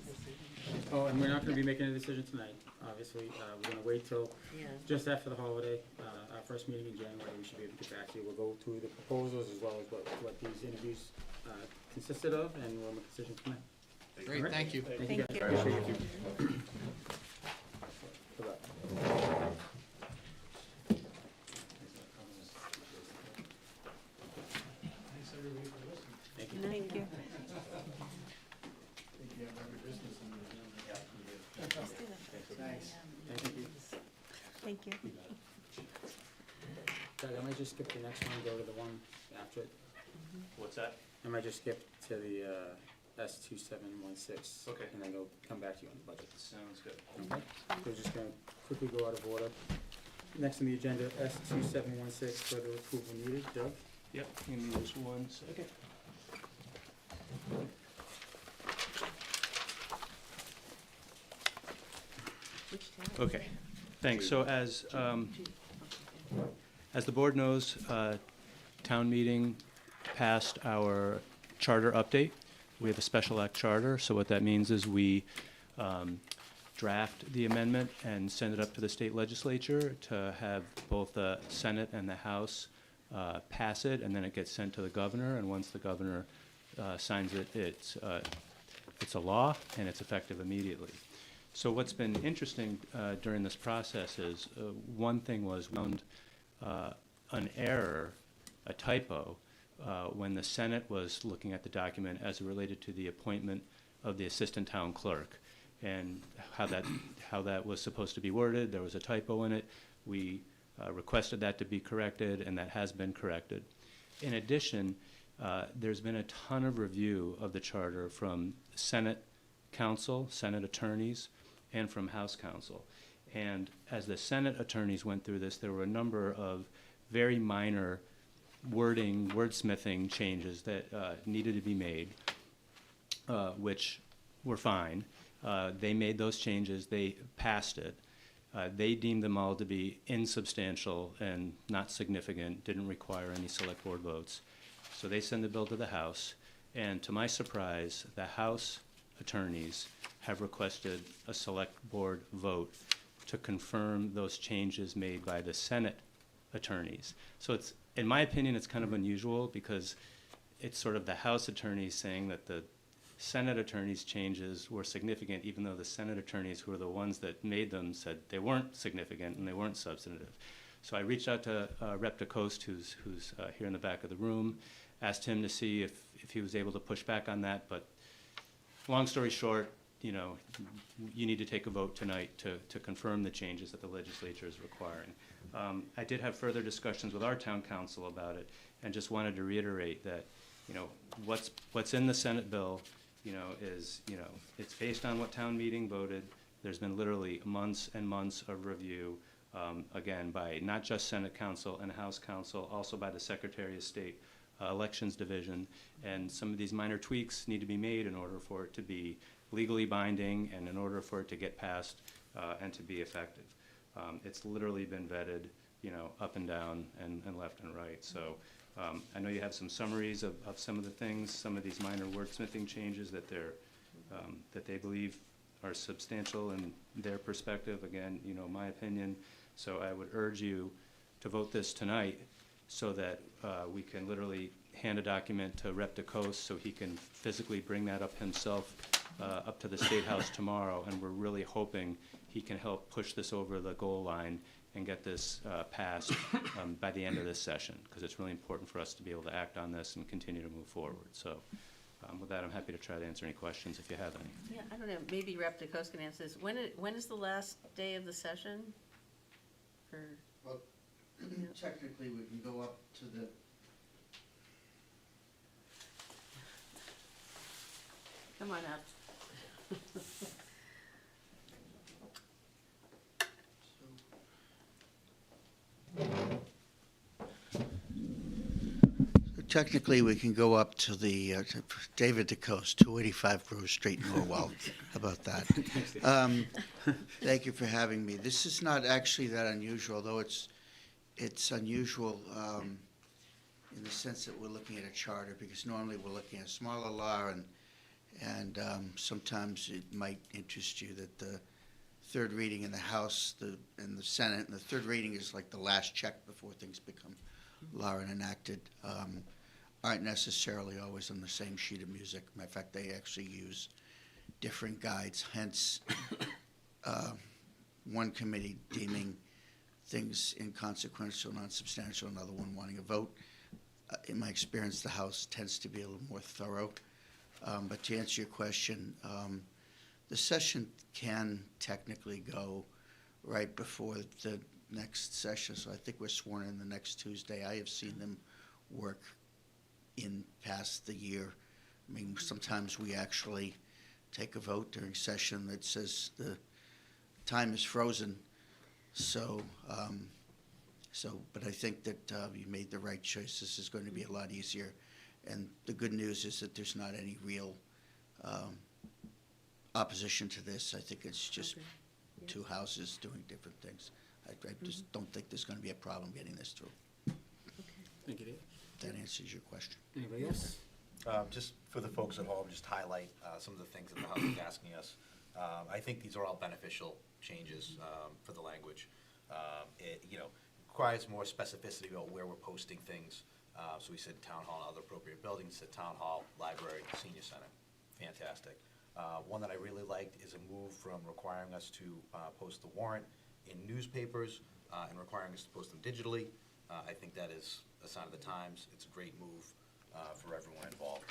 Oh, and we're not gonna be making a decision tonight, obviously. We're gonna wait till just after the holiday, our first meeting in January. We should be able to get back to you. We'll go through the proposals as well as what these interviews consisted of, and we'll make a decision tonight. Great, All right? thank you. Thank you guys. Appreciate you. Bye-bye. Thank you. Let's do that. Thanks. Thank you. Thank you. Doug, I might just skip the next one, go to the one after it. What's that? I might just skip to the S2716. Okay. And then come back to you on the budget. Sounds good. Okay? We're just gonna quickly go out of order. Next on the agenda, S2716, further approval needed. Doug? Yep, give me just 1 second. Okay, thanks. So as the board knows, town meeting passed our charter update. We have a special act charter, so what that means is we draft the amendment and send it up to the state legislature to have both the Senate and the House pass it, and then it gets sent to the governor, and once the governor signs it, it's a law, and it's effective immediately. So what's been interesting during this process is one thing was we found an error, a typo, when the Senate was looking at the document as it related to the appointment of the assistant town clerk and how that was supposed to be worded. There was a typo in it. We requested that to be corrected, and that has been corrected. In addition, there's been a ton of review of the charter from Senate counsel, Senate attorneys, and from House counsel. And as the Senate attorneys went through this, there were a number of very minor wordsmithing changes that needed to be made, which were fine. They made those changes, they passed it. They deemed them all to be insubstantial and not significant, didn't require any select board votes. So they send the bill to the House, and to my surprise, the House attorneys have requested a select board vote to confirm those changes made by the Senate attorneys. So it's, in my opinion, it's kind of unusual because it's sort of the House attorneys saying that the Senate attorneys' changes were significant, even though the Senate attorneys, who were the ones that made them, said they weren't significant and they weren't substantive. So I reached out to Rep. DeCoste, who's here in the back of the room, asked him to see if he was able to push back on that, but long story short, you know, you need to take a vote tonight to confirm the changes that the legislature is requiring. I did have further discussions with our town council about it, and just wanted to reiterate that, you know, what's in the Senate bill, you know, is, you know, it's based on what town meeting voted. There's been literally months and months of review, again, by not just Senate council and House council, also by the Secretary of State Elections Division, and some of these minor tweaks need to be made in order for it to be legally binding and in order for it to get passed and to be effective. It's literally been vetted, you know, up and down and left and right. So I know you have some summaries of some of the things, some of these minor wordsmithing changes that they believe are substantial in their perspective. Again, you know, my opinion. So I would urge you to vote this tonight so that we can literally hand a document to Rep. DeCoste so he can physically bring that up himself up to the State House tomorrow, and we're really hoping he can help push this over the goal line and get this passed by the end of this session, because it's really important for us to be able to act on this and continue to move forward. So with that, I'm happy to try to answer any questions if you have any. Yeah, I don't know, maybe Rep. DeCoste can answer this. When is the last day of the session? Well, technically, we can go up to the, Come on up. technically, we can go up to the, to David DeCoste, 285 Grove Street, Norwell. How about that? Thank you for having me. This is not actually that unusual, though it's unusual in the sense that we're looking at a charter, because normally we're looking at a smaller law, and sometimes it might interest you that the third reading in the House and the Senate, and the third reading is like the last check before things become law and enacted, aren't necessarily always on the same sheet of music. Matter of fact, they actually use different guides, hence one committee deeming things inconsequential, non-substantial, another one wanting a vote. In my experience, the House tends to be a little more thorough. But to answer your question, the the session can technically go right before the next session, so I think we're sworn in the next Tuesday. I have seen them work in past the year. I mean, sometimes we actually take a vote during session that says the time is frozen. So, but I think that you made the right choice. This is going to be a lot easier. And the good news is that there's not any real opposition to this. I think it's just two houses doing different things. I just don't think there's going to be a problem getting this through. Thank you, Dave. That answers your question. Anybody else? Just for the folks at home, just highlight some of the things that the House is asking us. I think these are all beneficial changes for the language. It, requires more specificity about where we're posting things. So we said town hall and other appropriate buildings, said town hall, library, senior center. Fantastic. One that I really liked is a move from requiring us to post the warrant in newspapers and requiring us to post them digitally. I think that is a sign of the times. It's a great move for everyone involved.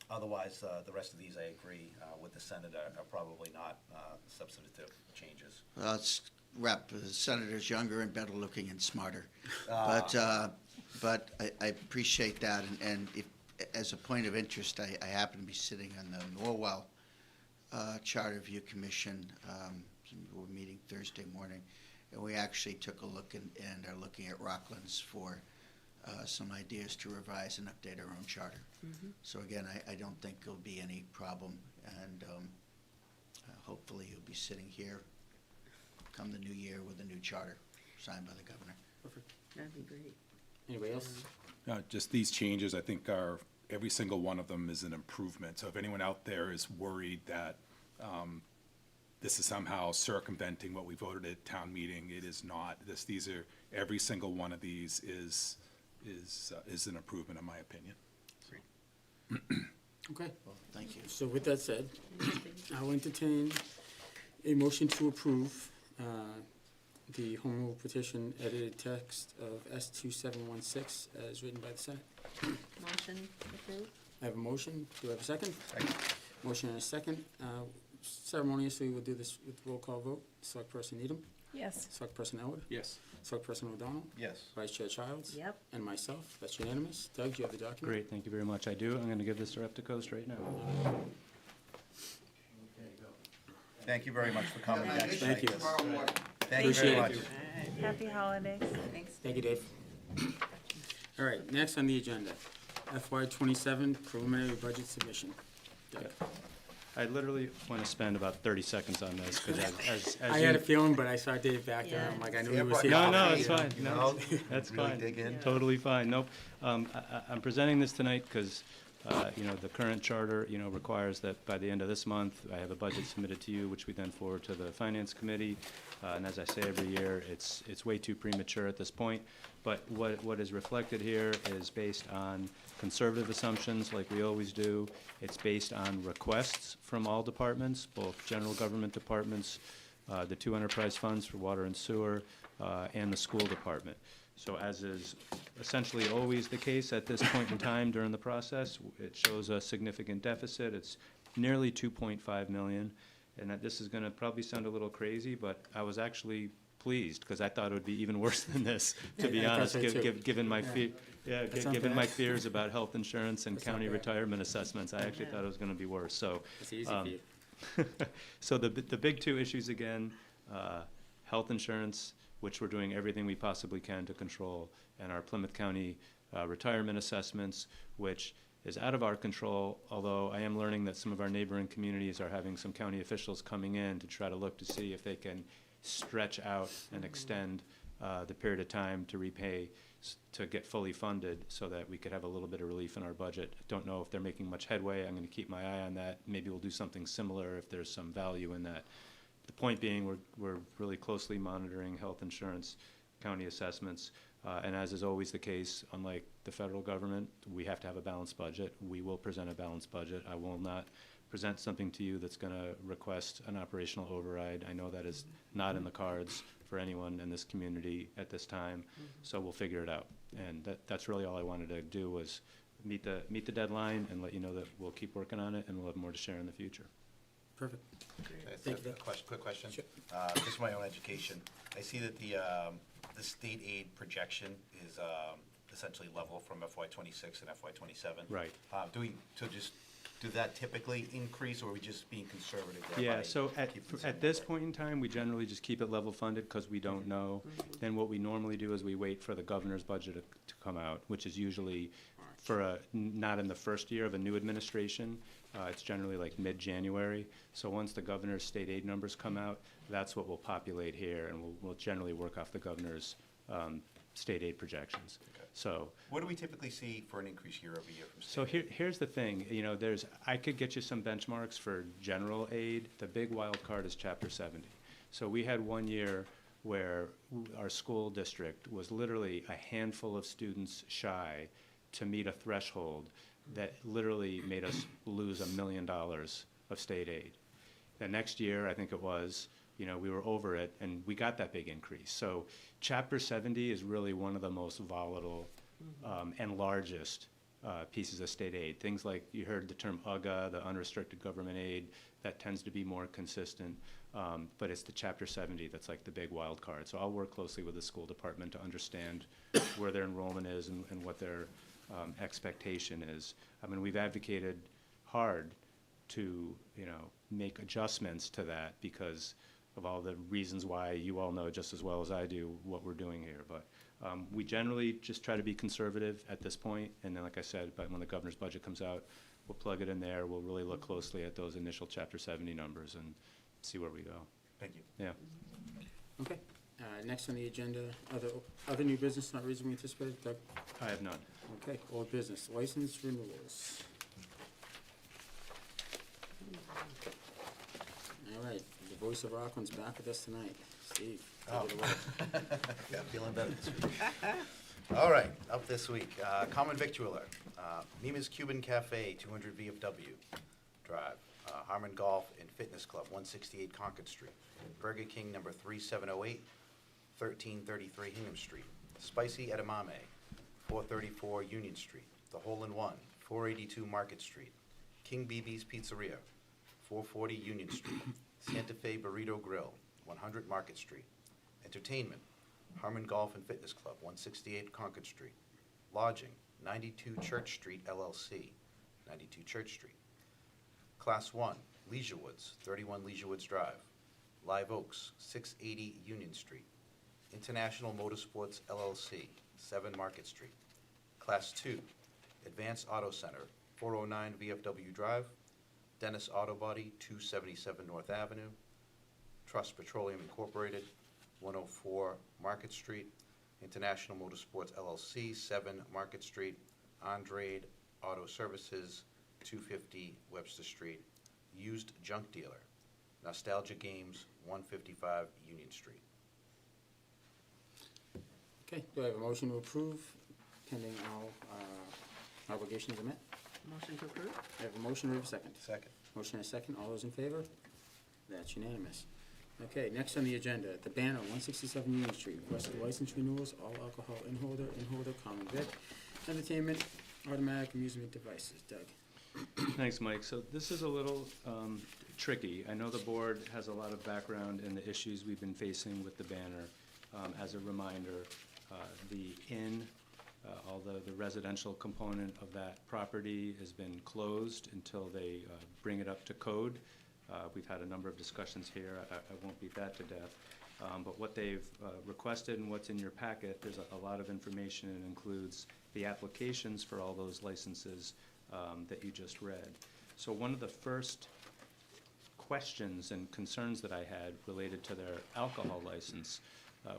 Otherwise, the rest of these I agree with the Senate are probably not substantive changes. Well, it's the senator's younger and better looking and smarter. But I appreciate that. And if, as a point of interest, I happen to be sitting on the Norwell Charter Review Commission. We're meeting Thursday morning, and we actually took a look and are looking at Rocklands for some ideas to revise and update our own charter. So again, I don't think there'll be any problem, and hopefully you'll be sitting here come the new year with a new charter signed by the governor. Perfect. That'd be great. Anybody else? Just these changes, I think, every single one of them is an improvement. So if anyone out there is worried that this is somehow circumventing what we voted at town meeting, it is not. Every single one of these is an improvement, in my opinion. Okay. Well, thank you. So with that said, I'll entertain a motion to approve the home rule petition edited text of S2716 as written by the Senate. Motion approved? I have a motion. Do I have a second? Second. Motion and a second. Ceremoniously, we'll do this with roll call vote. Select Person Needham? Yes. Select Person Elwood? Yes. Select Person O'Donnell? Yes. Vice Chair Childs? Yep. And myself. That's unanimous. Doug, do you have the document? Great, thank you very much. I do. I'm going to give this to Rep. DeCoste right now. Thank you very much for coming. Thank you. Thank you. Thank you very much. Happy holidays. Thanks. Thank you, Dave. All right, next on the agenda, FY '27 preliminary budget submission. Doug. I literally want to spend about 30 seconds on this, because as I you... had a feeling, but I saw Dave back there. I'm like, I knew he was here. No, it's fine. You No, know, that's really fine. dig in. Totally fine. Nope. I'm presenting this tonight because, the current charter, requires that by the end of this month, I have a budget submitted to you, which we then forward to the Finance Committee. And as I say every year, it's way too premature at this point. But what is reflected here is based on conservative assumptions, like we always do. It's based on requests from all departments, both general government departments, the two enterprise funds for water and sewer, and the school department. So as is essentially always the case at this point in time during the process, it shows a significant deficit. It's nearly 2.5 million. And that this is going to probably sound a little crazy, but I was actually pleased, because I thought it would be even worse than this, to be honest, given my given my fears about health insurance and county retirement assessments. I actually thought it was going to be worse. So, It's easy for you. so the big two issues again, health insurance, which we're doing everything we possibly can to control, and our Plymouth County retirement assessments, which is out of our control, although I am learning that some of our neighboring communities are having some county officials coming in to try to look to see if they can stretch out and extend the period of time to repay, to get fully funded, so that we could have a little bit of relief in our budget. Don't know if they're making much headway. I'm going to keep my eye on that. Maybe we'll do something similar if there's some value in that. The point being, we're really closely monitoring health insurance, county assessments, and as is always the case, unlike the federal government, we have to have a balanced budget. We will present a balanced budget. I will not present something to you that's going to request an operational override. I know that is not in the cards for anyone in this community at this time, so we'll figure it out. And that's really all I wanted to do, was meet the deadline and let you know that we'll keep working on it and we'll have more to share in the future. Perfect. Thank you. Quick question. Sure. Just for my own education. I see that the state aid projection is essentially level from FY '26 and FY '27. Right. Do that typically increase, or are we just being conservative there? Yeah, by so keeping the same at this rate? point in time, we generally just keep it level funded because we don't know. Then what we normally do is we wait for the governor's budget to come out, which is usually not in the first year of a new administration. It's generally like mid-January. So once the governor's state aid numbers come out, that's what we'll populate here, and we'll generally work off the governor's state aid projections. Okay. So. What do we typically see for an increase year over year from state So aid? here's the thing, I could get you some benchmarks for general aid. The big wild card is Chapter 70. So we had one year where our school district was literally a handful of students shy to meet a threshold that literally made us lose $1 million of state aid. The next year, I think it was, we were over it, and we got that big increase. So Chapter 70 is really one of the most volatile and largest pieces of state aid. Things like, you heard the term UGA, the unrestricted government aid, that tends to be more consistent, but it's the Chapter 70 that's like the big wild card. So I'll work closely with the school department to understand where their enrollment is and what their expectation is. I mean, we've advocated hard to, make adjustments to that because of all the reasons why you all know just as well as I do what we're doing here. But we generally just try to be conservative at this point, and then, like I said, but when the governor's budget comes out, we'll plug it in there. We'll really look closely at those initial Chapter 70 numbers and see where we go. Thank you. Yeah. Okay. Next on the agenda, other new business not reasonably anticipated. Doug? I have none. Okay, old business, license renewals. All right, the voice of Rockland's back with us tonight. Steve, take it away. Yeah, feeling better this week. All right, up this week, Common Victualler, Mima's Cuban Cafe, 200 VFW Drive, Harmon Golf and Fitness Club, 168 Concord Street, Burger King, number 3708, 1333 Hingham Street, Spicy Edamame, 434 Union Street, The Hole in One, 482 Market Street, King BB's Pizzeria, 440 Union Street, Santa Fe Burrito Grill, 100 Market Street, Entertainment, Harmon Golf and Fitness Club, 168 Concord Street, Lodging, 92 Church Street LLC, 92 Church Street, Class 1, Leisure Woods, 31 Leisure Woods Drive, Live Oaks, 680 Union Street, International Motorsports LLC, 7 Market Street, Class 2, Advanced Auto Center, 409 VFW Drive, Dennis Auto Body, 277 North Avenue, Trust Petroleum Incorporated, 104 Market Street, International Motorsports LLC, 7 Market Street, Andrade Auto Services, 250 Webster Street, Used Junk Dealer, Nostalgia Games, 155 Union Street. Okay, do I have a motion to approve pending all obligations are met? Motion to approve? I have a motion, do I have a second? Second. Motion and a second, all those in favor? That's unanimous. Okay, next on the agenda, the Banner, 167 Union Street, requested license renewals, all alcohol inholder, common vic, entertainment, automatic amusement devices. Doug? Thanks, Mike. So this is a little tricky. I know the board has a lot of background in the issues we've been facing with the Banner. As a reminder, the inn, although the residential component of that property has been closed until they bring it up to code. We've had a number of discussions here. I won't beat that to death. But what they've requested and what's in your packet, there's a lot of information. It includes the applications for all those licenses that you just read. So one of the first questions and concerns that I had related to their alcohol license,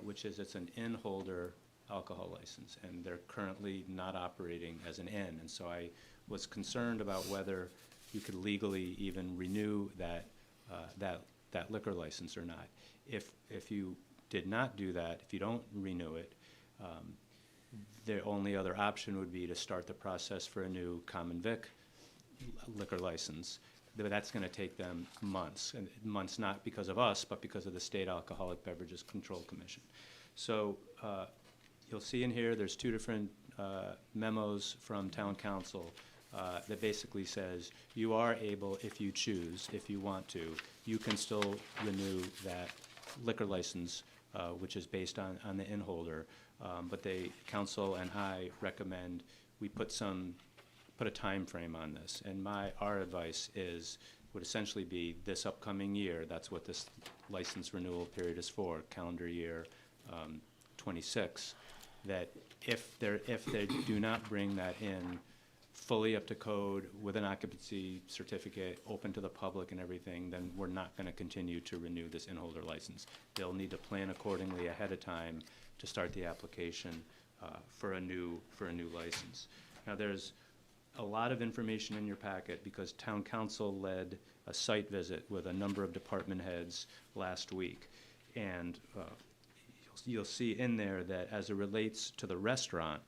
which is it's an inn holder alcohol license, and they're currently not operating as an inn. And so I was concerned about whether you could legally even renew that liquor license or not. If you did not do that, if you don't renew it, the only other option would be to start the process for a new common vic liquor license. But that's going to take them months, and months not because of us, but because of the State Alcoholic Beverages Control Commission. So you'll see in here there's two different memos from town council that basically says you are able, if you choose, if you want to, you can still renew that liquor license, which is based on the inn holder. But the council and I recommend we put a time frame on this. And our advice would essentially be this upcoming year. That's what this license renewal period is for, calendar year 26. That if they do not bring that in fully up to code with an occupancy certificate, open to the public and everything, then we're not going to continue to renew this inn holder license. They'll need to plan accordingly ahead of time to start the application for a new license. Now, there's a lot of information in your packet because town council led a site visit with a number of department heads last week. And you'll see in there that as it relates to the restaurant,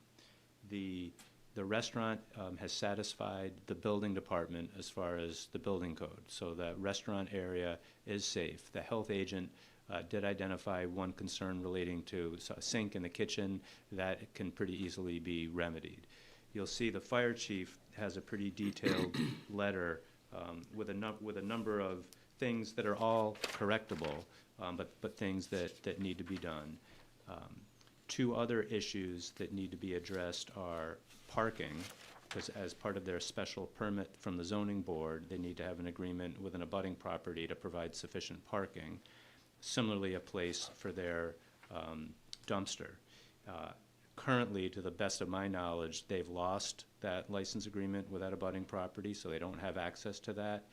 the restaurant has satisfied the building department as far as the building code. So the restaurant area is safe. The health agent did identify one concern relating to a sink in the kitchen that can pretty easily be remedied. You'll see the fire chief has a pretty detailed letter with a number of things that are all correctable, but things that need to be done. Two other issues that need to be addressed are parking, because as part of their special permit from the zoning board, they need to have an agreement with an abutting property to provide sufficient parking. Similarly, a place for their dumpster. Currently, to the best of my knowledge, they've lost that license agreement with that abutting property, so they don't have access to that.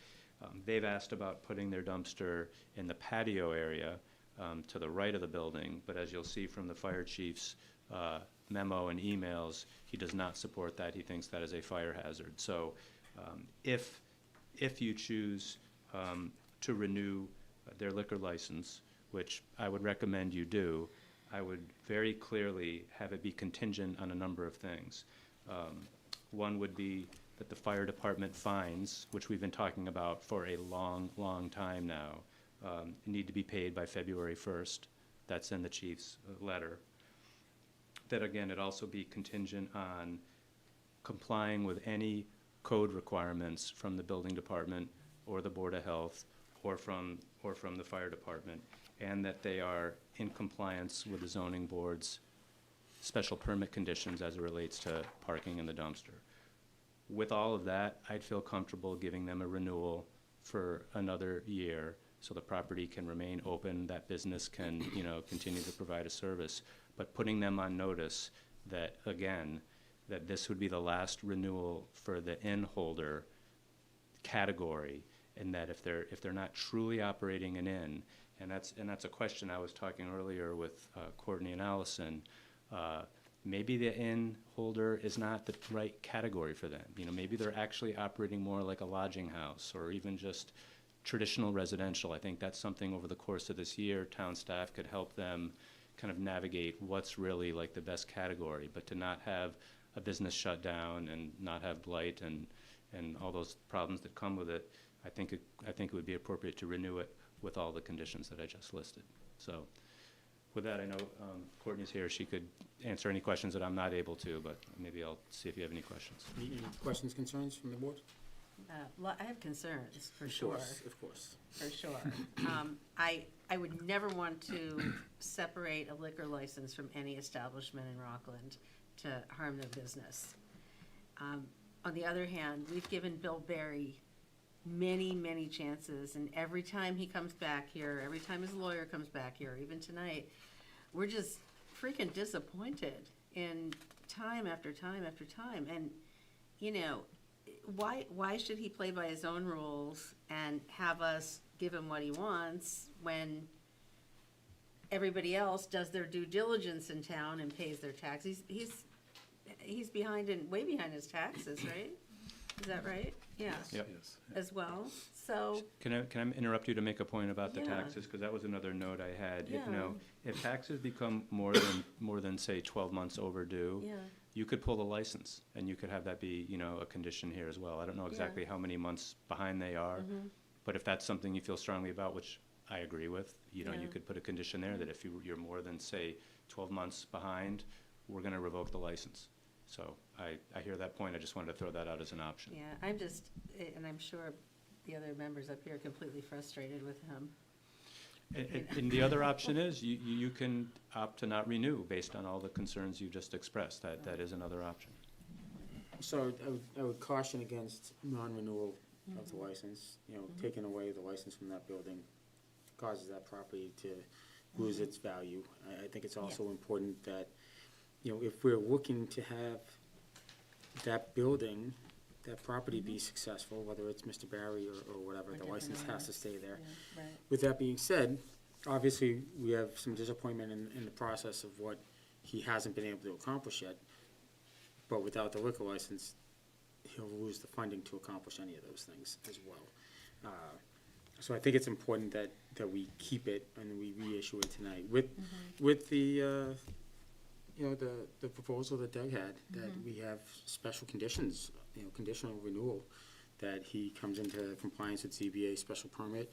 They've asked about putting their dumpster in the patio area to the right of the building, but as you'll see from the fire chief's memo and emails, he does not support that. He thinks that is a fire hazard. So if you choose to renew their liquor license, which I would recommend you do, I would very clearly have it be contingent on a number of things. One would be that the fire department fines, which we've been talking about for a long, long time now, need to be paid by February 1st. That's in the chief's letter. That again, it also be contingent on complying with any code requirements from the building department or the Board of Health or from the fire department, and that they are in compliance with the zoning board's special permit conditions as it relates to parking in the dumpster. With all of that, I'd feel comfortable giving them a renewal for another year so the property can remain open, that business can, continue to provide a service, but putting them on notice that, again, that this would be the last renewal for the inn holder category, and that if they're not truly operating an inn, and that's a question I was talking earlier with Courtney and Allison, maybe the inn holder is not the right category for them. Maybe they're actually operating more like a lodging house or even just traditional residential. I think that's something over the course of this year, town staff could help them kind of navigate what's really like the best category, but to not have a business shut down and not have blight and all those problems that come with it, I think it would be appropriate to renew it with all the conditions that I just listed. So with that, I know Courtney's here. She could answer any questions that I'm not able to, but maybe I'll see if you have any questions. Any questions, concerns from the board? I have concerns, for sure. Of course. For sure. I would never want to separate a liquor license from any establishment in Rockland to harm their business. On the other hand, we've given Bill Berry many, many chances, and every time he comes back here, every time his lawyer comes back here, even tonight, we're just freaking disappointed in time after time after time. And, why should he play by his own rules and have us give him what he wants when everybody else does their due diligence in town and pays their taxes? He's behind way behind his taxes, right? Is that right? Yeah. Yep. As well. So Can I interrupt you to make a point about the Yeah. taxes? Because that was another note I had. Yeah. If taxes become more than say 12 months overdue, Yeah. you could pull the license, and you could have that be a condition here as well. I don't know exactly how many months behind they are, but if that's something you feel strongly about, which I agree with, you could put a condition there that if you're more than say 12 months behind, we're going to revoke the license. So I hear that point, I just wanted to throw that out as an option. Yeah, I'm just, and I'm sure the other members up here are completely frustrated with him. And the other option is, you can opt to not renew based on all the concerns you just expressed. That is another option. So I would caution against non-renewal of the license, taking away the license from that building causes that property to lose its value. I think it's also important that, if we're looking to have that building, that property be successful, whether it's Mr. Barry or whatever, the license has to stay there. Yeah, right. With that being said, obviously, we have some disappointment in the process of what he hasn't been able to accomplish yet. But without the liquor license, he'll lose the funding to accomplish any of those things as well. So I think it's important that we keep it and we reissue it tonight with the, the proposal that Doug had, that we have special conditions, conditional renewal, that he comes into compliance with ZBA special permit,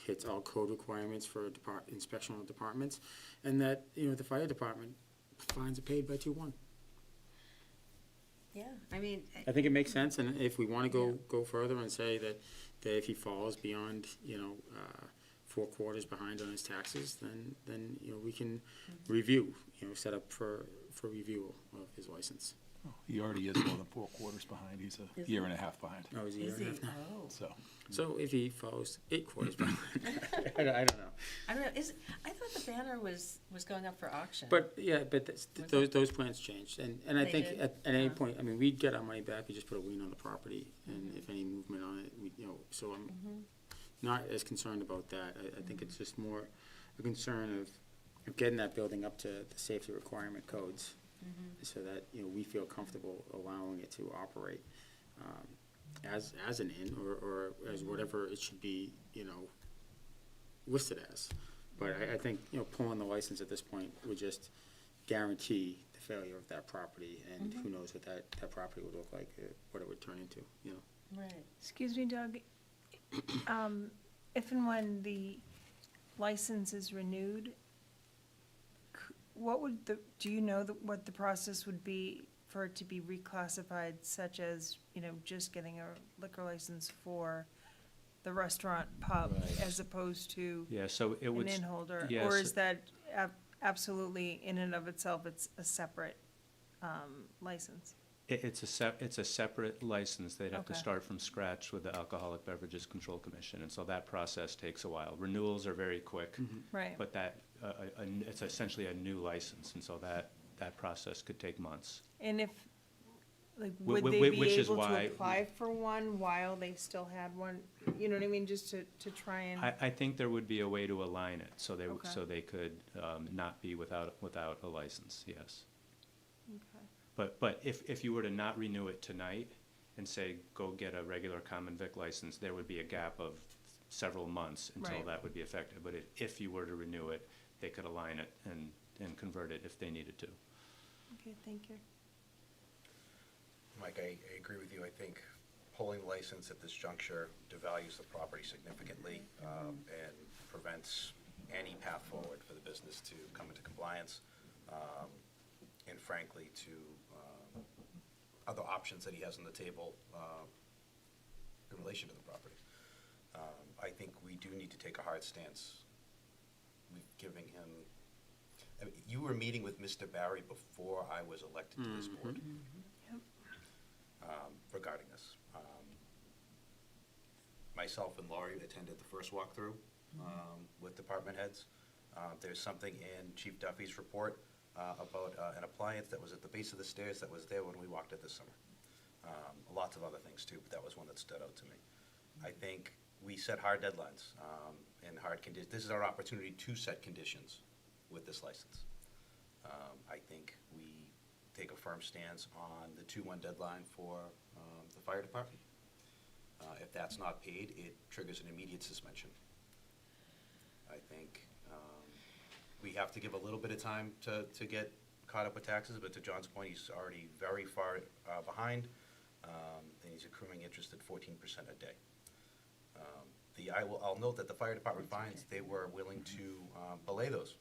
hits all code requirements for inspectional departments, and that, the fire department fines are paid by 2/1. Yeah, I mean. I think it makes sense, and if we want to go further and say that if he falls beyond, 4 quarters behind on his taxes, then we can review, set up for review of his license. He already is more than 4 quarters behind. He's a year and a half behind. Oh, he's a year and a half now? Oh. So if he falls 8 quarters behind, I don't know. I don't know, I thought the banner was going up for auction. But those plans changed, and I They think did? at any point, we'd get our money back, we just put a lien on the property, and if any movement on it, so I'm not as concerned about that. I think it's just more a concern of getting that building up to the safety requirement codes, so that, we feel comfortable allowing it to operate as an inn, or as whatever it should be, listed as. But I think, pulling the license at this point would just guarantee the failure of that property, and who knows what that property would look like, what it would turn into, Right. Excuse me, Doug. If and when the license is renewed, what would do you know what the process would be for it to be reclassified, such as, just getting a liquor license for the restaurant pub as opposed to So it would. an inn holder? Yes. Or is that absolutely in and of itself, it's a separate license? It's a separate license. They'd have to Okay. start from scratch with the Alcoholic Beverages Control Commission, and so that process takes a while. Renewals are very quick. Right. But it's essentially a new license, and so that process could take months. And if, Wh- would they wh- be which is able why- to apply for one while they still had one? You know what I mean, just to try and. I think there would be a way to align it, so Okay. they could not be without a license, yes. Okay. But if you were to not renew it tonight and say, go get a regular common vic license, there would be a gap of several months until Right. that would be effective. But if you were to renew it, they could align it and convert it if they needed to. Okay, thank you. Mike, I agree with you. I think pulling the license at this juncture devalues the property significantly and prevents any path forward for the business to come into compliance, and frankly, to other options that he has on the table in relation to the property. I think we do need to take a hard stance. We've given him, you were meeting with Mr. Barry before I was elected to this board. Regarding this. Myself and Laurie attended the first walkthrough with department heads. There's something in Chief Duffy's report about an appliance that was at the base of the stairs that was there when we walked it this summer. Lots of other things too, but that was one that stood out to me. I think we set hard deadlines and hard conditions. This is our opportunity to set conditions with this license. I think we take a firm stance on the 2/1 deadline for the fire department. If that's not paid, it triggers an immediate suspension. I think we have to give a little bit of time to get caught up with taxes, but to John's point, he's already very far behind, and he's accruing interest at 14% a day. I'll note that the fire department fines, they were willing to belay those,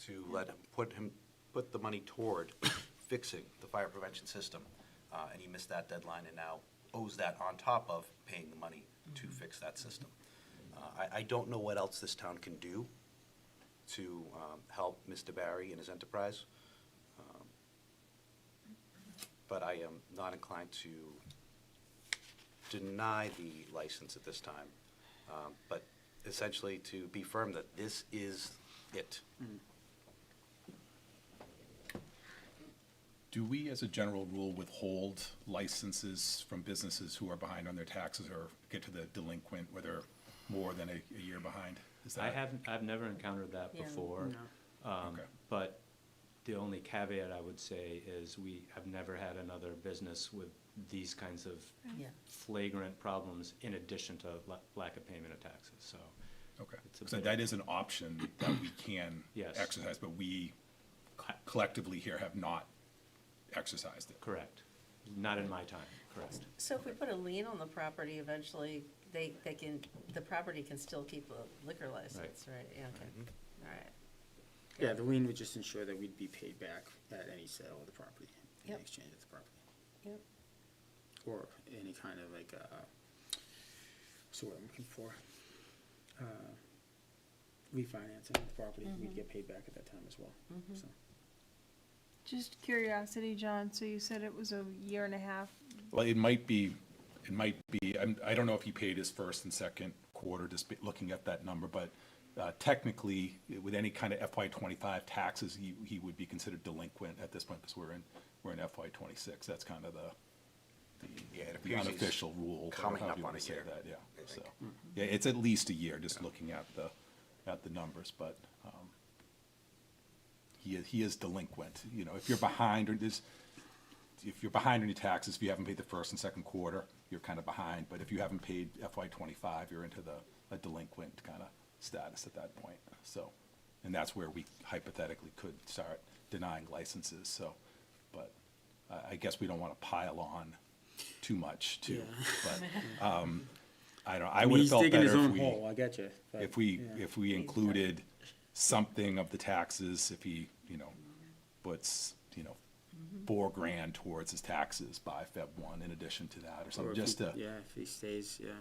to let him put the money toward fixing the fire prevention system, and he missed that deadline and now owes that on top of paying the money to fix that system. I don't know what else this town can do to help Mr. Barry and his enterprise, but I am not inclined to deny the license at this time, but essentially to be firm that this is it. Do we, as a general rule, withhold licenses from businesses who are behind on their taxes or get to the delinquent where they're more than a year behind? Is that? I've never encountered that Yeah. before. Okay. But the only caveat I would say is we have never had another business with these kinds of Yeah. flagrant problems in addition to lack of payment of taxes, so. Okay, it's a so bit- that is an option that we can Yes. exercise, but we collectively here have not exercised it. Correct. Not in my time, correct. So if we put a lien on the property, eventually, the property can still keep a liquor license, right? Yeah, okay, all right. Yeah, the lien would just ensure that we'd be paid back at any sale of the property, in Yep. exchange of the property. Yep. Or any kind of like, what's the word I'm looking for? Refinancing the property, we'd get paid back at that time as well, so. Just curiosity, John, so you said it was a year and a half? Well, I don't know if he paid his first and second quarter, just looking at that number, but technically, with any kind of FY '25 taxes, he would be considered delinquent at this point, because we're in FY '26. That's kind of Yeah, it the appears he's unofficial rule. or coming however up you on wanna a say year, that, yeah. I So, think. yeah, it's at least a year, just looking at the numbers, but he is delinquent. You know, if you're behind, if you're behind on your taxes, if you haven't paid the first and second quarter, you're kind of behind. But if you haven't paid FY '25, you're into a delinquent kind of status at that point. So, and that's where we hypothetically could start denying licenses. So, but I guess we don't want to pile on too much too. Yeah. But I don't know. I mean, would have he's felt digging his better own hole, I get you. but, if we yeah. included something of the taxes, if he, puts, $4,000 towards his taxes by Feb 1 in addition to that, or Or something, if just he- to, Yeah, if he stays, yeah.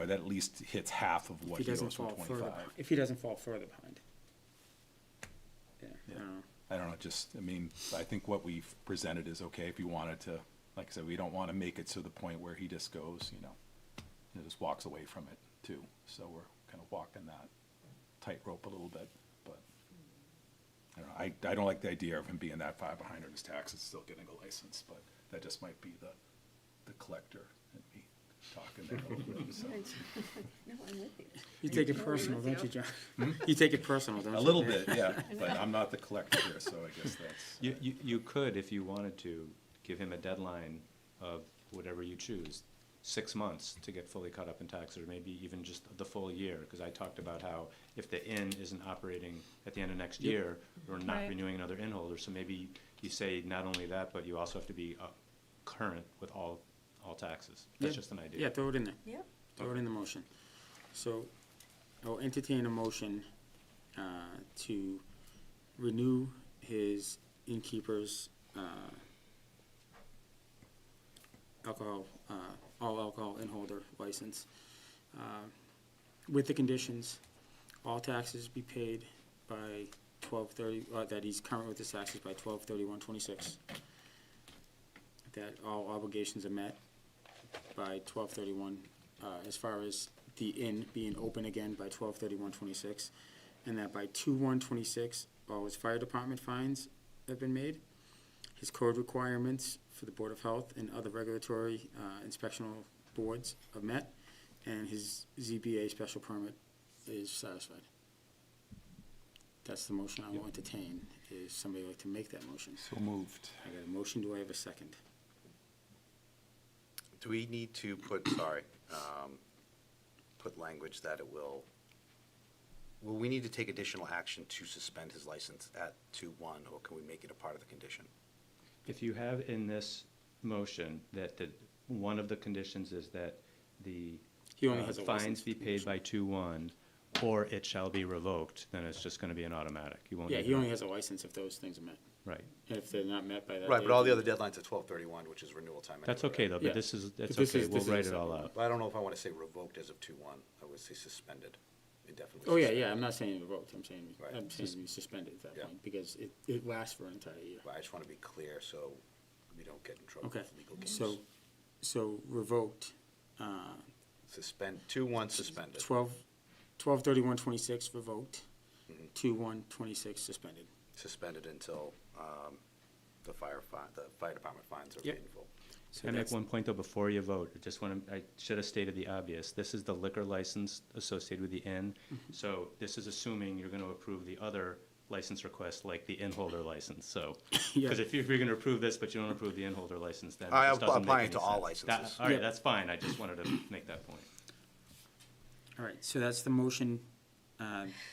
that at least hits half of what If he he doesn't owes from fall further, 25. if he doesn't fall further behind. Yeah, I Yeah. don't know. I don't know, I think what we've presented is okay. If you wanted to, like I said, we don't want to make it to the point where he just goes, just walks away from it too. So we're kind of walking that tightrope a little bit, but I don't know. I don't like the idea of him being that far behind on his taxes, still getting a license, but that just might be the collector and me talking there a little bit, so. No, I'm with you. You take it personal, don't you, John? You take it personal, don't you? A little bit, yeah, but I'm not the collector here, so I guess that's. You could, if you wanted to, give him a deadline of whatever you choose, 6 months to get fully caught up in taxes, or maybe even just the full year, because I talked about how if the inn isn't operating at the end of next Yep. year, we're not Right. renewing another inn holder, so maybe you say not only that, but you also have to be current with all taxes. That's Yeah. just an idea. Yeah, throw it in there. Yep. Throw it in the motion. So I'll entertain a motion to renew his innkeeper's all alcohol inn holder license with the conditions, all taxes be paid by 12/30, that he's current with his taxes by 12/31/26. That all obligations are met by 12/31, as far as the inn being open again by 12/31/26, and that by 2/1/26, all his fire department fines have been made. His code requirements for the Board of Health and other regulatory inspectional boards are met, and his ZBA special permit is satisfied. That's the motion I will entertain. Is somebody like to make that motion? So moved. I got a motion, do I have a second? Do we need to put language that it will we need to take additional action to suspend his license at 2/1, or can we make it a part of the condition? If you have in this motion that one of the conditions is that the He only has a fines license be paid by 2/1, or it shall be revoked, then it's just gonna be an automatic. You won't Yeah, need he to- only has a license if those things are met. Right. And if they're not met by that Right, date, but all the then- other deadlines are 12/31, which is renewal time. That's anyway, okay, right? though, Yeah. but this is, But it's this okay, is- we'll this is write it a all separate out. But I don't know if I want to say revoked as of 2/1. I would say suspended indefinitely. Oh, yeah, suspended. yeah, I'm not saying revoked, I'm saying Right. suspended at that Yeah. point, because it lasts for an entire year. But I just want to be clear so we don't get in trouble Okay, with legal games. so revoked, Suspend, 2/1 suspended. 12/31/26 revoked, Mhm. 2/1/26 suspended. Suspended until the fire department fines are Yep. paid in full. So Can I make that's- one point, though, before you vote? I should have stated the obvious. This is the liquor license associated with the inn. So this is assuming you're gonna approve the other license request, like the inn holder license, so. Yeah. Because if you're gonna approve this, but you don't approve the inn holder license, then it I just am doesn't make applying any to all sense. licenses. All right, Yeah. that's fine. I just wanted to make that point. All right, so that's the motion.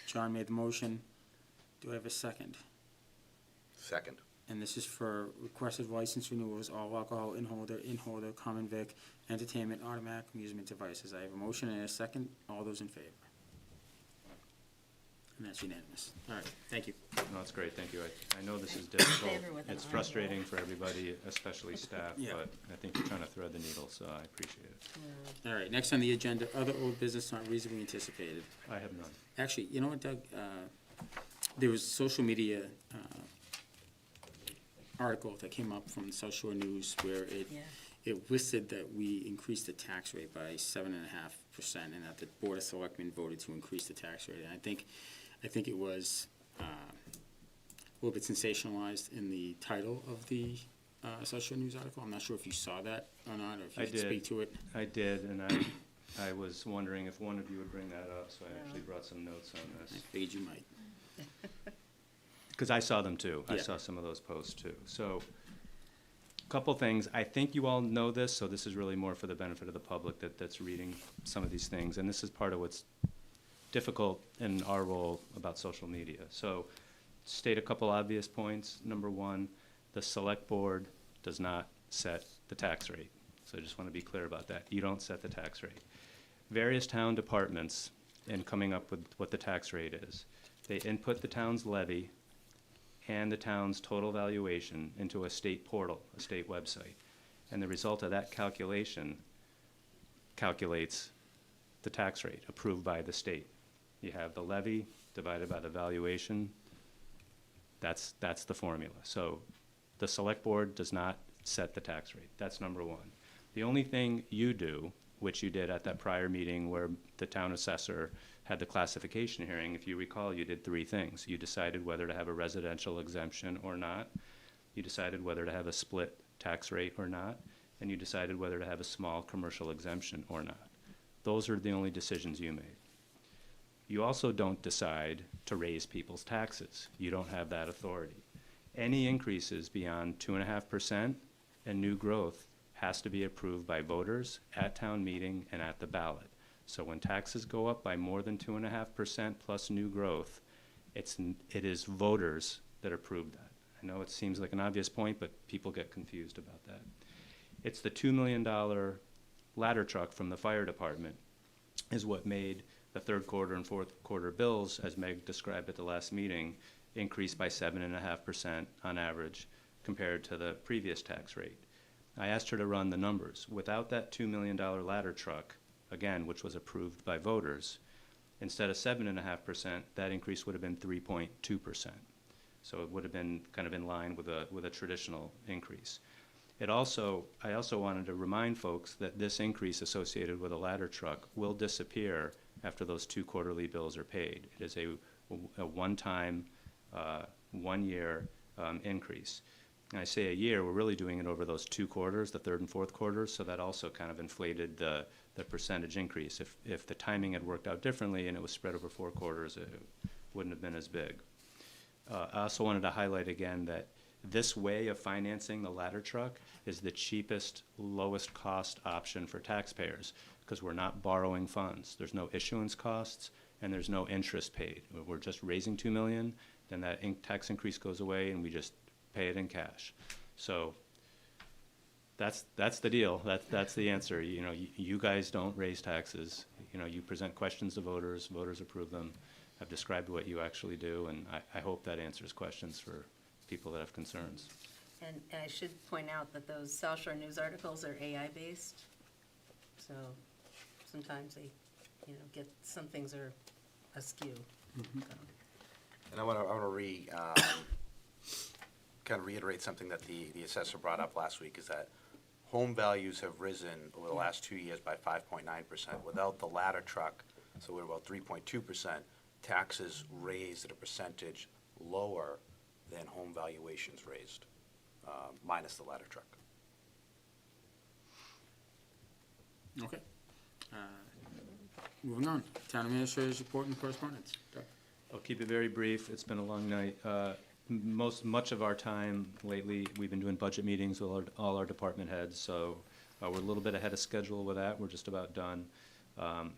John made the motion. Do I have a second? Second. And this is for requested license renewals, all alcohol in-holder, common vic, entertainment, automatic amusement devices. I have a motion and a second. All those in favor? And that's unanimous. All right, thank you. No, that's great, thank you. I know this is Favor difficult. with an It's eye frustrating for everybody, especially staff, Yeah. but I think you're trying to thread the needle, so I appreciate it. All right, next on the agenda, other old business not reasonably anticipated. I have none. Actually, you know what, Doug? There was social media article that came up from the South Shore News where Yeah. it listed that we increased the tax rate by 7.5%, and that the Board of Selectmen voted to increase the tax rate. And I think it was a little bit sensationalized in the title of the South Shore News article. I'm not sure if you saw that or not, or if you I could did. speak to it. I did, and I was wondering if one of you would bring that up, so I actually brought some notes on I this. figured you might. Because I saw them too. I Yeah. saw some of those posts too. So, couple things. I think you all know this, so this is really more for the benefit of the public that's reading some of these things. And this is part of what's difficult in our role about social media. So, state a couple obvious points. Number one, the select board does not set the tax rate. So I just want to be clear about that. You don't set the tax rate. Various town departments, in coming up with what the tax rate is, they input the town's levy and the town's total valuation into a state portal, a state website. And the result of that calculation calculates the tax rate approved by the state. You have the levy divided by the valuation. That's the formula. So the select board does not set the tax rate. That's number one. The only thing you do, which you did at that prior meeting where the town assessor had the classification hearing, if you recall, you did three things. You decided whether to have a residential exemption or not. You decided whether to have a split tax rate or not. And you decided whether to have a small commercial exemption or not. Those are the only decisions you made. You also don't decide to raise people's taxes. You don't have that authority. Any increases beyond 2.5% and new growth has to be approved by voters at town meeting and at the ballot. So when taxes go up by more than 2.5% plus new growth, it is voters that approve that. I know it seems like an obvious point, but people get confused about that. It's the $2 million ladder truck from the fire department is what made the third quarter and fourth quarter bills, as Meg described at the last meeting, increase by 7.5% on average compared to the previous tax rate. I asked her to run the numbers. Without that $2 million ladder truck, again, which was approved by voters, instead of 7.5%, that increase would have been 3.2%. So it would have been kind of in line with a traditional increase. I also wanted to remind folks that this increase associated with a ladder truck will disappear after those 2 quarterly bills are paid. It is a one-time, 1-year increase. And I say a year, we're really doing it over those 2 quarters, the third and fourth quarters, so that also kind of inflated the percentage increase. If the timing had worked out differently and it was spread over 4 quarters, it wouldn't have been as big. I also wanted to highlight again that this way of financing the ladder truck is the cheapest, lowest cost option for taxpayers because we're not borrowing funds. There's no issuance costs and there's no interest paid. We're just raising $2 million, then that tax increase goes away and we just pay it in cash. So That's the deal. That's the answer. You know, you guys don't raise taxes. You know, you present questions to voters, voters approve them. I've described what you actually do, and I hope that answers questions for people that have concerns. And I should point out that those South Shore News articles are AI-based, so sometimes they, get, some things are askew. And I want to kind of reiterate something that the assessor brought up last week, is that home values have risen over the last 2 years by 5.9%. Without the ladder truck, so we're about 3.2%, taxes raised at a percentage lower than home valuations raised, minus the ladder truck. Okay. Moving on, town administrator's report and correspondence. Doug? I'll keep it very brief. It's been a long night. Much of our time lately, we've been doing budget meetings with all our department heads, so we're a little bit ahead of schedule with that. We're just about done.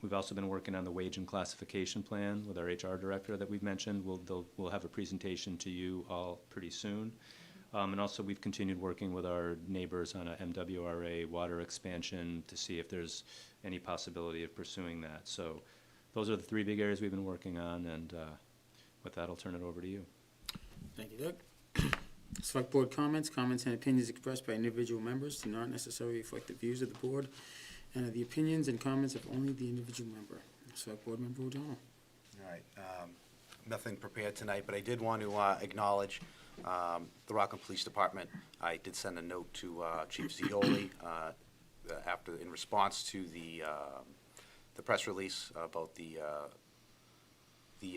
We've also been working on the wage and classification plan with our HR director that we've mentioned. We'll have a presentation to you all pretty soon. And also, we've continued working with our neighbors on a MWRA water expansion to see if there's any possibility of pursuing that. So those are the three big areas we've been working on, and with that, I'll turn it over to you. Thank you, Doug. Select board comments. Comments and opinions expressed by individual members do not necessarily reflect the views of the board and are the opinions and comments of only the individual member. Select board member O'Donnell. All right. Nothing prepared tonight, but I did want to acknowledge the Rockland Police Department. I did send a note to Chief Zioli in response to the press release about the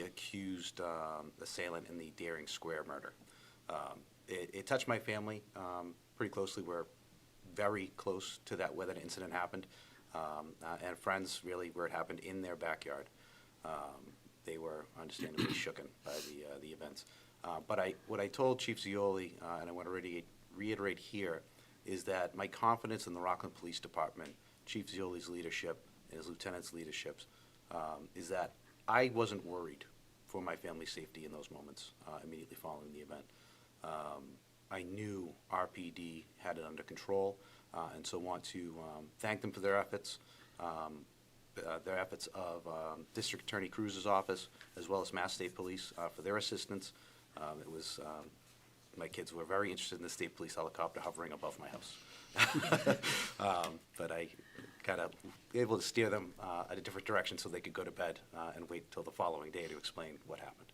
accused assailant in the Daring Square murder. It touched my family pretty closely. We're very close to where that incident happened, and friends really where it happened in their backyard. They were understandably shooken by the events. But what I told Chief Zioli, and I want to reiterate here, is that my confidence in the Rockland Police Department, Chief Zioli's leadership, and his lieutenant's leaderships, is that I wasn't worried for my family's safety in those moments immediately following the event. I knew RPD had it under control, and so want to thank them for their efforts. Of District Attorney Cruz's office, as well as Mass State Police, for their assistance. My kids were very interested in the state police helicopter hovering above my house. But I kind of able to steer them in a different direction so they could go to bed and wait until the following day to explain what happened.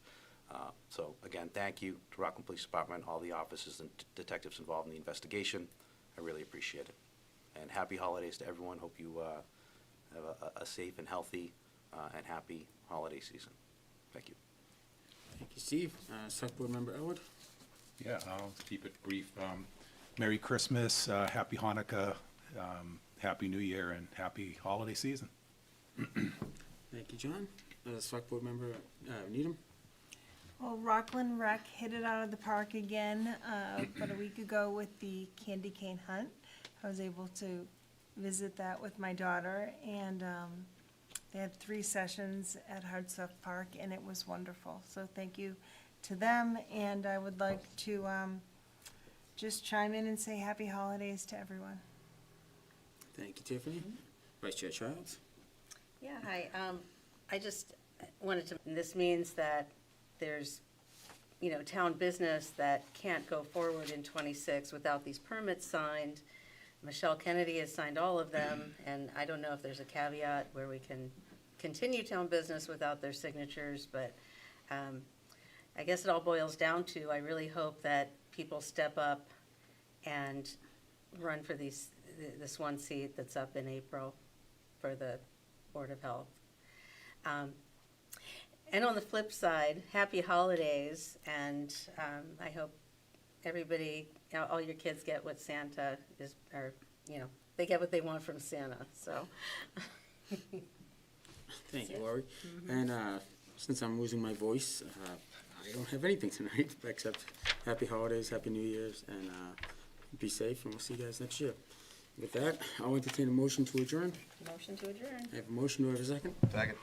So again, thank you to Rockland Police Department, all the officers and detectives involved in the investigation. I really appreciate it. And happy holidays to everyone. Hope you have a safe and healthy and happy holiday season. Thank you. Thank you, Steve. Select board member Elwood. Yeah, I'll keep it brief. Merry Christmas, Happy Hanukkah, Happy New Year, and Happy holiday season. Thank you, John. Select board member Needham. Well, Rockland Rec hit it out of the park again about a week ago with the candy cane hunt. I was able to visit that with my daughter, and they had 3 sessions at Hardstuff Park, and it was wonderful. So thank you to them, and I would like to just chime in and say happy holidays to everyone. Thank you, Tiffany. Vice Chair Childs. Yeah, hi. I just wanted to, this means that there's, town business that can't go forward in '26 without these permits signed. Michelle Kennedy has signed all of them, and I don't know if there's a caveat where we can continue town business without their signatures, but I guess it all boils down to, I really hope that people step up and run for this one seat that's up in April for the Board of Health. And on the flip side, happy holidays, and I hope everybody, all your kids get what Santa is, or, they get what they want from Santa, so. Thank you, Lori. And since I'm losing my voice, I don't have anything tonight except happy holidays, happy New Year's, and be safe, and we'll see you guys next year. With that, I'll entertain a motion to adjourn. Motion to adjourn. I have a motion. Do I have a second? Second.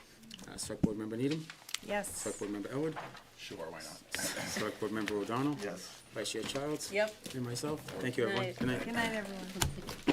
Select board member Needham. Yes. Select Board Member Elwood, Sure, why not? Select Board Member O'Donnell. Yes. Vice Chair Childs. Yep. And myself. Thank you, everyone. Night. Good night. Good night, everyone.